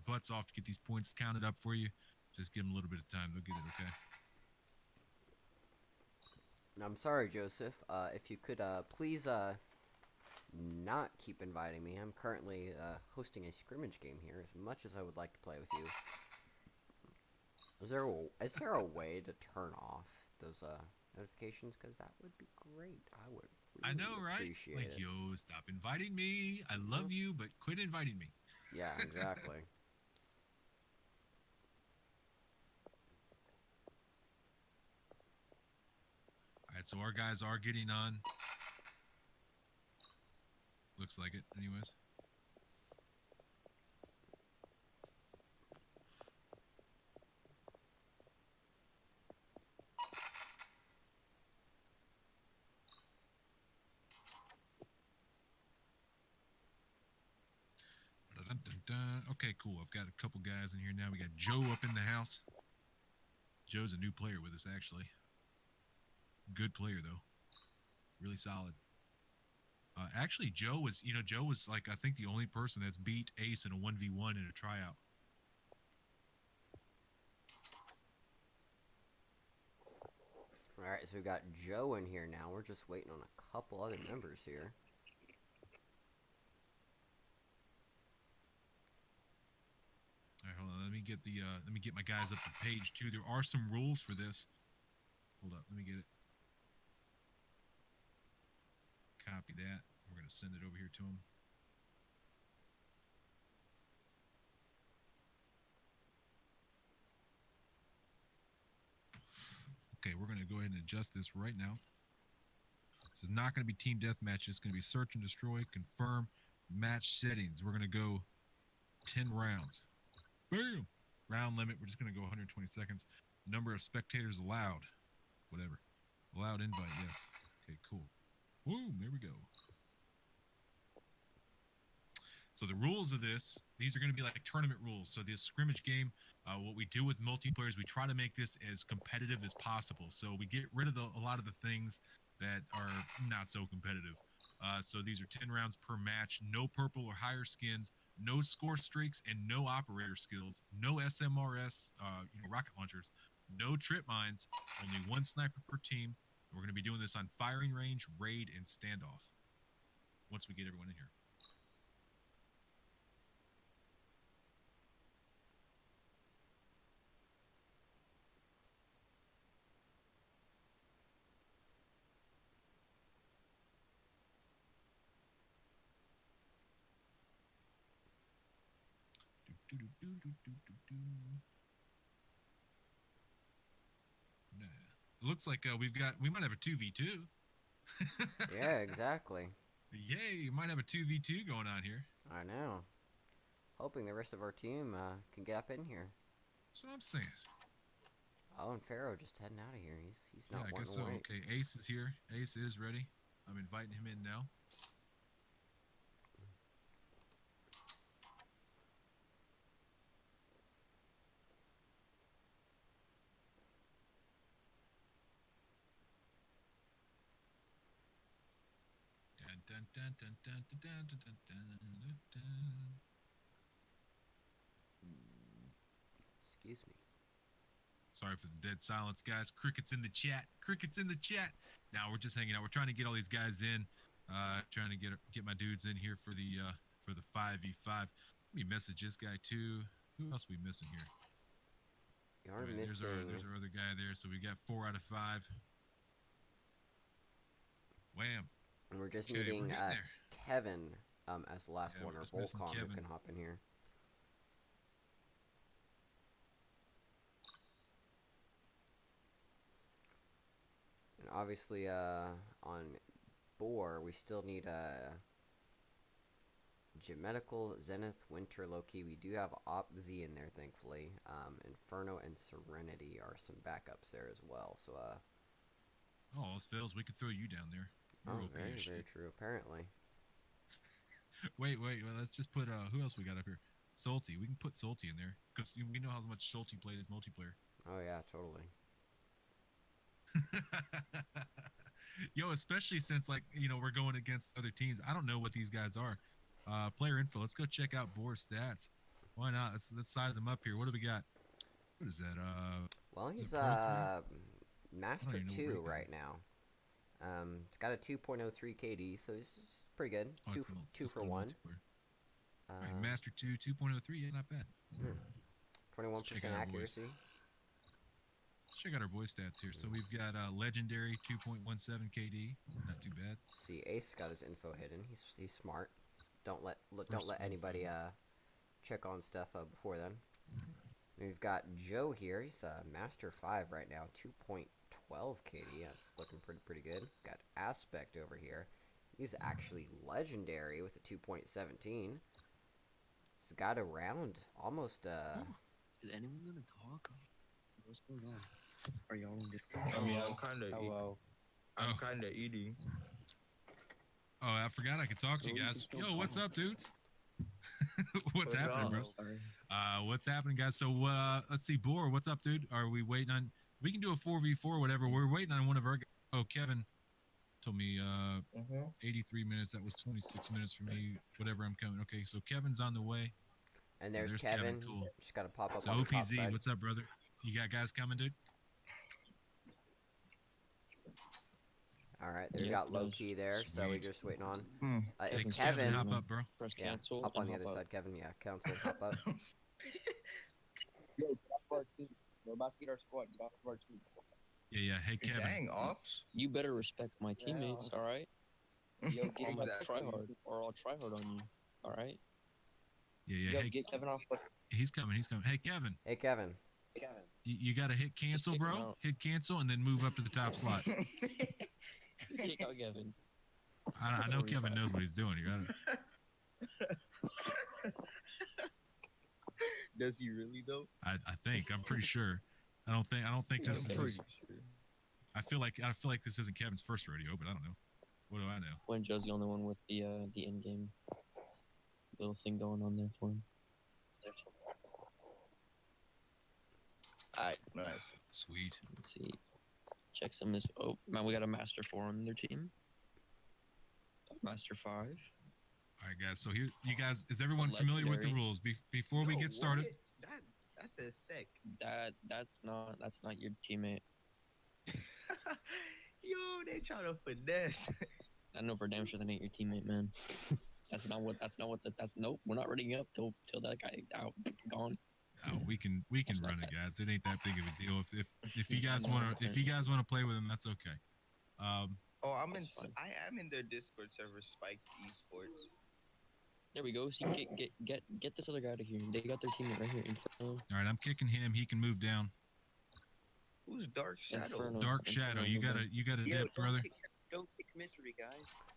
butts off to get these points counted up for you. Just give them a little bit of time; they'll get it. Okay. And I'm sorry, Joseph. If you could please not keep inviting me. I'm currently hosting a scrimmage game here. As much as I would like to play with you, is there a way to turn off those notifications? Because that would be great. I would I really know, right? appreciate Like, it. yo, stop inviting me. I love you, but quit inviting me. Yeah, exactly. All right, so our guys are getting on. Looks like it, anyways. Dun-dun-dun. Okay, cool. I've got a couple guys in here now. We got Joe up in the house. Joe's a new player with us, actually. Good player, though. Really solid. Actually, Joe was like, I think, the only person that's beat Ace in a 1v1 in a tryout. Alright, so we've got Joe in here now. We're just waiting on a couple other members here. All right, hold on. Let me get my guys up to page 2. There are some rules for this. Hold up. Let me get it. Copy that. We're gonna send it over here to him. Okay, we're gonna go ahead and adjust this right now. This is not gonna be team deathmatch. It's gonna be search and destroy. Confirm match settings. We're gonna go 10 rounds. Bam! Round limit. We're just gonna go 120 seconds. Number of spectators allowed. Whatever. Allowed invite. Yes. Okay. Cool. Boom. There we go. So the rules of these are going to be like tournament rules. So this scrimmage game, what we do with multiplayer is we try to make this as competitive as possible. So we get rid of a lot of the things that are not so competitive. So these are 10 rounds per match, no purple or higher skins, no score streaks, and no operator skills, no SMRS, rocket launchers, no trip mines, only one sniper per team. And we're going to be doing this on firing range, raid, and standoff once we get everyone in here. Nah. It looks like we might have a 2v2. Yeah, exactly. Yay, we might have a 2v2 going on here. I know. Hoping the rest of our team can get up in here. That's what I'm saying. Oh, and Pharaoh just heading out of here. He's not Yeah, I wanting guess to so. wait. Okay, Ace is here. Ace is ready. I'm inviting him in now. Dun, dun, dun, dun, dun, dun, dun, dun, dun, dun. Excuse me. Sorry for the dead silence, guys. Crickets in the chat. Crickets in the chat. Now we're just hanging out. We're trying to get all these guys in. Trying to get my dudes in here for the 5v5. Let me message this guy too. Who else are we missing here? You are Anyway, missing. there's our other guy there. So we got 4 out of 5. Wham. And we're just Okay, we're needing getting there. Kevin as the last Yeah, one, we're or just missing Volcom, who Kevin. can hop in here. And obviously, on Boar, we still need Gemetical, Zenith, Winter, Loki. We do have Op-Z in there, thankfully. Inferno and Serenity are some backups there as well. So, Oh, all else fails, we could throw you down there. You're oh, OP very, as very shit. true, apparently. Wait, well, let's just put who else we got up here? Salty. We can put Salty in there because we know how much Salty plays multiplayer. Oh, yeah, totally. Yo, especially since like we're going against other teams. I don't know what these guys are. Player info. Let's go check out Boar's stats. Why not? Let's size him up here. What do we got? What is that? Well, Is he's it Pro 3? Master even know what 2 rank that right is. now. It's got a 2.03 KD, so he's pretty good. Oh, Two it's for called one. multiplayer. All right, Master 2, 2.03. Yeah, not bad. 21% check out our boys. accuracy. Let's check out our boy stats here. So we've got legendary 2.17 KD. Not too bad. See, Ace got his info hidden. He's smart. Don't let First anybody check on stuff before then. We've got Joe here. He's Master 5 right now, 2.12 KD. That's looking pretty good. Got Aspect over here. He's actually legendary with a 2.17. He's got around almost Is anyone gonna talk? What's going on? Are y'all on this? I mean, I'm kind of. Hello. Oh. I'm kind of eating. Oh, I forgot I could talk to you So you guys. can still Yo, what's talk. up, dudes? What's What's happening, up? bro? Sorry. What's happening, guys? So, let's see, Boar, what's up, dude? Are we waiting on? We can do a 4v4, whatever. We're waiting on one of our. Oh, Kevin told me 83 minutes. That was 26 minutes for me. Whatever, I'm coming. Okay, so Kevin's on the way. and Oh, there's there's Kevin. Cool. Just got to pop up So on the top OPZ, side. what's up, brother? You got guys coming, dude? All right, there we Yep, got low those- key there, so we're Sweet. just waiting on. Hmm. If Hey, Kevin's Kevin, Kevin, hop up, bro. Press yeah, cancel. hop on and the other hop side, up. Kevin. Yeah, council, hop up. Yo, get off our team. We're about to get our squad. Get off of our team. Yeah. Hey, Kevin. Dang, ops. You better respect my teammates, all right? Yo, get him Exactly. try hard, or I'll try hard on you. All right? Yeah. Yo, Hey, get Kevin off. he's coming. Hey, Kevin. Hey, Kevin. You got to hit cancel, kick him bro. out. Hit cancel and then move up to the top slot. Kick out Kevin. I know Kevin knows what he's doing. You got it. Does he really though? I think. I'm pretty sure. I don't think this I'm pretty is. sure. I feel like this isn't Kevin's first rodeo, but I don't know. What do I know? When Joe's the only one with the in-game little thing going on there for him. Alright, nice. Sweet. Let's see. Check some is. Oh man, we got a Master 4 on their team. Master 5. All right, guys. So here, you guys, is everyone familiar with the Legendary. rules? Before we Yo, get started, what? That's a sick. That's not your teammate. Yo, they trying to finesse. I know for damn sure that ain't your teammate, man. That's nope. We're not reading up till that guy out gone. oh, we can That's not run it, bad. guys. It ain't that big of a deal. If you guys I know, want to play with him, that's okay. Oh, That's fine. I am in their Discord server, Spiked Esports. There we go. See, get this other guy out of here. They got their teammate right here. Inferno. All right, I'm kicking him. He can move down. Who's Dark Shadow? Inferno. Dark Shadow, you gotta dip, brother. Don't kick Misery, guys.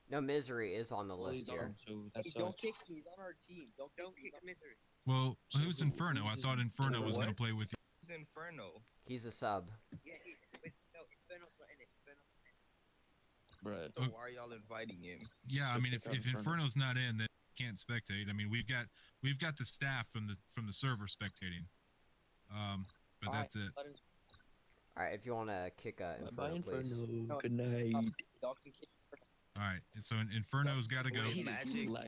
No, Misery is on the Well, he's list here. on, so that's Don't kick him. He's on our team. Don't kick Misery. Well, So who's who- Inferno? I who's thought Inferno was gonna What? play with you. Who's Inferno? He's a sub. Yeah, no, Inferno's not in it. Inferno's not in it. Bruh. So why are y'all inviting him? Yeah, I So mean, kick if out Inferno. Inferno's not in, then can't spectate. I mean, we've got the staff from the server spectating. But Alright, that's it. let him- All right, if you want to kick Bye, Inferno, please. Inferno. No, Good night. Y'all can kick Inferno. All right, so Inferno's got to go. Wait, Jesus, Magic. you lag.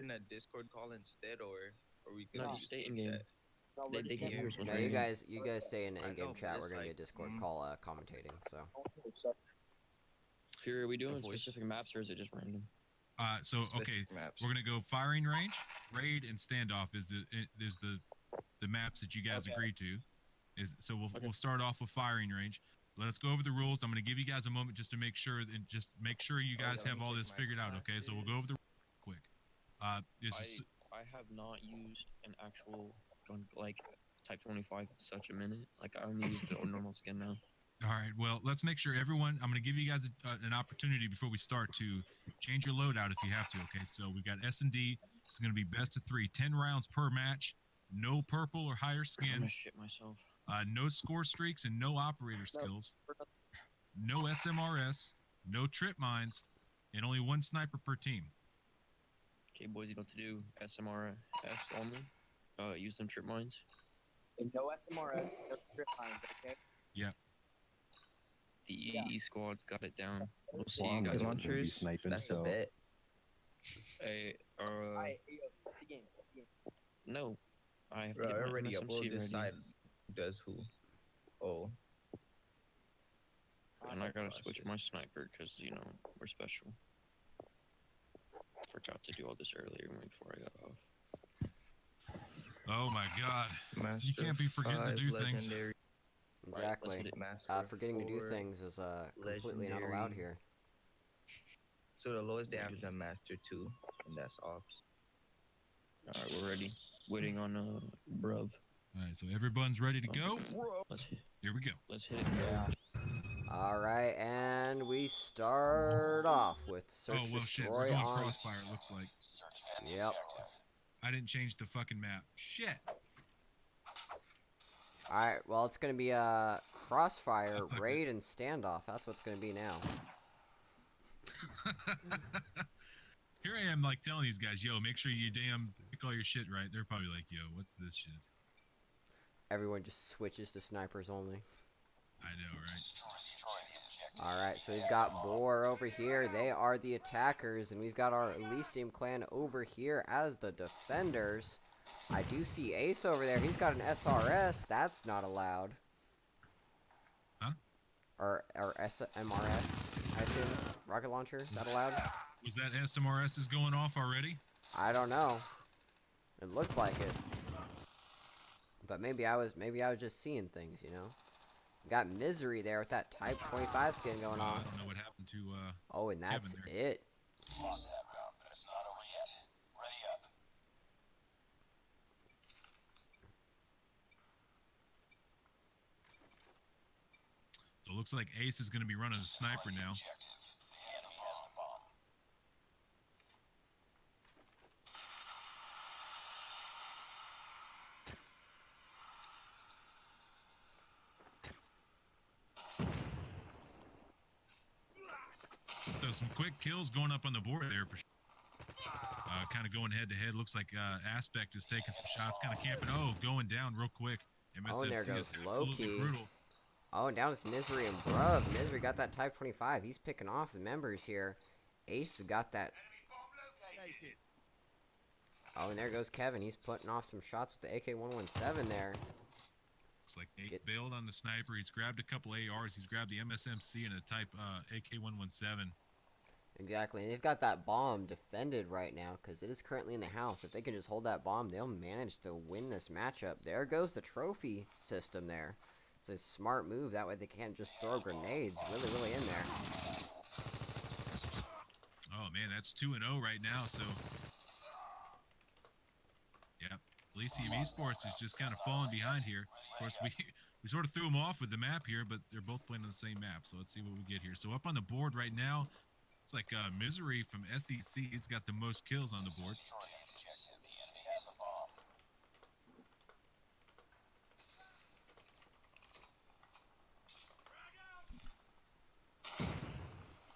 In a Discord call instead, or we could No, do just stay in Discord game. chat? No, They we're just can't gonna- hear us when No, we're you in. guys stay in the I in-game know, chat. but We're it's gonna be a like, Discord call commentating. So. Fury, are we doing voice. specific maps or is it just random? So okay, Specific maps. we're gonna go firing range, raid, and standoff is the maps that you guys Okay. agreed to. So Okay. we'll start off with firing range. Let's go over the rules. I'm gonna give you guys a moment just to make sure you Oh, guys yeah, let have me all check this my figured out. Okay, so we'll go over the quick. This is I have not used an actual gun like Type 25 in such a minute. Like I only use the normal skin now. all right. Well, let's make sure everyone. I'm gonna give you guys an opportunity before we start to change your loadout if you have to. Okay, so we got S&D. It's gonna be best of 3, 10 rounds per match. No purple or higher I'm gonna skins. shit myself. No score streaks and no operator skills. No SMRS. No trip mines, and only one sniper per team. Okay, boys, you know what to do. SMRS only. Use them trip mines. And no SMRS, no strip lines, okay? the EE squad's got it down. We'll see Well, you I'm guys. gonna be Launchers. sniping, That's so a bet. Hey, Alright, hey, yo, start the game. Start the game. no. I have to Bro, get I my already MSMC uploaded this ready. side. Who does who? Oh. And I gotta switch my sniper because, we're special. Forgot to do all this earlier before I got off. Oh my God. Master You can't be forgetting to 5, do things. legendary, Exactly. hit it. Master Forgetting to do 4. things is completely not allowed legendary. here. So the lowest they have is a Master 2, and that's ops. Alright, we're ready. Waiting on bruv. All right, so everyone's ready to go. Let's Here we go. hit it. Yeah. Alright, and we start off with Oh Search well, shit. We're Destroy going on. crossfire. It looks like. Yep. I didn't change the fucking map. Shit. Alright, well, it's going to be Crossfire, I fucked Raid, and Standoff. That's what's going to be now. Here I am, like telling these guys, yo, make sure you damn pick all your shit right. They're probably like, yo, what's this shit? Everyone just switches to snipers only. I know, right? Alright, so we've got Boar over here. They are the attackers, and we've got our Elysium clan over here as the defenders. I do see Ace over there. He's got an SRS. That's not allowed. Huh? Or MRS, I assume. Rocket launcher. Is that allowed? Was that SMRS is going off already? I don't know. It looked like it. But maybe I was just seeing things, you know. Got Misery there with that Type 25 skin going I off. don't know what happened to Oh, and that's Kevin it. Lost that round, but it's not over yet. Ready up. So it looks like Ace is going to be running a sniper now. Objective. The enemy has the bomb. So some quick kills going up on the board there for sure. Kind of going head to head. Looks like Aspect is taking some shots, kind of camping. Oh, going down real quick. Oh, and there MSFC goes is absolutely Loki. brutal. Oh, and down is Misery and Bruv. Misery got that Type 25. He's picking off the members here. Ace got that. Oh, and there goes Kevin. He's putting off some shots with the AK-117 there. Looks like Ace bailed on the sniper. He's grabbed a couple ARs. He's grabbed the MSMC and a Type AK-117. Exactly. And they've got that bomb defended right now because it is currently in the house. If they can just hold that bomb, they'll manage to win this matchup. There goes the trophy system there. It's a smart move. That way they can't just throw grenades really in there. Oh, man, that's 2-0 right now, so... Yep. Elysium Esports is just kind of falling behind here. Of course, we sort of threw them off with the map here, but they're both playing on the same map, so let's see what we get here. So up on the board right now, it's like Misery from SEC has got the most kills on the board. Destroy the objective. The enemy has the bomb.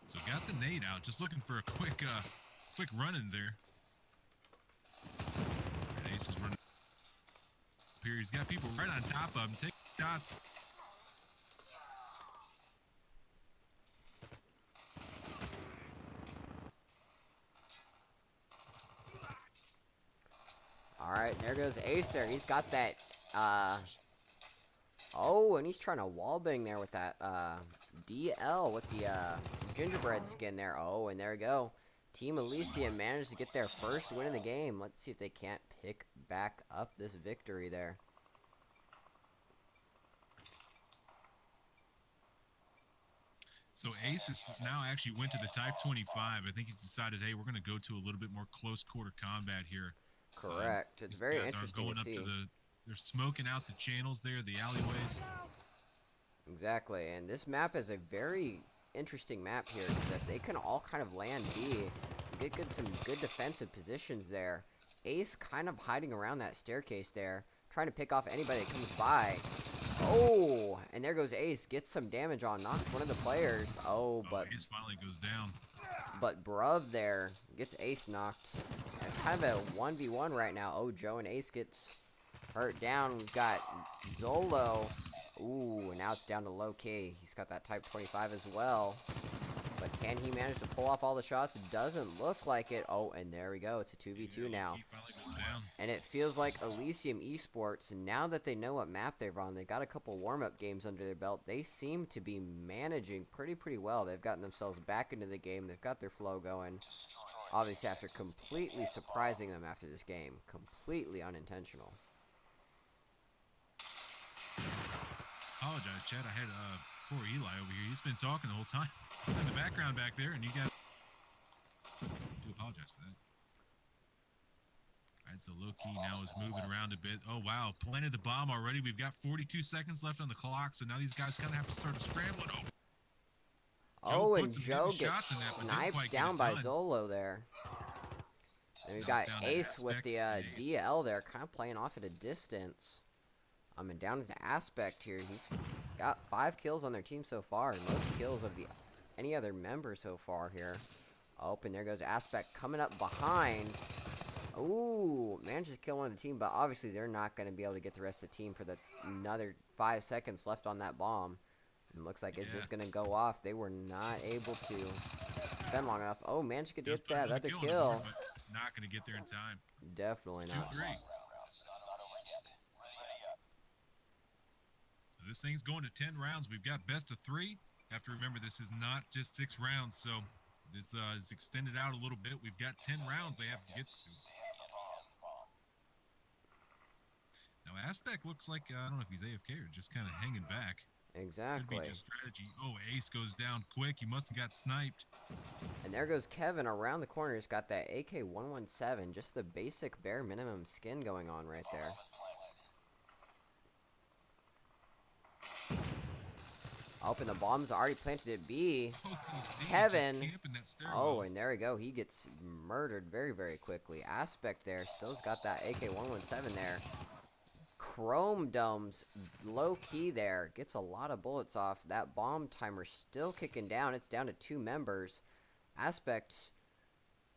So got the nade out, just looking for a quick run in there. And Ace is running up here. He's got people right on top of him, taking shots. Alright, there goes Ace there. He's got that, oh, and he's trying to wallbang there with that, DL with the, gingerbread skin there. Oh, and there we go. Team Elysium managed to get their first win in the game. Let's see if they can't pick back up this victory there. So Ace is now actually went to the Type 25. I think he's decided, hey, we're going to go to a little bit more close quarter combat here. Correct. It's These very guys are interesting going to up see. they're smoking out the channels there, the alleyways. Exactly, and this map is a very interesting map here because if they can all kind of land B, get some good defensive positions there. Ace kind of hiding around that staircase there, trying to pick off anybody that comes by. Oh, and there goes Ace, gets some damage on, knocks one of the players. Oh, but Ace finally goes down. But Bruv there gets Ace knocked. And it's kind of a 1v1 right now. Oh, Joe and Ace gets hurt down. We've got Zolo Ooh, and now it's down to low key. He's got that Type 25 as well. But can he manage to pull off all the shots? It doesn't look like it. Oh, and there we go. It's a 2v2 now. He finally goes down. And it feels like Elysium Esports, now that they know what map they're on, they got a couple warm-up games under their belt, they seem to be managing pretty well. They've gotten themselves back into the game. They've got their flow going. Obviously, after completely surprising them after this game. Completely unintentional. Apologize, Chad. I had poor Eli over here. He's been talking the whole time. He's in the background back there, and you got. I do apologize for that. All right, so low key now is moving around a bit. Oh wow, planted the bomb already. We've got 42 seconds left on the clock, so now these guys kind of have to start scrambling. Oh, and put some Joe heavy gets shots in that, but didn't sniped quite get down it by done. Zolo there. And we've got Down to Ace with Aspect the and Ace. DL there, kind of playing off at a distance. And down is the Aspect here. He's got 5 kills on their team so far. Most kills of any other member so far here. Oh, and there goes Aspect coming up behind. Ooh, manages to kill one of the team, but obviously they're not going to be able to get the rest of the team for another 5 seconds left on that bomb. And looks like it's just going to go off. They were not able to defend long enough. Oh, managed to get Just put that another other kill on the kill. board, but not going to get there in time. Definitely not. 2-3. So this thing's going to 10 rounds. We've got best of 3. Have to remember this is not just 6 rounds, so this is extended out a little bit. We've got 10 rounds they have to get to. Now Aspect looks like I don't know if he's AFK or just kind of hanging back. Exactly. Could be just strategy. Oh, Ace goes down quick. He must have got sniped. And there goes Kevin around the corner. He's got that AK-117, just the basic bare minimum skin going on right there. Oh, and the bomb's already planted at B. Kevin. Oh, and there we go. He gets murdered very quickly. Aspect there still's got that AK-117 there. Chrome Dome's low key there. Gets a lot of bullets off. That bomb timer still kicking down. It's down to 2 members. Aspect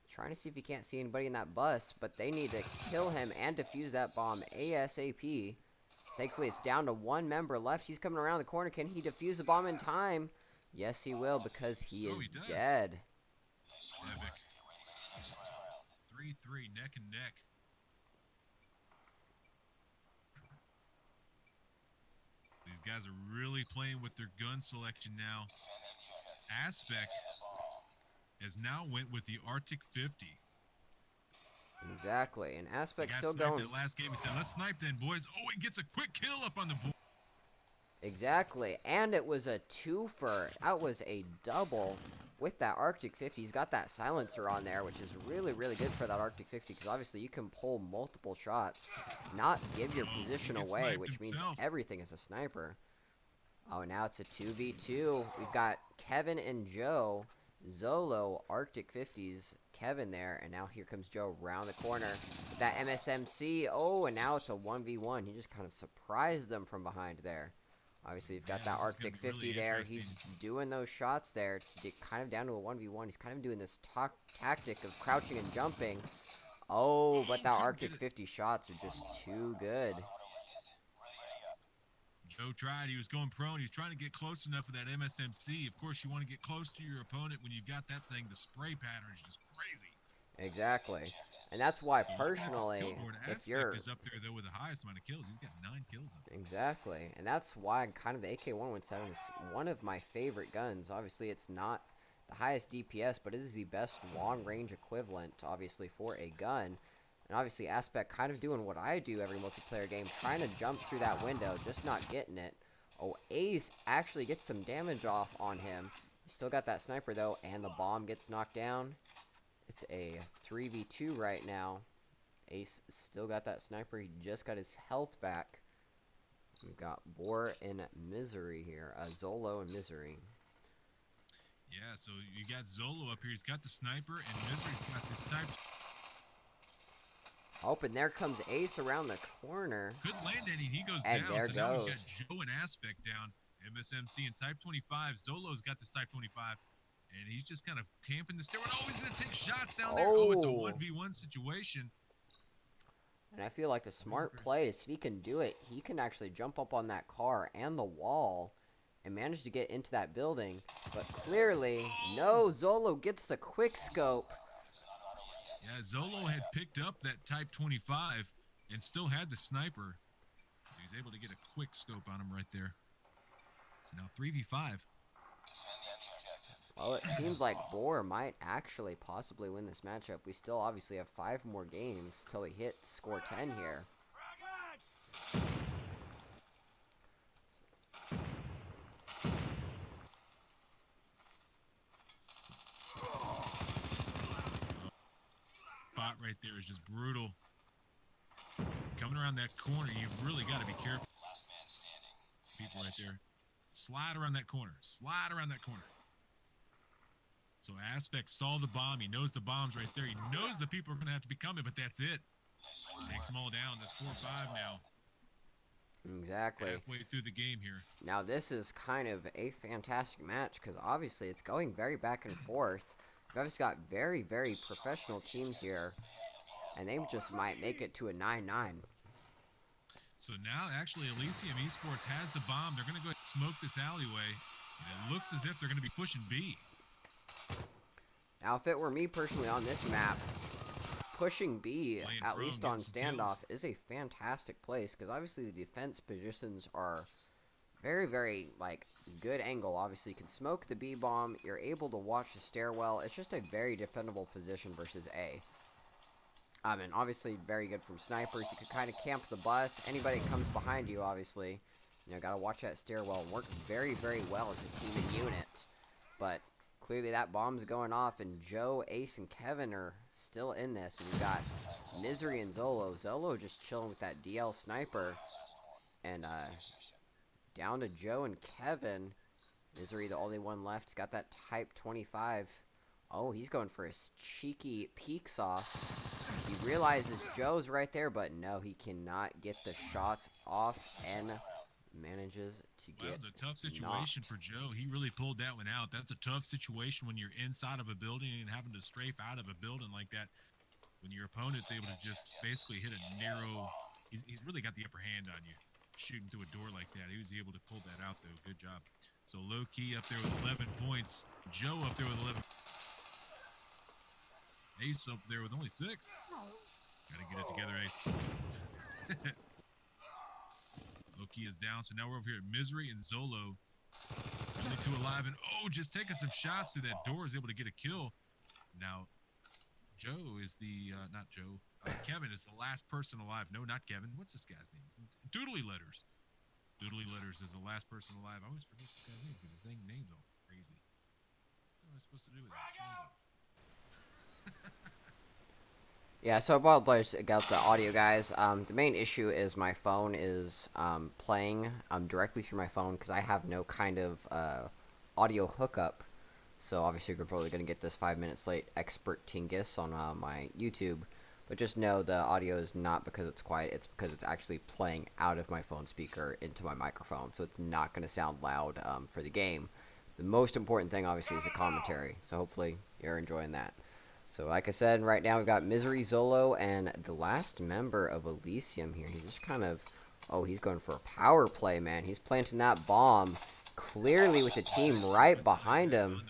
trying to see if he can't see anybody in that bus, but they need to kill him and defuse that bomb ASAP. Thankfully, it's down to 1 member left. He's coming around the corner. Can he defuse the bomb in time? Yes, he will, because he is dead. Epic. 3-3, neck and neck. These guys are really playing with their gun selection now. Aspect has now went with the Arctic 50. Exactly, and Aspect still sniped going. That last game, he said, "Let's snipe then, boys." Oh, he gets a quick kill up on the board. Exactly, and it was a twofer. That was a double with that Arctic 50. He's got that silencer on there, which is really good for that Arctic 50, because obviously you can pull multiple shots, not give your position away, which means everything is a sniper. Oh, now it's a 2v2. We've got Kevin and Joe. Zolo, Arctic 50s, Kevin there, and now here comes Joe around the corner with that MSMC. Oh, and now it's a 1v1. He just kind of surprised them from behind there. Obviously, you've got that Arctic 50 there. He's doing those shots there. It's kind of down to a 1v1. He's kind of doing this tactic of crouching and jumping. Oh, but that Arctic 50 shots are just too good. Joe tried. He was going prone. He's trying to get close enough for that MSMC. Of course, you want to get close to your opponent when you've got that thing. The spray pattern is just crazy. Exactly. And that's why, personally, if you're... is up there, though, with the highest amount of kills. He's got 9 kills. Exactly. And that's why kind of the AK-117 is one of my favorite guns. Obviously, it's not the highest DPS, but it is the best long-range equivalent, obviously, for a gun. And obviously, Aspect kind of doing what I do every multiplayer game, trying to jump through that window, just not getting it. Oh, Ace actually gets some damage off on him. He's still got that sniper, though, and the bomb gets knocked down. It's a 3v2 right now. Ace still got that sniper. He just got his health back. We've got Boar and Misery here. Zolo and Misery. Yeah, so you got Zolo up here. He's got the sniper, and Misery's got this type. Oh, and there comes Ace around the corner. Good land ending. He goes and down. There so now goes. we've got Joe and Aspect down. MSMC and Type 25. Zolo's got this Type 25. And he's just kind of camping the stairwell. Oh, he's going to take shots down there. Oh, it's a 1v1 situation. And I feel like the smart play is if he can do it, he can actually jump up on that car and the wall and manage to get into that building. But clearly, no, Zolo gets the quick scope. Yeah, Zolo had picked up that Type 25 and still had the sniper. He was able to get a quick scope on him right there. So now 3v5. Well, it seems like Boar might actually possibly win this matchup. We still obviously have 5 more games till we hit score 10 here. Spot right there is just brutal. Coming around that corner, you've really got to be careful. People right there. Slide around that corner. Slide around that corner. So Aspect saw the bomb. He knows the bomb's right there. He knows the people are going to have to be coming, but that's it. Takes them all down. That's 4-5 now. Exactly. Halfway through the game here. Now this is kind of a fantastic match because obviously it's going very back and forth. We've obviously got very, very professional teams here, and they just might make it to a 9-9. So now actually Elysium Esports has the bomb. They're going to go ahead and smoke this alleyway. And it looks as if they're going to be pushing B. Now if it were me personally on this map, pushing B, Playing at prone, least on getting some standoff, is a fantastic place because obviously the defense positions are very, very, like, good angle. Obviously, you can smoke the B bomb. You're able to watch the stairwell. It's just a very defendable position versus A. And obviously very good from snipers. You can kind of camp the bus. Anybody that comes behind you, obviously, you know, got to watch that stairwell and work very, very well as a team and unit. But clearly that bomb's going off, and Joe, Ace, and Kevin are still in this. We've got Misery and Zolo. Zolo just chilling with that DL sniper. And, down to Joe and Kevin. Misery, the only one left. He's got that Type 25. Oh, he's going for a cheeky peeks off. He realizes Joe's right there, but no, he cannot get the shots off and manages to get That was a tough situation for Joe. He really pulled that one out. That's a tough situation when you're inside of a building and having to strafe out of a building like that. When your opponent's able to just basically hit a narrow... He's really got the upper hand on you. Shooting through a door like that. He was able to pull that out, though. Good job. So low-key up there with 11 points. Joe up there with 11. Ace up there with only 6. Gotta get it together, Ace. Low-key is down, so now we're over here at Misery and Zolo. Only 2 alive, and just taking some shots through that door is able to get a kill. Now, Joe is the, not Joe, Kevin is the last person alive. No, not Kevin. What's this guy's name? Doodly Letters. Doodly Letters is the last person alive. I always forget this guy's name because his name's all crazy. What am I supposed to do with that? Yeah, so I apologize about the audio, guys. The main issue is my phone is playing directly through my phone because I have no kind of audio hookup. So obviously you're probably going to get this 5 minutes late expert tingus on my YouTube. But just know the audio is not because it's quiet, it's because it's actually playing out of my phone speaker into my microphone. So it's not going to sound loud for the game. The most important thing, obviously, is the commentary. So hopefully you're enjoying that. So like I said, right now we've got Misery, Zolo, and the last member of Elysium here. He's just kind of... Oh, he's going for a power play, man. He's planting that bomb clearly with the team right behind him.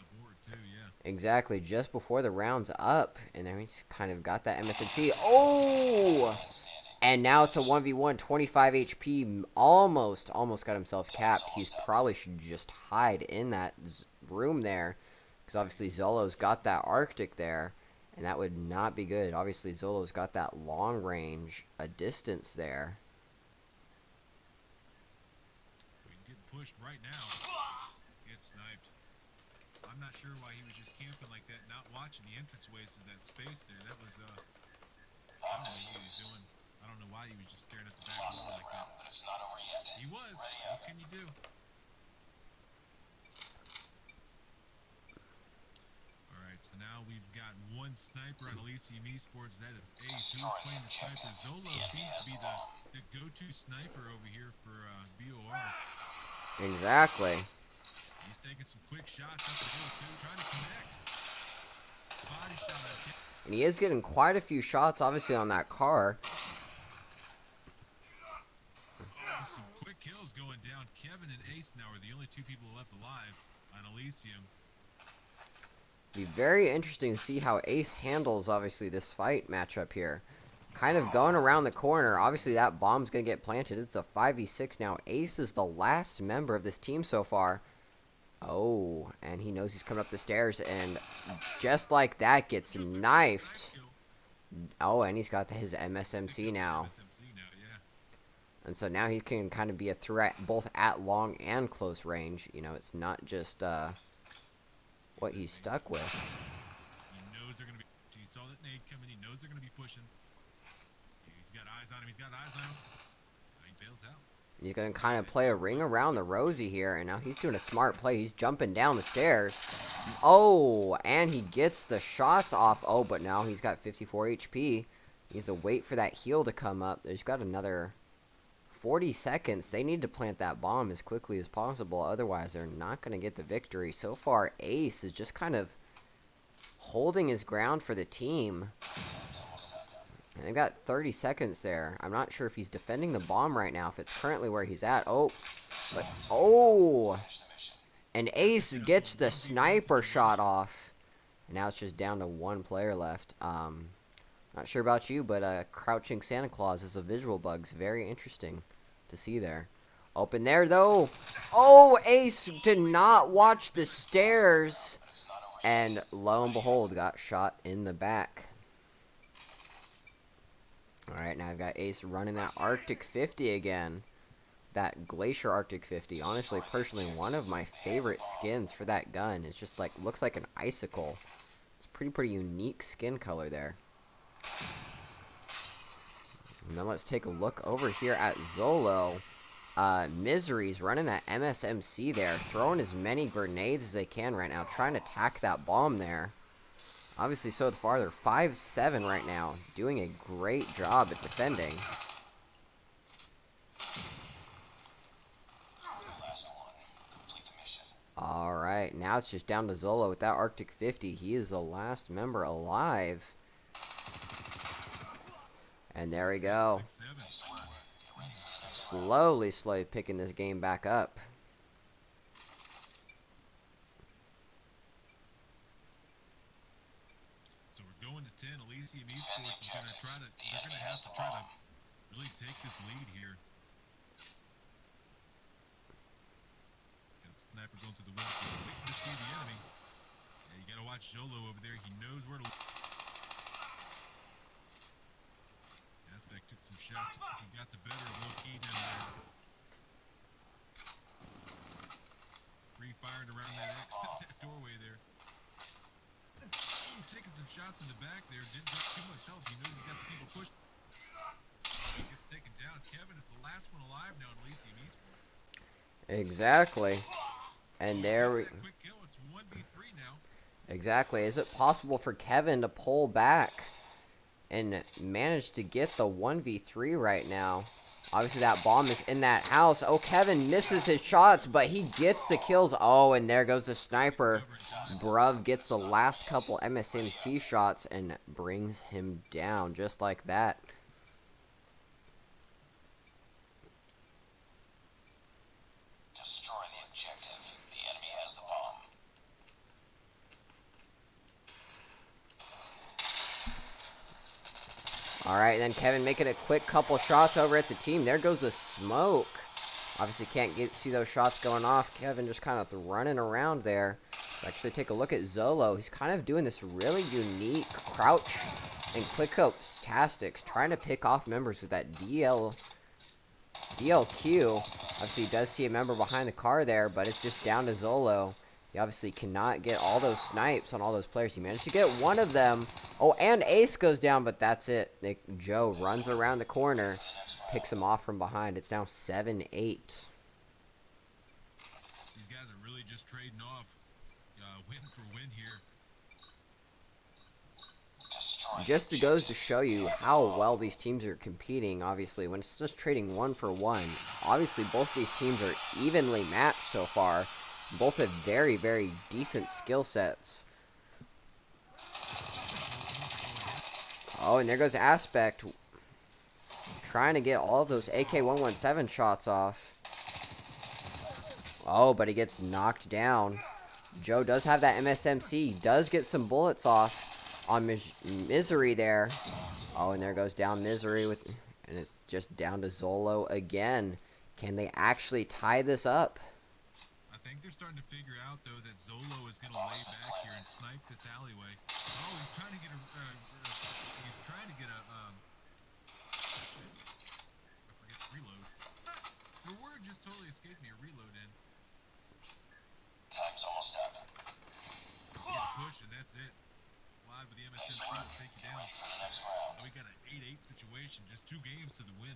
Exactly, just before the round's up. And then he's kind of got that MSNC. Oh! And now it's a 1v1, 25 HP. Almost got himself capped. He probably should just hide in that room there. Because obviously Zolo's got that Arctic there. And that would not be good. Obviously Zolo's got that long range, a distance there. He's getting pushed right now. Gets sniped. I'm not sure why he was just camping like that, not watching the entranceways to that space there. That was, I don't know what he was doing. I don't know why he was just staring at the back door like that. But it's not over yet. He was. What can you do? Alright, so now we've got one sniper on Elysium Esports. That is Ace. Who's playing the sniper? Zolo seems to be the go-to sniper over here for BOR. Exactly. He's taking some quick shots up the hill, too, trying to connect. Body shot. And he is getting quite a few shots, obviously, on that car. kills going down. Kevin and Ace now are the only two people left alive on Elysium. Be very interesting to see how Ace handles, obviously, this fight matchup here. Kind of going around the corner. Obviously, that bomb's going to get planted. It's a 5v6 now. Ace is the last member of this team so far. Oh, and he knows he's coming up the stairs, and just like that, gets knifed. Oh, and he's got his MSMC now. And so now he can kind of be a threat both at long and close range. You know, it's not just what he's stuck with. He knows they're going to be... He saw that nade coming. He knows they're going to be pushing. He's got eyes on him. He's got eyes on him. He bails out. He's going to kind of play a ring around the Rosie here. And now he's doing a smart play. He's jumping down the stairs. Oh, and he gets the shots off. Oh, but now he's got 54 HP. He has to wait for that heal to come up. There's got another 40 seconds. They need to plant that bomb as quickly as possible. Otherwise, they're not going to get the victory. So far, Ace is just kind of holding his ground for the team. And they've got 30 seconds there. I'm not sure if he's defending the bomb right now, if it's currently where he's at. Oh, but, oh, and Ace gets the sniper shot off. And now it's just down to one player left. Not sure about you, but Crouching Santa Claus is a visual bug. It's very interesting to see there. Open there, though. Oh, Ace did not watch the stairs. And lo and behold, got shot in the back. Alright, now I've got Ace running that Arctic 50 again. That Glacier Arctic 50. Honestly, personally, one of my favorite skins for that gun. It's just like, looks like an icicle. It's pretty unique skin color there. And then let's take a look over here at Zolo. Misery's running that MSMC there, throwing as many grenades as they can right now, trying to attack that bomb there. Obviously, so far, they're 5-7 right now, doing a great job at defending. Alright, now it's just down to Zolo with that Arctic 50. He is the last member alive. And there we go. Slowly picking this game back up. So we're going to 10. Elysium Esports is going to try to... They're going to have to try to really take this lead here. Got the sniper going through the window. Waiting to see the enemy. Yeah, you got to watch Jolo over there. He knows where to... Aspect took some shots. Looks like he got the better of low-key down there. Free firing around that doorway there. Ooh, taking some shots in the back there. Didn't take too much health. He knows he's got the people pushed. He gets taken down. Kevin is the last one alive now in Elysium Esports. Exactly. And there we... Quick kill. It's 1v3 now. Exactly. Is it possible for Kevin to pull back and manage to get the 1v3 right now? Obviously, that bomb is in that house. Oh, Kevin misses his shots, but he gets the kills. Oh, and there goes the sniper. Bruv gets the last couple MSMC shots and brings him down just like that. Destroy the objective. The enemy has the bomb. Alright, then Kevin making a quick couple shots over at the team. There goes the smoke. Obviously can't see those shots going off. Kevin just kind of running around there. Actually, take a look at Zolo. He's kind of doing this really unique crouch and quick up tactics, trying to pick off members with that DLQ. Obviously, he does see a member behind the car there, but it's just down to Zolo. He obviously cannot get all those snipes on all those players. He managed to get one of them. Oh, and Ace goes down, but that's it. Joe runs around the corner, picks him off from behind. It's now 7-8. These guys are really just trading off win for win here. Just goes to show you how well these teams are competing, obviously, when it's just trading 1 for 1. Obviously, both of these teams are evenly matched so far. Both have very, very decent skill sets. Oh, and there goes Aspect. trying to get all of those AK-117 shots off. Oh, but he gets knocked down. Joe does have that MSMC. Does get some bullets off on Misery there. Oh, and there goes down Misery and it's just down to Zolo again. Can they actually tie this up? I think they're starting to figure out though that Zolo is going to lay back here and snipe this alleyway. Oh, he's trying to get a I forget reload. The word just totally escaped me. A reload in. Time's almost up. Get a push and that's it. Slide with the MSMC will take you down. For the next round. We got an 8-8 situation. Just 2 games to the win.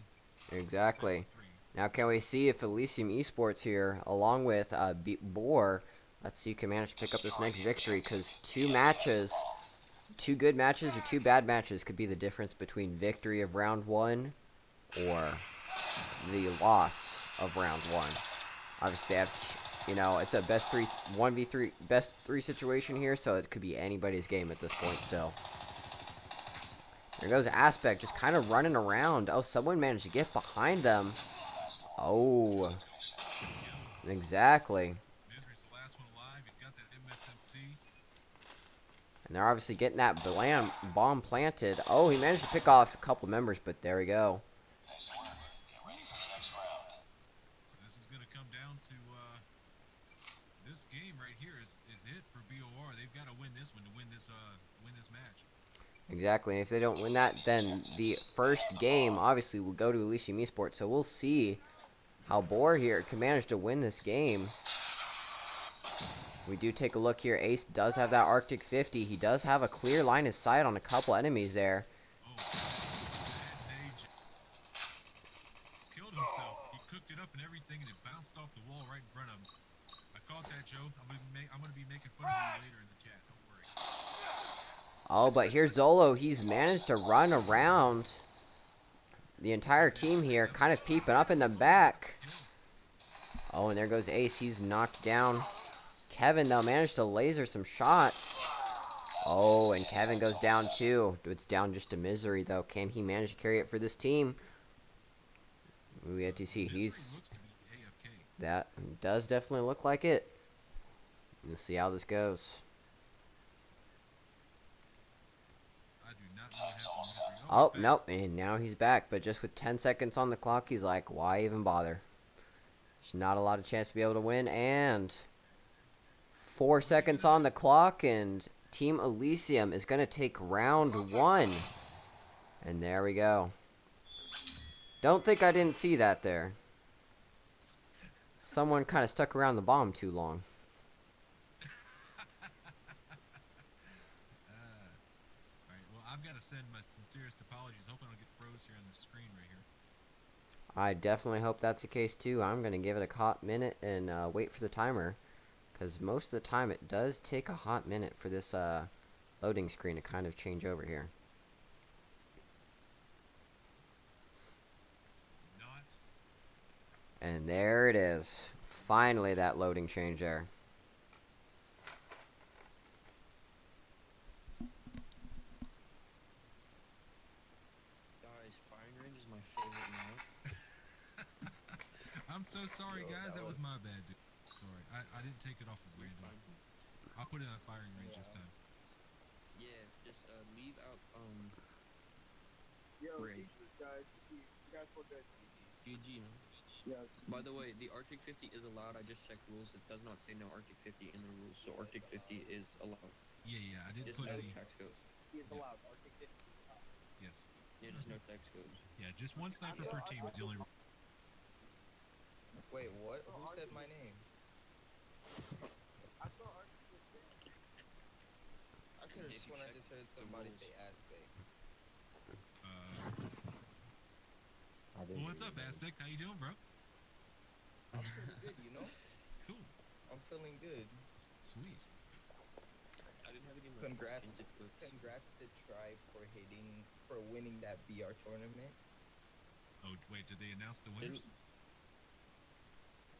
Exactly. Now can we see if Elysium Esports here, along with Boar, let's see who can manage to pick up this next victory, because 2 matches, 2 good matches or 2 bad matches could be the difference between victory of round 1 or the loss of round 1. Obviously, they have, you know, it's a best 3, 1v3, best 3 situation here, so it could be anybody's game at this point still. There goes Aspect, just kind of running around. Oh, someone managed to get behind them. Oh, exactly. Misery's the last one alive. He's got that MSMC. And they're obviously getting that bomb planted. Oh, he managed to pick off a couple members, but there we go. Nice work. Get ready for the next round. This is going to come down to this game right here is it for BOR. They've got to win this one to win this match. Exactly, and if they don't win that, then the first game obviously will go to Elysium Esports. So we'll see how Boar here can manage to win this game. We do take a look here. Ace does have that Arctic 50. He does have a clear line of sight on a couple enemies there. Oh, killed himself. He cooked it up and everything, and it bounced off the wall right in front of him. I caught that, Joe. I'm gonna be making fun of you later in the chat. Don't worry. Oh, but here's Zolo. He's managed to run around the entire team here, kind of peeping up in the back. Oh, and there goes Ace. He's knocked down. Kevin, though, managed to laser some shots. Oh, and Kevin goes down, too. It's down just to Misery, though. Can he manage to carry it for this team? We have to see. That does definitely look like it. We'll see how this goes. Oh, nope, and now he's back, but just with 10 seconds on the clock, he's like, why even bother? There's not a lot of chance to be able to win, and 4 seconds on the clock, and Team Elysium is going to take round 1. And there we go. Don't think I didn't see that there. Someone kind of stuck around the bomb too long. I've got to send my sincerest apologies. Hope I don't get froze here on the screen right here. I definitely hope that's the case too. I'm going to give it a hot minute and wait for the timer, because most of the time it does take a hot minute for this loading screen to kind of change over here. And there it is. Finally, that loading change there. I'm so sorry, guys. That was my bad, dude. Sorry. I didn't take it off of random. I'll put it on firing range this time. Yeah, just leave out Yo, range. GG's, guys. You guys were good. GG. Yeah. By the way, the Arctic 50 is allowed. I just checked rules. It does not say no Arctic 50 in the rules, so Arctic 50 is allowed. Yeah, I didn't Just put no any. tax codes. He is allowed. Arctic 50 is allowed. Yes. Yeah, just no tax codes. Yeah, just one sniper per team is the only rule. Wait, what? Who said my name? I thought Arctic was banned. I could have sworn I just heard somebody say Aztec. Well, what's up, Aspect? How you doing, bro? I'm feeling good, you know? Cool. I'm feeling good. Sweet. I didn't have any more Congrats, questions if we're- congrats to Tribe for winning that BR tournament. Oh, wait, did they announce the winners?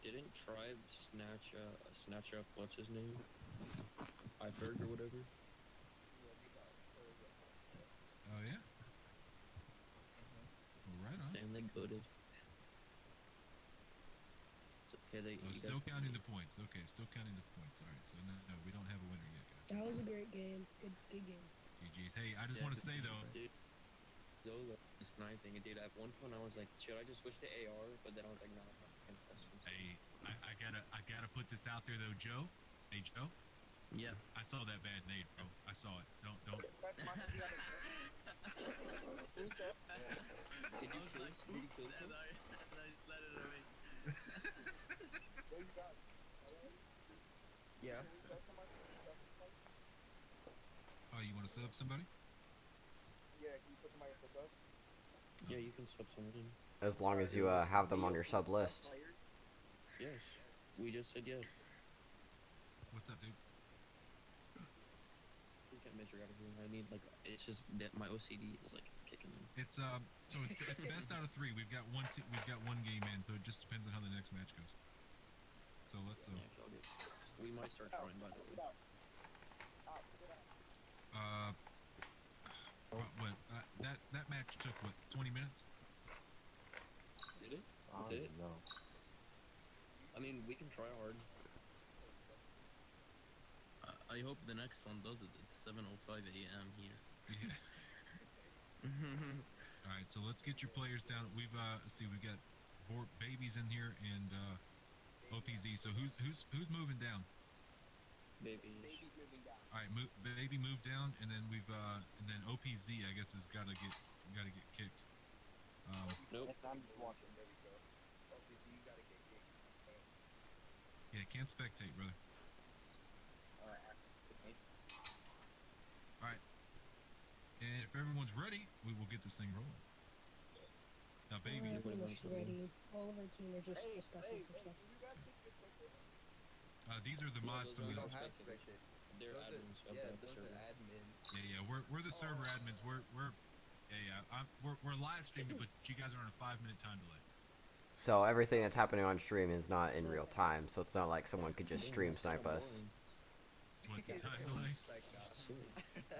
Didn't Tribe snatch up what's his name? Iberg or whatever? Oh, yeah? Well, right on. Damn, man. They goaded. It's okay. Oh, You still guys counting the points. Okay, still counting the points. All right, so no, we don't have a winner yet, guys. That was a great game. Good game. GG's. Hey, I just want to say though, Dude, Zola, this 9 thing, dude. At one point, I was like, should I just switch to AR? But then I was like, no, I'm not gonna press one. hey, I gotta put this out there though, Joe. Hey, Joe. Yeah. I saw that bad nade, bro. I saw it. Don't. Did you kill him? Did you kill him? Yeah. Oh, you want to sub somebody? Yeah, can you put somebody at the sub? Yeah, you can sub someone in. As long as you have them on your sub list. Yes. We just said yes. What's up, dude? We can't measure out of here. I need like it's just that my OCD is like kicking in. It's so it's best out of 3. We've got one game in, so it just depends on how the next match goes. So let's Yeah, it's all good. We might start trying by the way. That match took what 20 minutes? Did it? I That's don't it? even know. I mean, we can try hard. I hope the next one does it. It's 7:05 a.m. here. Yeah. All right, so let's get your players down. We've we've got babies in here and OPZ. So who's moving down? Baby. Baby's moving down. All right, baby move down, and then we've and then OPZ I guess has got to get kicked. Nope. I'm just watching. There we go. Okay, so you gotta get kicked. Yeah, can't spectate, brother. All right, and if everyone's ready, we will get this thing rolling. Now, baby. We're pretty much ready. All of our team are just discussing some stuff. Can you guys kick your spectators? These are the mods from We the. don't have spectators. They're Those are- admins of yeah, the those server. are admins. Yeah, we're the server admins. We're we're live streaming, but you guys are on a 5-minute time delay. So everything that's happening on stream is not in real time, so it's not like someone could just stream snipe us. What the time delay? Like,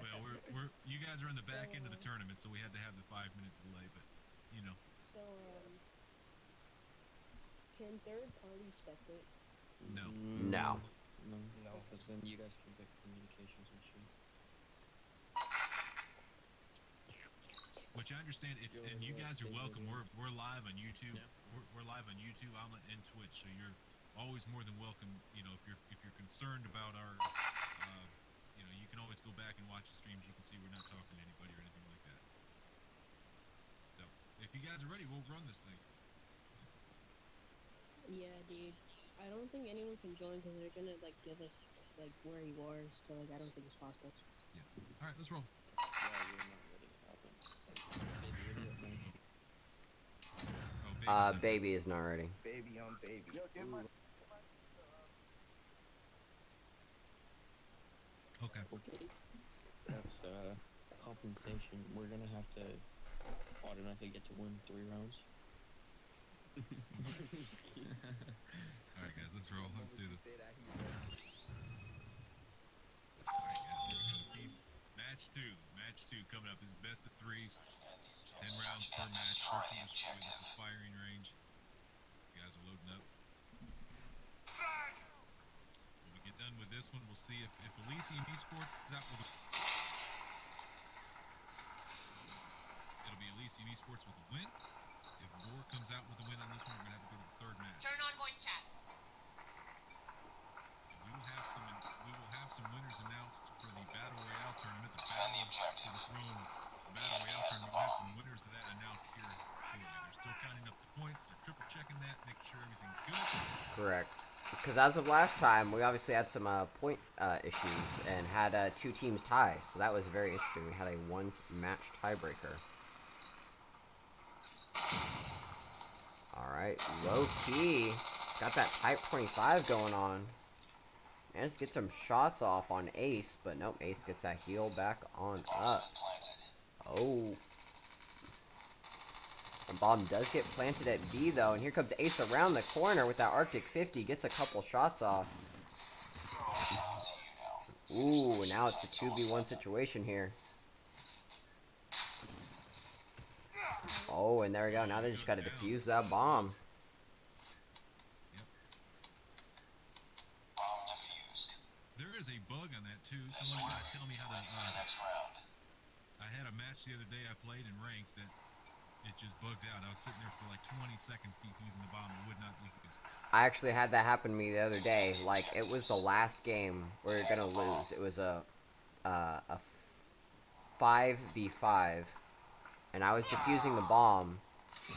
Well, we're you guys are in the back end of the tournament, so we had to have the 5-minute delay. But you know, So, can third party spectate? no. No. No, because then you guys can pick communications and shit. Which I understand. If and you guys are welcome. We're live on YouTube. Yeah. We're live on YouTube, Outlet, and Twitch. So you're always more than welcome. You know, if you're concerned about our, you know, you can always go back and watch the streams. You can see we're not talking to anybody or anything like that. So if you guys are ready, we'll run this thing. Yeah, dude. I don't think anyone can join because they're gonna like give us like where you are. So like I don't think it's possible. All right, let's roll. Why we're not letting it happen. Maybe we're the only- Oh, Baby is not ready. baby on baby. Yo, give my. Okay. Okay. That's compensation. We're gonna have to automatically get to win 3 rounds. All right, guys, let's roll. Let's do this. Say that All right, guys, here we go. Team match 2. Match 2 coming up. This is best of 3. 10 rounds per match. 14 destroyed. This is firing range. You guys are loading up. When we get done with this one, we'll see if Elysium Esports is out with a... It'll be Elysium Esports with a win. If Gore comes out with a win on this one, we're going to have to go to the 3rd match. Turn on voice chat. We will have some winners announced for the Battle Royale tournament. The Battle to the Throne Battle Royale tournament. We'll have some winners of that announced here shortly. They're still counting up the points. They're triple checking that, making sure everything's good. Correct. Because as of last time, we obviously had some point issues and had 2 teams tie. So that was very interesting. We had a 1-match tiebreaker. Alright, low key. It's got that Type 25 going on. Managed to get some shots off on Ace, but nope, Ace gets that heal back on up. Oh. And bomb does get planted at B though, and here comes Ace around the corner with that Arctic 50, gets a couple shots off. Ooh, now it's a 2v1 situation here. Oh, and there we go. Now they just got to defuse that bomb. Yep. Bomb defused. There is a bug on that too. Someone got to tell me how to. Next round. I had a match the other day I played in ranked that it just bugged out. I was sitting there for like 20 seconds defusing the bomb. It would not defuse. I actually had that happen to me the other day. Like, it was the last game where you're gonna lose. It was a 5v5, and I was defusing the bomb,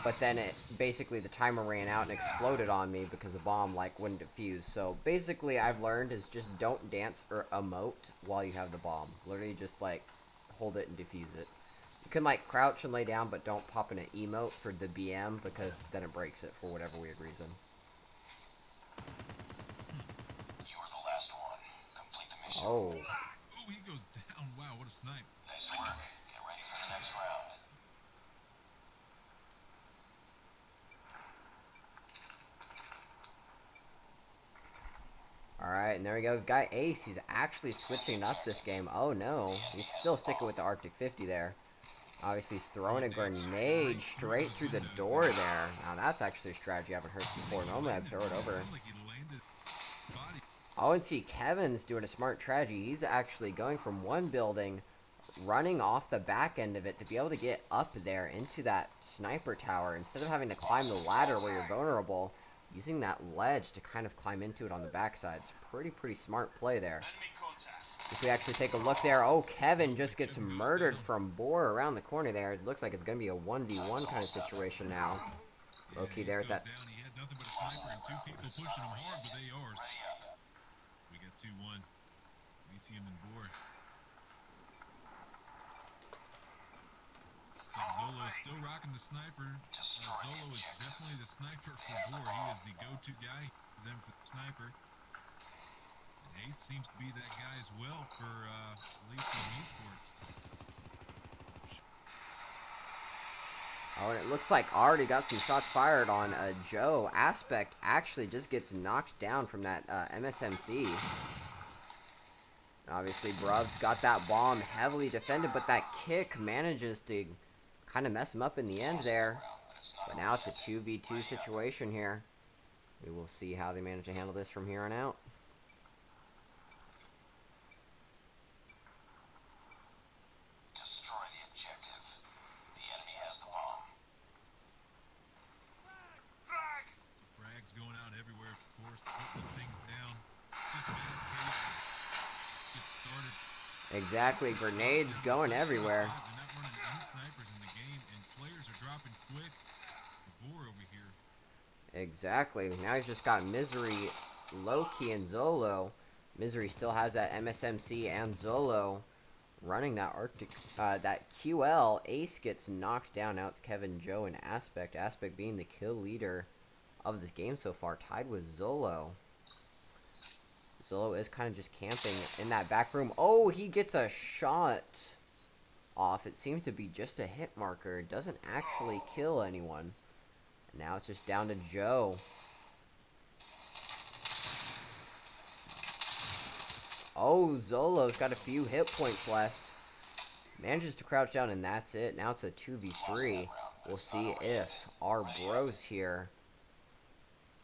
but then it basically the timer ran out and exploded on me because the bomb like wouldn't defuse. So basically, I've learned is just don't dance or emote while you have the bomb. Literally, just like hold it and defuse it. You can like crouch and lay down, but don't pop in an emote for the BM because then it breaks it for whatever weird reason. You are the last one. Complete the mission. Oh. Oh, he goes down. Wow, what a snipe. Nice work. Get ready for the next round. Alright, and there we go. We've got Ace. He's actually switching up this game. Oh no. He's still sticking with the Arctic 50 there. Obviously, he's throwing a grenade straight through the door there. Now, that's actually a strategy I haven't heard before. Normally, I'd throw it over. Oh, and see, Kevin's doing a smart strategy. He's actually going from one building, running off the back end of it to be able to get up there into that sniper tower. Instead of having to climb the ladder where you're vulnerable, using that ledge to kind of climb into it on the backside. It's pretty smart play there. If we actually take a look there, oh, Kevin just gets murdered from Boar around the corner there. It looks like it's going to be a 1v1 kind of situation now. Low-key there at that. He had nothing but a sniper and two people pushing him hard with ARs. We got 2-1. We see him in Boar. So Zolo is still rocking the sniper. Zolo is definitely the sniper for Boar. He is the go-to guy for them for the sniper. And Ace seems to be that guy as well for Elysium Esports. Oh, and it looks like already got some shots fired on Joe. Aspect actually just gets knocked down from that MSMC. Obviously, Bruv's got that bomb heavily defended, but that kick manages to kind of mess him up in the end there. But now it's a 2v2 situation here. We will see how they manage to handle this from here on out. Destroy the objective. The enemy has the bomb. So frags going out everywhere, of course, putting things down. Just mass chaos. Get started. Exactly, grenades going everywhere. They're not running any snipers in the game, and players are dropping quick. Boar over here. Exactly. Now he's just got Misery, Loki, and Zolo. Misery still has that MSMC and Zolo running that Arctic, that QL. Ace gets knocked down. Now it's Kevin, Joe, and Aspect. Aspect being the kill leader of this game so far, tied with Zolo. Zolo is kind of just camping in that back room. Oh, he gets a shot off. It seems to be just a hit marker. It doesn't actually kill anyone. And now it's just down to Joe. Oh, Zolo's got a few hit points left. Manages to crouch down, and that's it. Now it's a 2v3. We'll see if our bros here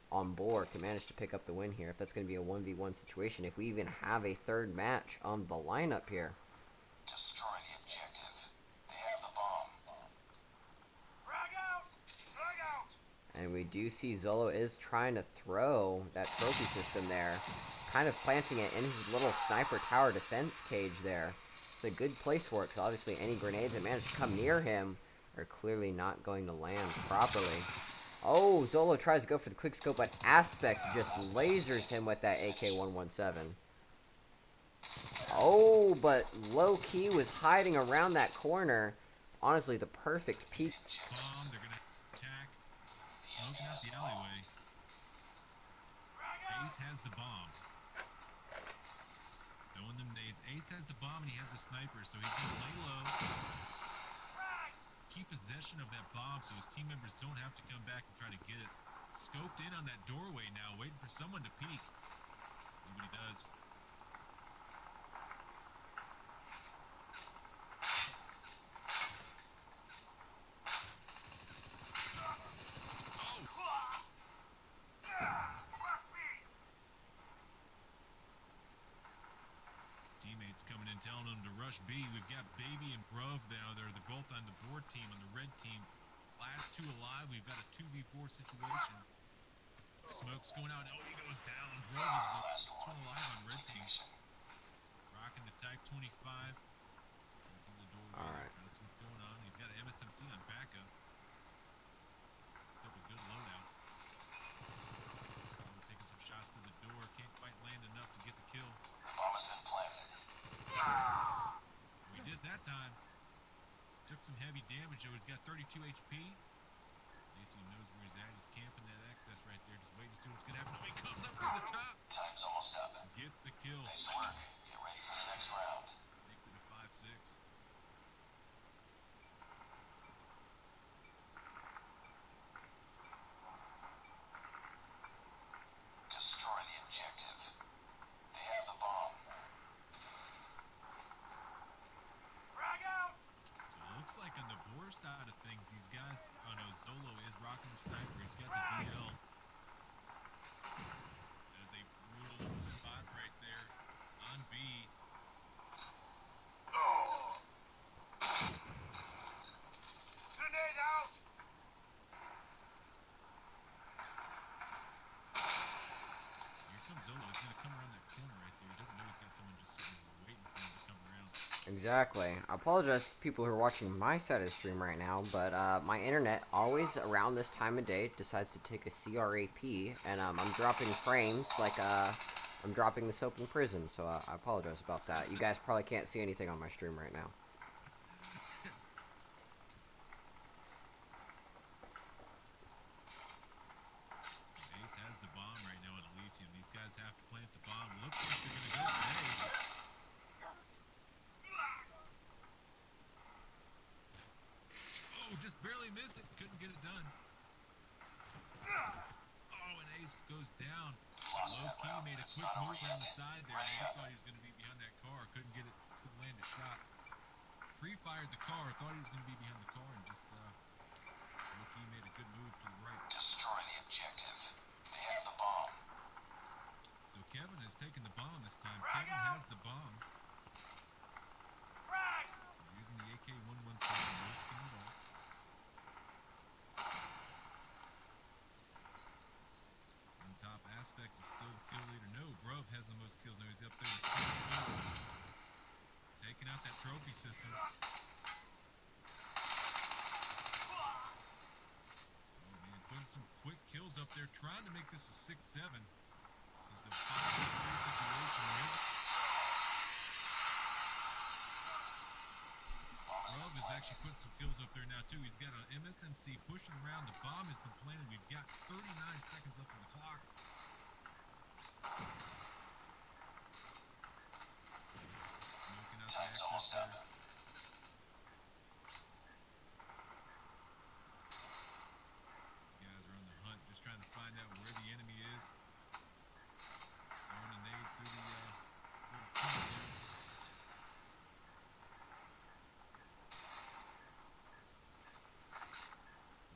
on board can manage to pick up the win here. If that's going to be a 1v1 situation. If we even have a third match on the lineup here. Destroy the objective. They have the bomb. Frag out! Frag out! And we do see Zolo is trying to throw that trophy system there. He's kind of planting it in his little sniper tower defense cage there. It's a good place for it, because obviously any grenades that manage to come near him are clearly not going to land properly. Oh, Zolo tries to go for the quick scope, but Aspect just lasers him with that AK-117. Oh, but low-key was hiding around that corner. Honestly, the perfect peek. Bomb, they're gonna attack. Smoking out the alleyway. Ace has the bomb. Throwing them nades. Ace has the bomb and he has a sniper, so he's gonna lay low. Keep possession of that bomb so his team members don't have to come back and try to get it. Scoped in on that doorway now, waiting for someone to peek. Nobody does. Shots coming in, telling them to rush B. We've got Baby and Bruv now. They're both on the board team, on the red team. Last two alive. We've got a 2v4 situation. Smoke's going out. Oh, he goes down. Bruv is the last one alive on red team. Rocking the Type 25. Open the doorway. All right. Trying to see what's going on. He's got an MSMC on backup. Took a good loadout. Oh, taking some shots to the door. Can't quite land enough to get the kill. The bomb has been planted. We did that time. Took some heavy damage though. He's got 32 HP. Elysium knows where he's at. He's camping that access right there, just waiting to see what's gonna happen. Oh, he comes up from the top. Time's almost up. Gets the kill. Nice work. Get ready for the next round. Makes it a 5-6. Destroy the objective. They have the bomb. Frag out! So it looks like on the border side of things, these guys, oh no, Zolo is rocking the sniper. He's got the DL. That is a brutal little spot right there on B. Grenade out! Here comes Zolo. He's going to come around that corner right there. He doesn't know he's got someone just sitting there waiting for him to come around. Exactly. I apologize to people who are watching my side of the stream right now, but my internet always around this time of day decides to take a CRAP, and I'm dropping frames like I'm dropping the soap in prison, so I apologize about that. You guys probably can't see anything on my stream right now. So Ace has the bomb right now at Elysium. These guys have to plant the bomb. Looks like they're going to go for A. Oh, just barely missed it. Couldn't get it done. Oh, and Ace goes down. Low-key made a quick move around the side there. He thought he was going to be behind that car. Couldn't get it. Couldn't land a shot. Pre-fired the car. Thought he was going to be behind the car and just low-key made a good move to the right. Destroy the objective. They have the bomb. So Kevin has taken the bomb this time. Kevin has the bomb. Using the AK-117. No skin at all. On top, Aspect is still the kill leader. No, Bruv has the most kills now. He's up there with 2 kills. Taking out that trophy system. Oh man, putting some quick kills up there, trying to make this a 6-7. This is a 5-3 situation. Bruv has actually put some kills up there now too. He's got an MSMC pushing around. The bomb has been planted. We've got 39 seconds left on the clock. Smoking out the Time's almost access up. there. Guys are on the hunt, just trying to find out where the enemy is. Throwing a nade through the little tunnel there.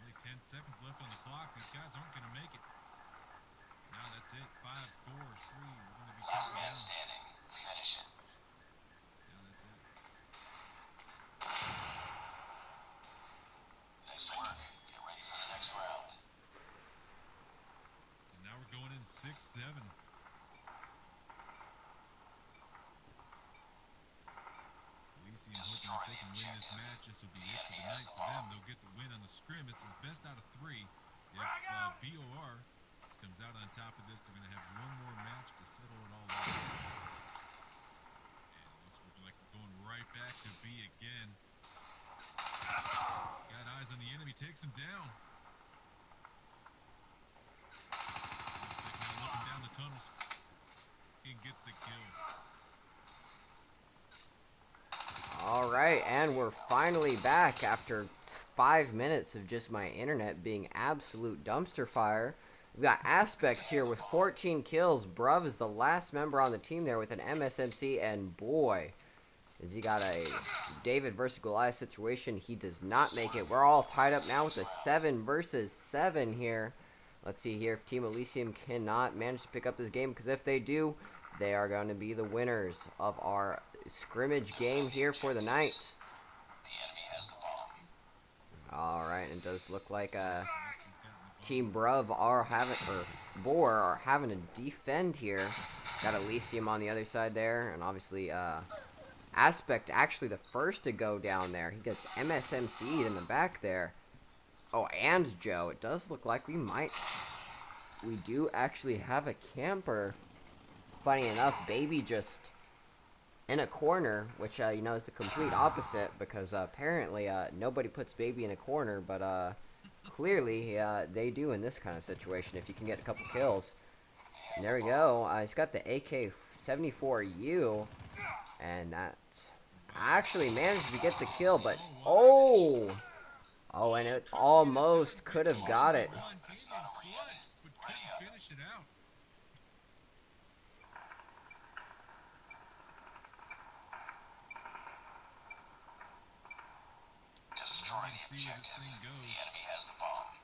Only 10 seconds left on the clock. These guys aren't going to make it. Now that's it. 5, 4, 3. We're going to be Last counting man down. standing. Finish it. Now that's it. Nice work. Get ready for the next round. So now we're going in 6-7. Elysium Destroy hoping if they can the win this objective. match, this will be The it for enemy the has night the for them. bomb. They'll get the win on the scrim. This is best out of 3. If BOR comes out on top of this, they're going to have one more match to settle it all out. And it looks like we're going right back to B again. Got eyes on the enemy, takes him down. Looks like now looking down the tunnels and gets the kill. All right, and we're finally back after 5 minutes of just my internet being absolute dumpster fire. We've got Aspect here with 14 kills. Bruv is the last member on the team there with an MSMC, and boy, has he got a David versus Goliath situation. He does not make it. We're all tied up now with a 7 versus 7 here. Let's see here if Team Elysium cannot manage to pick up this game, because if they do, they are going to be the winners of our scrimmage game here for the night. Alright, it does look like Team Bruv are having, or Boar are having to defend here. Got Elysium on the other side there, and obviously Aspect actually the first to go down there. He gets MSMC'd in the back there. Oh, and Joe, it does look like we do actually have a camper. Funny enough, Baby just in a corner, which, you know, is the complete opposite, because apparently nobody puts Baby in a corner, but clearly they do in this kind of situation if you can get a couple kills. And there we go. He's got the AK-74U, and that actually manages to get the kill, but oh, and it almost could have got it. Destroy the objective. The enemy has the bomb.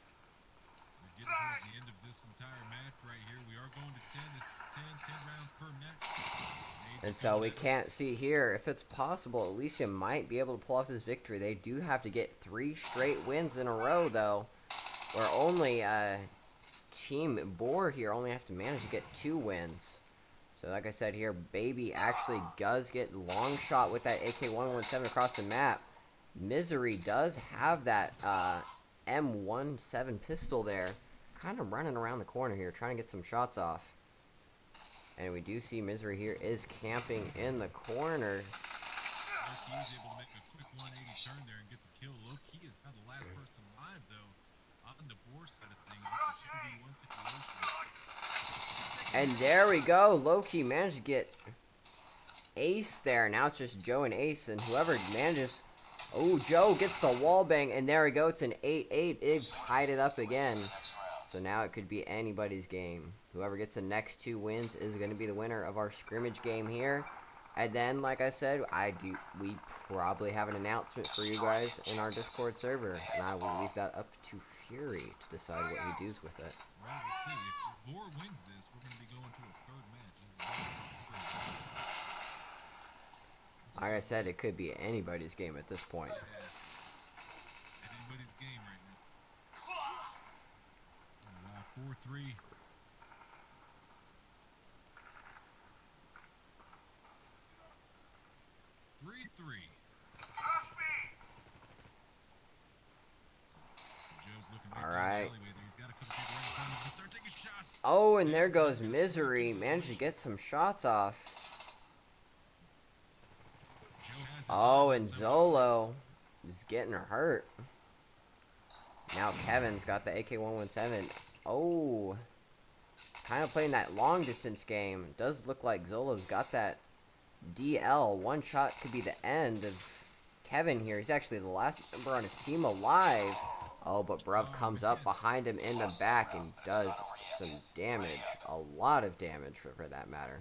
We're getting towards the end of this entire match right here. We are going to 10. It's 10 rounds per match. And so we can't see here if it's possible Elysium might be able to pull off this victory. They do have to get 3 straight wins in a row, though. Where only Team Boar here only have to manage to get 2 wins. So like I said here, Baby actually does get long shot with that AK-117 across the map. Misery does have that M17 pistol there. Kind of running around the corner here, trying to get some shots off. And we do see Misery here is camping in the corner. Low-Key is able to make a quick 180 turn there and get the kill. Low-Key is now the last person alive, though, on the Boar side of things. It's a 2v1 situation. And there we go. Low-Key managed to get Ace there. Now it's just Joe and Ace, and whoever manages... Oh, Joe gets the wall bang, and there we go. It's an 8-8. They've tied it up again. So now it could be anybody's game. Whoever gets the next 2 wins is going to be the winner of our scrimmage game here. And then, like I said, we probably have an announcement for you guys in our Discord server. And I will leave that up to Fury to decide what he does with it. Well, we'll see. If Boar wins this, we're going to be going to a 3rd match. This is Like I said, it could be anybody's game at this point. anybody's game right now. 4-3. 3-3. All right. Oh, and there goes Misery. Managed to get some shots off. Oh, and Zolo is getting hurt. Now Kevin's got the AK-117. Oh, kind of playing that long distance game. Does look like Zolo's got that DL. One shot could be the end of Kevin here. He's actually the last member on his team alive. Oh, but Bruv comes up behind him in the back and does some damage. A lot of damage for that matter.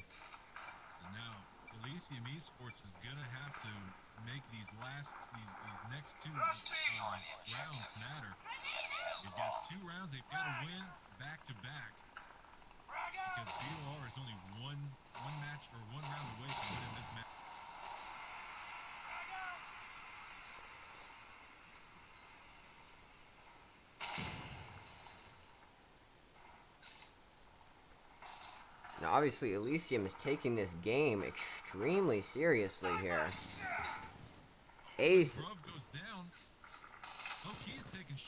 So now, Elysium Esports is going to have to make these next 2 rounds matter. They've got 2 rounds they've got to win back to back. Because BOR is only one match or 1 round away from winning this match. Now, obviously, Elysium is taking this game extremely seriously here. Ace. Bruv goes down. Low-Key is taking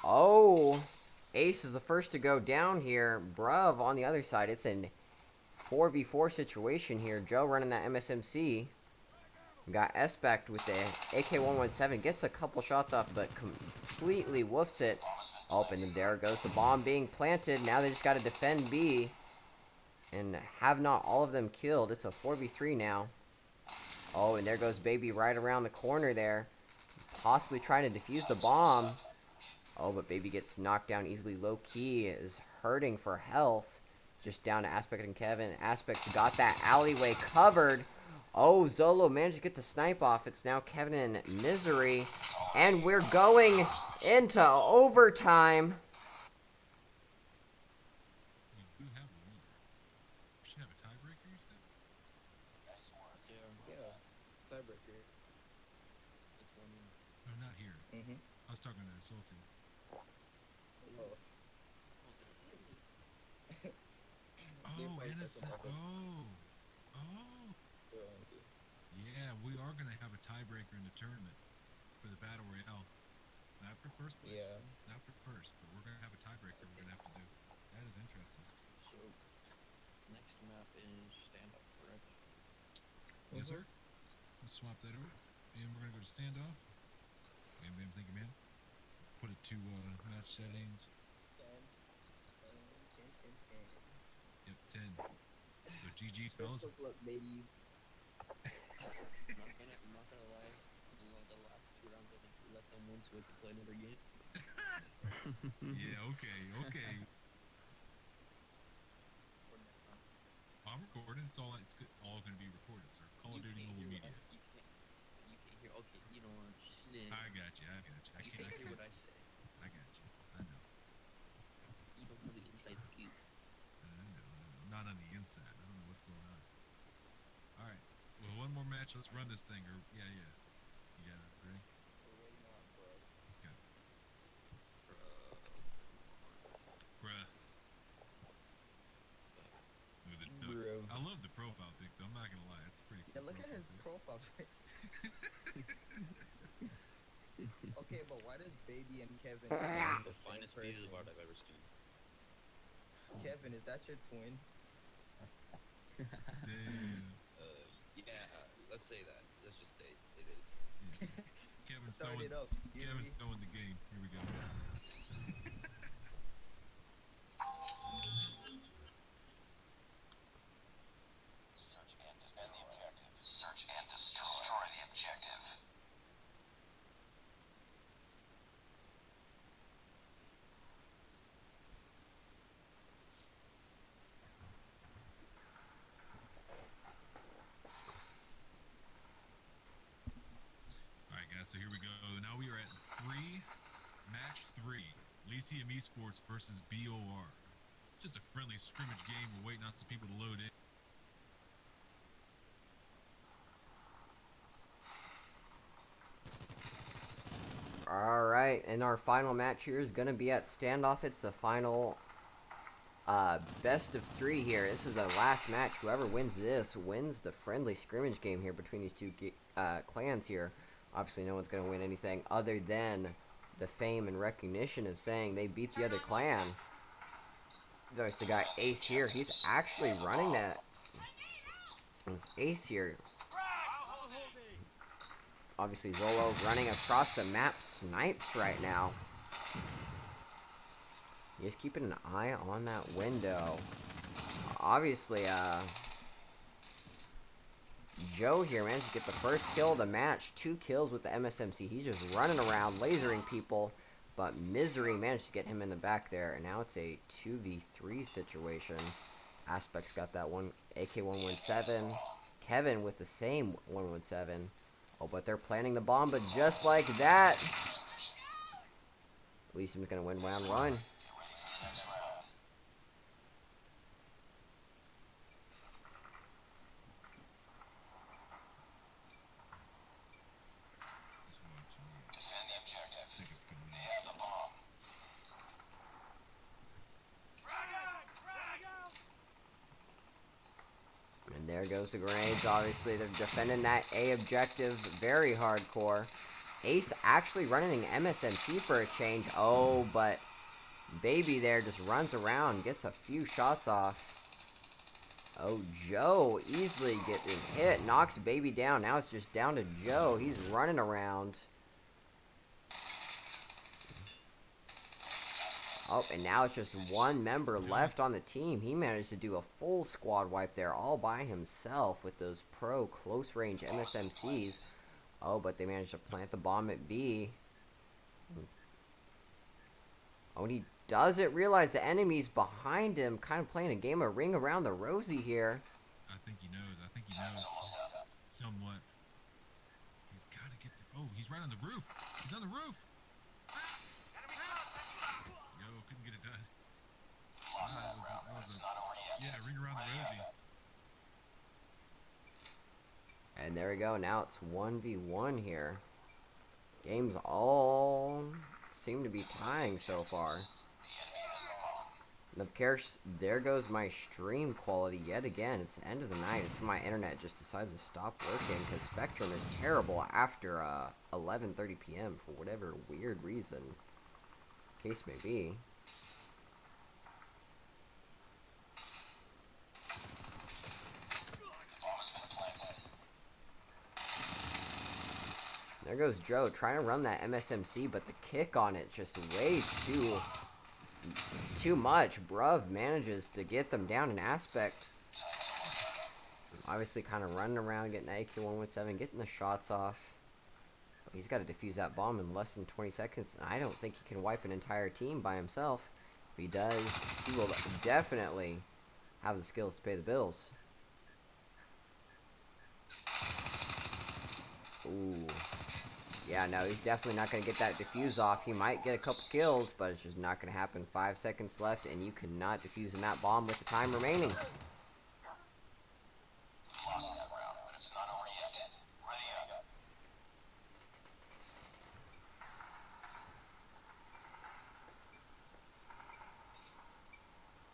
Oh, Ace is the first to go down here. Bruv on the other side. It's a 4v4 situation here. Joe running that MSMC. We got Espect with the AK-117. Gets a couple shots off, but completely woofs it. Oh, and there goes the bomb being planted. Now they just got to defend B. And have not all of them killed. It's a 4v3 now. Oh, and there goes Baby right around the corner there. Possibly trying to defuse the bomb. Oh, but Baby gets knocked down easily. Low-Key is hurting for health. Just down to Aspect and Kevin. Aspect's got that alleyway covered. Oh, Zolo managed to get the snipe off. It's now Kevin and Misery. And we're going into overtime. salty. Hello. Oh, innocent. Oh. Yeah, we are gonna have a tiebreaker in the tournament for the battle royale. It's not for first place. Yeah. It's not for first, but we're gonna have a tiebreaker. We're gonna have to do. That is interesting. So, next map is standoff, correct? Yes, sir. Let's swap that over, and we're gonna go to standoff. Bam, bam, thank you, ma'am. Let's put it to match settings. 10. Yep, 10. So GG's, fellas. Crystal flip, babies. I'm not gonna lie. The last 2 rounds, I think we let them win so we can play another game. Yeah, okay. I'm recording. It's all gonna be recorded, sir. Call of Duty Mobile Media. You can't hear. Okay, you know what? Shit. I got you. I You can't can't hear what I say. I got you. I know. You don't know the inside scoop. I know. Not on the inside. I don't know what's going on. All right. Well, one more match. Let's run this thing. Or yeah. You got it. Ready? We're waiting on bro. Okay. Bruh. Bro. I love the profile pic, though. I'm not gonna lie. It's pretty. Yeah, look at his profile picture. Okay, but why does Baby and Kevin The finest pieces of art I've ever seen. Kevin, is that your twin? Damn. Yeah, let's say that. Let's just say it is. Yeah. Kevin's Start throwing. it up. You hear Kevin's me? throwing the game. Here we go. Search and defend the objective. Search and destroy the objective. All right, guys. So here we go. Now we are at match 3. Lyceum Esports versus BOR. Just a friendly scrimmage game. We're waiting on some people to load in. Alright, and our final match here is going to be at standoff. It's the final best of 3 here. This is the last match. Whoever wins this wins the friendly scrimmage game here between these two clans here. Obviously, no one's going to win anything other than the fame and recognition of saying they beat the other clan. There's the guy Ace here. He's actually running that. There's Ace here. Obviously, Zolo running across the map, snipes right now. He's keeping an eye on that window. Obviously, Joe here managed to get the first kill of the match. 2 kills with the MSMC. He's just running around, lasering people. But Misery managed to get him in the back there. And now it's a 2v3 situation. Aspect's got that one AK-117. Kevin with the same 117. Oh, but they're planting the bomb, but just like that, Elysium's gonna win round 1. Just watching. Defend the objective. I think it's gonna They win. have the bomb. And there goes the grenades. Obviously, they're defending that A objective very hardcore. Ace actually running an MSMC for a change. Oh, but Baby there just runs around, gets a few shots off. Oh, Joe easily getting hit, knocks Baby down. Now it's just down to Joe. He's running around. Oh, and now it's just one member left on the team. He managed to do a full squad wipe there all by himself with those pro close range MSMCs. Oh, but they managed to plant the bomb at B. Oh, and he doesn't realize the enemy's behind him, kind of playing a game of ring around the rosy here. I think he knows. Somewhat. He's gotta get the. Oh, he's right on the roof. He's on the roof. Yo, couldn't get it done. Yeah, ring around the rosy. And there we go. Now it's 1v1 here. Game's all seem to be tying so far. And of course, there goes my stream quality yet again. It's the end of the night. It's when my internet just decides to stop working because Spectrum is terrible after 11:30 p.m. for whatever weird reason. Case may be. There goes Joe trying to run that MSMC, but the kick on it just way too much. Bruv manages to get them down in aspect. Obviously kind of running around, getting that AK-117, getting the shots off. But he's got to defuse that bomb in less than 20 seconds, and I don't think he can wipe an entire team by himself. If he does, he will definitely have the skills to pay the bills. Ooh. Yeah, no, he's definitely not going to get that defuse off. He might get a couple kills, but it's just not going to happen. 5 seconds left, and you cannot defuse in that bomb with the time remaining. Lost that round, but it's not over yet. Ready up.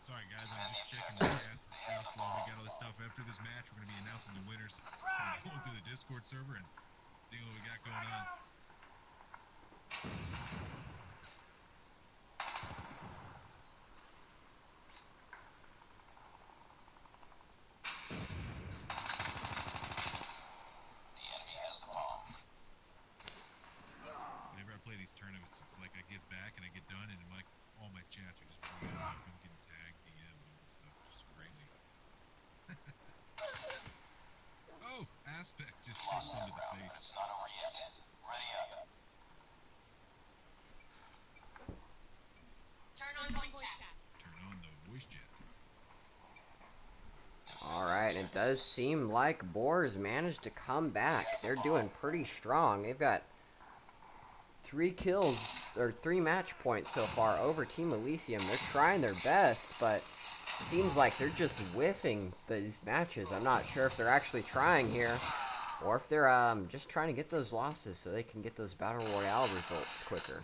Sorry guys, I'm just checking the gas and stuff while we got all this stuff. After this match, we're gonna be announcing the winners. I'm going through the Discord server and seeing what we got going on. The enemy has the bomb. Whenever I play these tournaments, it's like I get back and I get done, and like all my chats are just blowing up. I'm getting tagged, DM'd, all this stuff. It's just crazy. Oh, Aspect just takes Lost him that to the round, but face. it's not over yet. Ready up. Turn on the voice chat. Alright, it does seem like Boars managed to come back. They're doing pretty strong. They've got 3 kills, or 3 match points so far over Team Elysium. They're trying their best, but seems like they're just whiffing these matches. I'm not sure if they're actually trying here, or if they're just trying to get those losses so they can get those Battle Royale results quicker.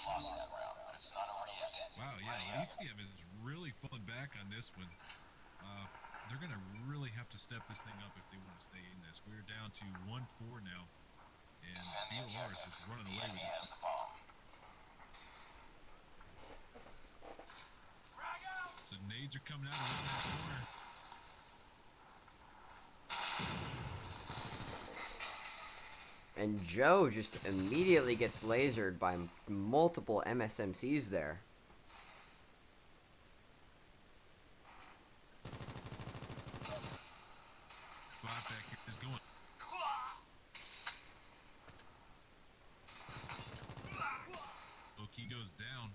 Lost that round, but it's not over yet. Wow, yeah, Elysium is really falling back on this one. They're going to really have to step this thing up if they want to stay in this. We're down to 1-4 now, and BOR is just running away with Has this. the bomb. So nades are coming out around that corner. And Joe just immediately gets lasered by multiple MSMCs there. Spot back here is going. Oki goes down.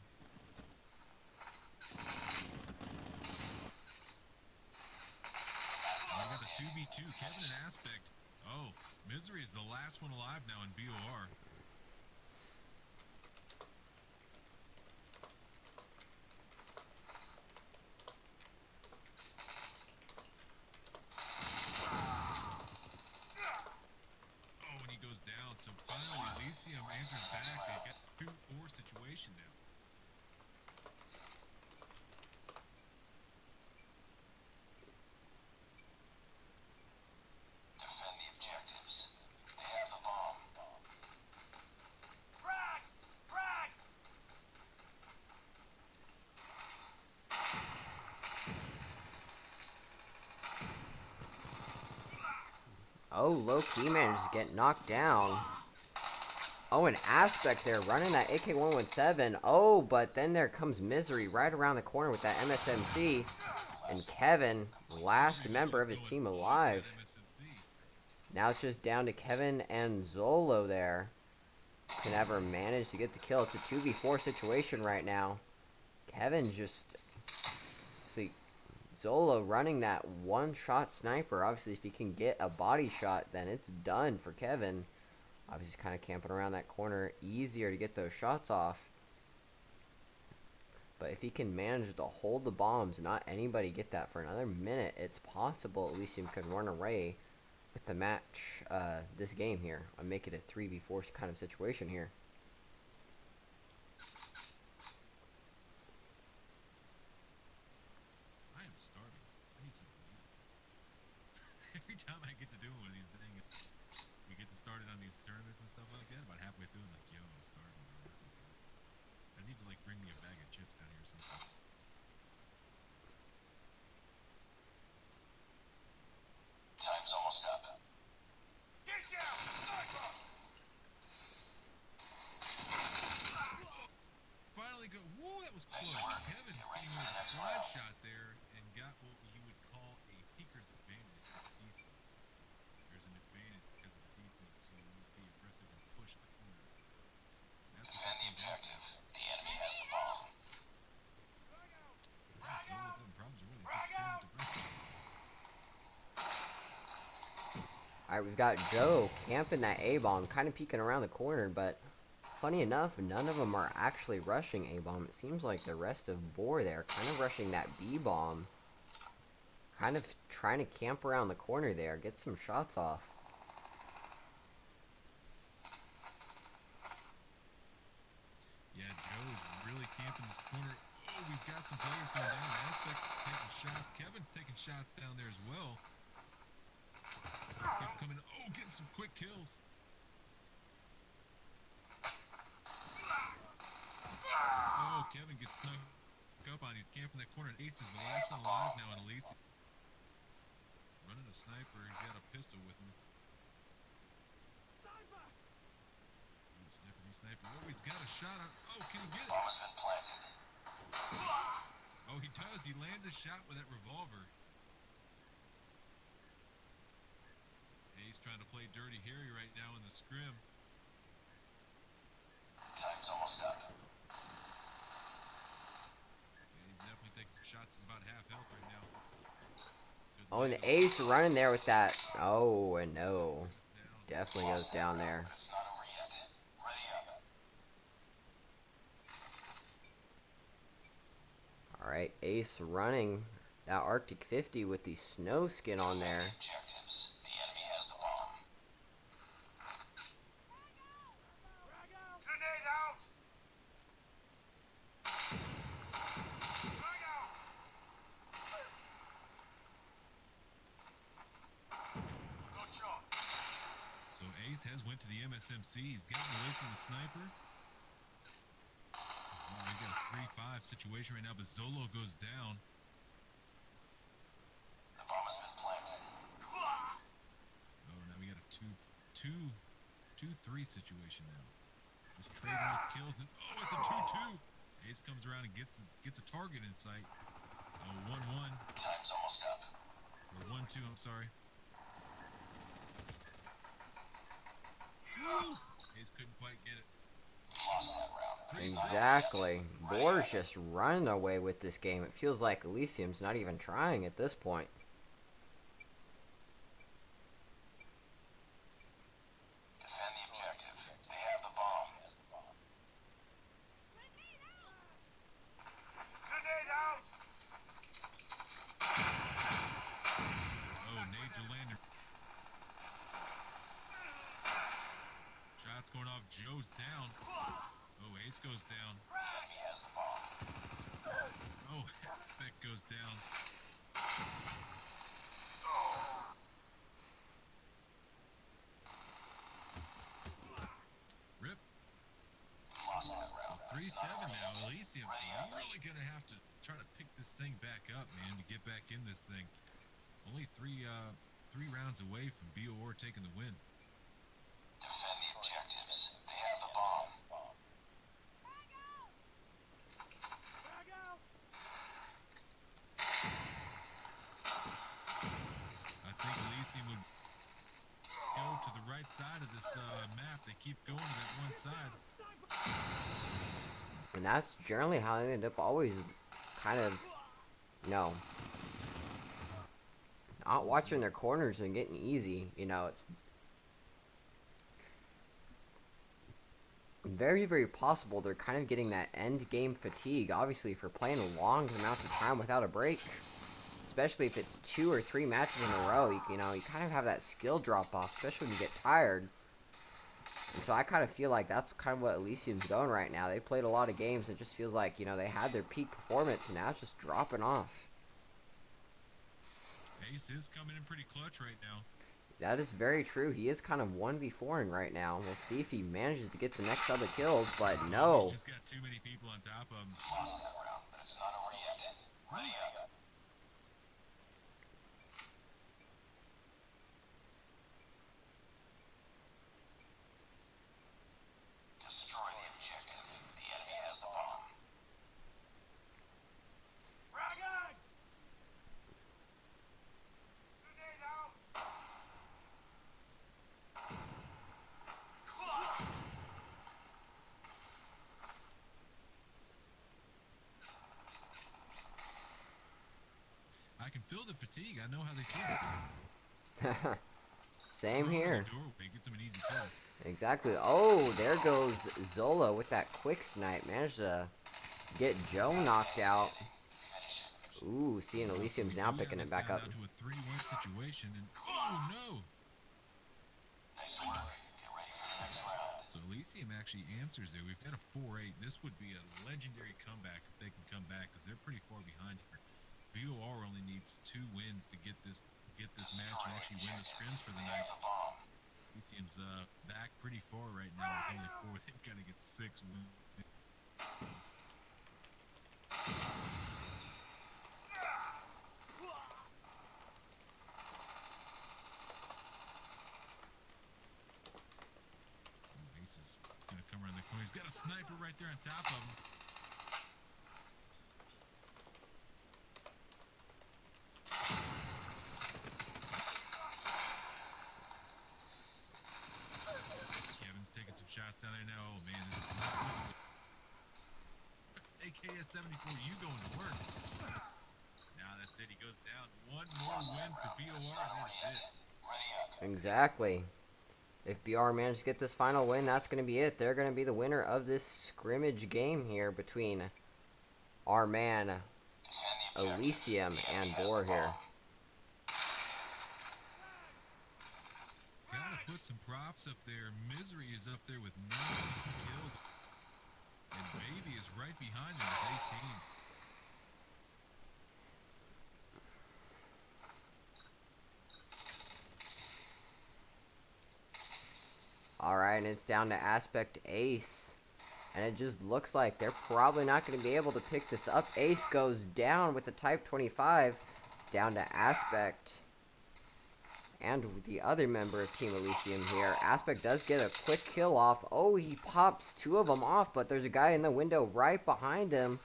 We got the 2v2, Kevin and Aspect. Oh, Misery is the last one alive now in BOR. Oh, and he goes down. So finally, Elysium answers back. They got a 2-4 situation now. Defend the objectives. They have the bomb. Frag! Frag! Oh, low-key manages to get knocked down. Oh, an Aspect there running that AK-117. Oh, but then there comes Misery right around the corner with that MSMC. And Kevin, last member of his team alive. Now it's just down to Kevin and Zolo there. Can ever manage to get the kill. It's a 2v4 situation right now. Kevin just... See, Zolo running that one-shot sniper. Obviously, if he can get a body shot, then it's done for Kevin. Obviously, he's kind of camping around that corner. Easier to get those shots off. But if he can manage to hold the bombs, not anybody get that for another minute, it's possible Elysium could run away with the match, this game here. And make it a 3v4 kind of situation here. every time I get to do one of these things, we get to start it on these tournaments and stuff like that. About halfway through, I'm like, yo, I'm starving, bro. That's okay. I need to like bring me a bag of chips down here or something. Time's almost up. Get down! Sniper! Finally go. Whoa, that was Nice close. work. Kevin Get ready getting for a the next slide round. shot there and got what you would call a peeker's advantage with the DC. There's an advantage because of the DC to be aggressive and push the corner. That's what Defend the that comes down to. objective. The enemy has the bomb. Zolo's having problems with it. Just staring at the ground. Alright, we've got Joe camping that A-bomb, kind of peeking around the corner, but funny enough, none of them are actually rushing A-bomb. It seems like the rest of Boar there kind of rushing that B-bomb. Kind of trying to camp around the corner there, get some shots off. Yeah, Joe is really camping this corner. Oh, we've got some players going down. Aspect taking shots. Kevin's taking shots down there as well. Kept coming. Oh, getting some quick kills. Oh, Kevin gets snuck up on. He's camping that corner. Ace is the last one alive now in Elise. Running a sniper. He's got a pistol with him. Ooh, sniper. Oh, he's got a shot on. Oh, can he get it? Bomb has been planted. Oh, he does. He lands a shot with that revolver. Ace trying to play Dirty Harry right now in the scrim. Time's almost up. Yeah, he's definitely taking some shots. He's about half health right now. Good Oh, and leg the up. Ace running there with that. Oh, and no. Down. Definitely goes down there. But it's not over yet. Ready up. Alright, Ace running that Arctic 50 with the snow skin on there. Objectives. The enemy has the bomb. Grenade out! Frag out! Good shot. So Ace has went to the MSMC. He's gotten away from the sniper. Oh, we got a 3-5 situation right now, but Zolo goes down. The bomb has been planted. Oh, now we got a 2-3 situation now. Just trading off kills, and oh, it's a 2-2. Ace comes around and gets a target in sight. Oh, 1-1 Time's almost up. or 1-2. I'm sorry. Ace couldn't quite get it. Lost that round. But it's not over yet. Exactly. Boar's just running away with this game. It feels like Elysium's not even trying at this point. Defend the objective. They have the bomb. Grenade out! Oh, nades are landing. Shots going off. Joe's down. Oh, Ace goes down. The enemy has the bomb. Oh, Beck goes down. Rip. Lost that round. But it's 3-7 not over now. yet. Elysium Ready up. really gonna have to try to pick this thing back up, man, to get back in this thing. Only three rounds away from BOR taking the win. Defend the objectives. They have the bomb. I think Elysium would go to the right side of this map. They keep going to that one side. And that's generally how they end up always kind of, not watching their corners and getting easy. It's very, very possible they're kind of getting that end game fatigue, obviously, for playing long amounts of time without a break. Especially if it's 2 or 3 matches in a row, you kind of have that skill drop off, especially when you get tired. And so I kind of feel like that's kind of what Elysium's going right now. They played a lot of games. It just feels like, they had their peak performance, and now it's just dropping off. Ace is coming in pretty clutch right now. That is very true. He is kind of 1v4ing right now. We'll see if he manages to get the next other kills, but no. He's just got too many people on top of him. Lost that round, but it's not over yet. Ready up. Destroy the objective. The enemy has the bomb. Dragon! Grenade out! I can feel the fatigue. I know how they feel. Same here. Doorway gets him an easy kill. Exactly. Oh, there goes Zola with that quick snipe. Managed to get Joe knocked out. Ooh, seeing Elysium's now picking it back up. Down to a 3-1 situation, and oh no! Nice work. Get ready for the next round. So Elysium actually answers there. We've got a 4-8. This would be a legendary comeback if they can come back, because they're pretty far behind here. BOR only needs 2 wins to get this match and actually win the scrims for the night. Elysium's back pretty far right now with only 4. They've got to get 6 wins. Ace is gonna come around the corner. He's got a sniper right there on top of him. Kevin's taking some shots down there now. Oh man, this is not good. AKS-74, you going to work. Now that's it. He goes down. One more win for BOR, and that's it. Exactly. If BR manages to get this final win, that's going to be it. They're going to be the winner of this scrimmage game here between our man Elysium and Boar here. Gotta put some props up there. Misery is up there with 19 kills. And Baby is right behind him with 18. Alright, and it's down to Aspect Ace. And it just looks like they're probably not going to be able to pick this up. Ace goes down with the Type 25. It's down to Aspect. And the other member of Team Elysium here. Aspect does get a quick kill off. Oh, he pops 2 of them off, but there's a guy in the window right behind him.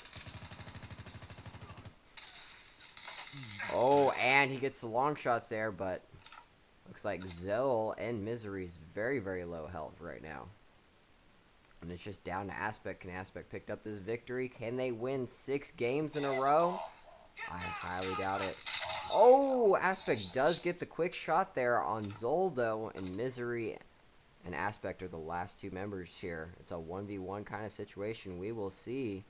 Oh, and he gets the long shots there, but looks like Zell and Misery's very, very low health right now. And it's just down to Aspect. Can Aspect pick up this victory? Can they win 6 games in a row? I highly doubt it. Oh, Aspect does get the quick shot there on Zol, though, and Misery and Aspect are the last 2 members here. It's a 1v1 kind of situation. We will see.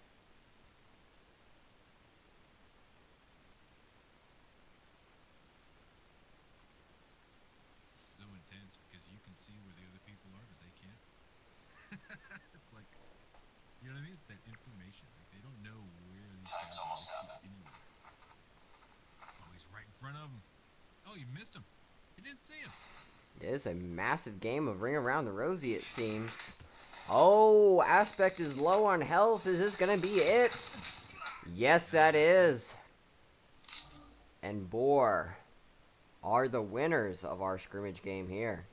So intense because you can see where the other people are, but they can't. It's like, you know what I mean? It's that information. Like, they don't know where these Time's almost up. anywhere. Oh, he's right in front of him. Oh, you missed him. You didn't see him. It is a massive game of Ring Around the Rosie, it seems. Oh, Aspect is low on health. Is this going to be it? Yes, that is. And Boar are the winners of our scrimmage game here.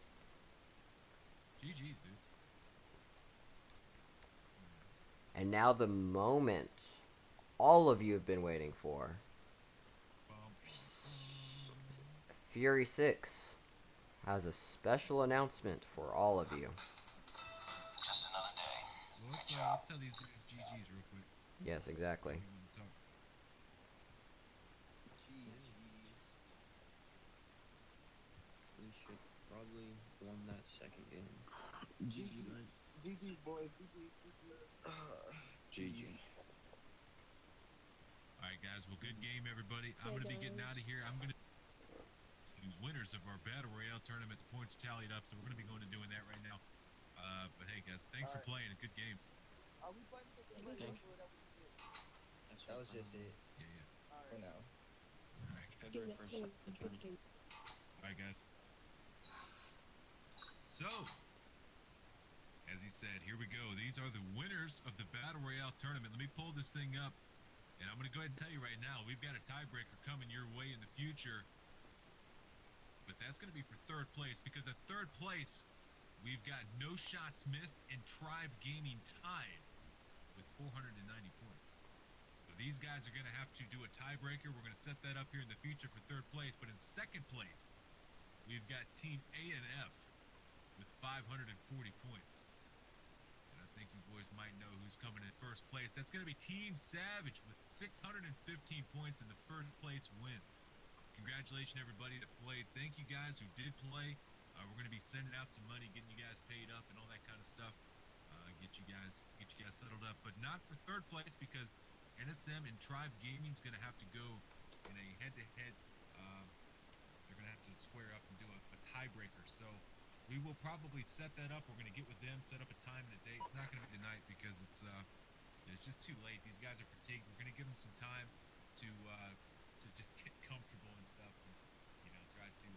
GG's, dudes. And now the moment all of you have been waiting for. Fury 6 has a special announcement for all of you. Just another day. Well, let's tell these dudes GG's real quick. Yes, exactly. You wanna talk? We should probably won that second game. GG, guys. GG, boys. GG. GG. Alright, guys. Well, good game, everybody. I'm going to be getting out of here. I'm going to winners of our Battle Royale tournament. The points are tallied up, so we're going to be going to doing that right now. But hey, guys, thanks for playing. Good games. Are we playing the game? Thank you. That was it. That's That was just it Yeah, yeah. All for right. now. Alright, guys. guys. Ready for a second tournament. All right, guys. So, as he said, here we go. These are the winners of the Battle Royale tournament. Let me pull this thing up, and I'm going to go ahead and tell you right now, we've got a tiebreaker coming your way in the future. But that's going to be for third place, because at third place, we've got No Shots Missed and Tribe Gaming tied with 490 points. So these guys are going to have to do a tiebreaker. We're going to set that up here in the future for third place. But in second place, we've got Team A&F with 540 points. And I think you boys might know who's coming in first place. That's going to be Team Savage with 615 points in the first place win. Congratulations, everybody that played. Thank you guys who did play. We're going to be sending out some money, getting you guys paid up and all that kind of stuff. Get you guys settled up, but not for third place, because NSM and Tribe Gaming is going to have to go in a head-to-head. They're going to have to square up and do a tiebreaker. So we will probably set that up. We're going to get with them, set up a time and a date. It's not going to be tonight because it's just too late. These guys are fatigued. We're going to give them some time to just get comfortable and stuff, and try to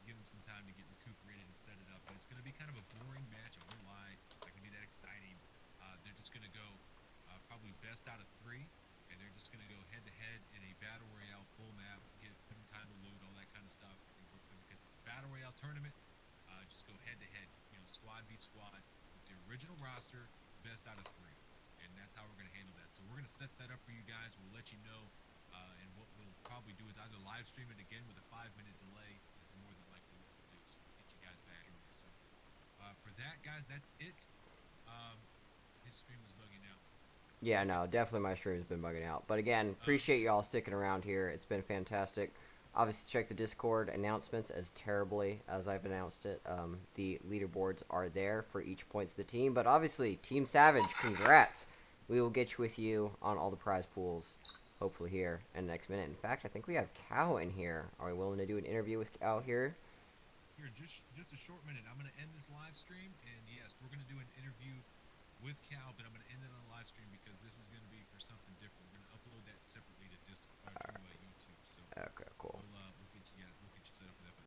give them some time to get recuperated and set it up. And it's going to be kind of a boring match. I won't lie. It's not going to be that exciting. They're just going to go probably best out of 3, and they're just going to go head-to-head in a Battle Royale full map, give them time to loot, all that kind of stuff. Because it's a Battle Royale tournament, just go head-to-head, squad v squad with the original roster, best out of 3. And that's how we're going to handle that. So we're going to set that up for you guys. We'll let you know. And what we'll probably do is either live stream it again with a 5-minute delay is more than likely what we'll do. So we'll get you guys back in there. So for that, guys, that's it. His stream was bugging out. Yeah, no, definitely my stream's been bugging out. But again, appreciate you all sticking around here. It's been fantastic. Obviously, check the Discord announcements as terribly as I've announced it. The leaderboards are there for each points of the team. But obviously, Team Savage, congrats. We will get with you on all the prize pools, hopefully here in the next minute. In fact, I think we have Cal in here. Are we willing to do an interview with Cal here? Here, just a short minute. I'm going to end this live stream. And yes, we're going to do an interview with Cal, but I'm going to end it on a live stream because this is going to be for something different.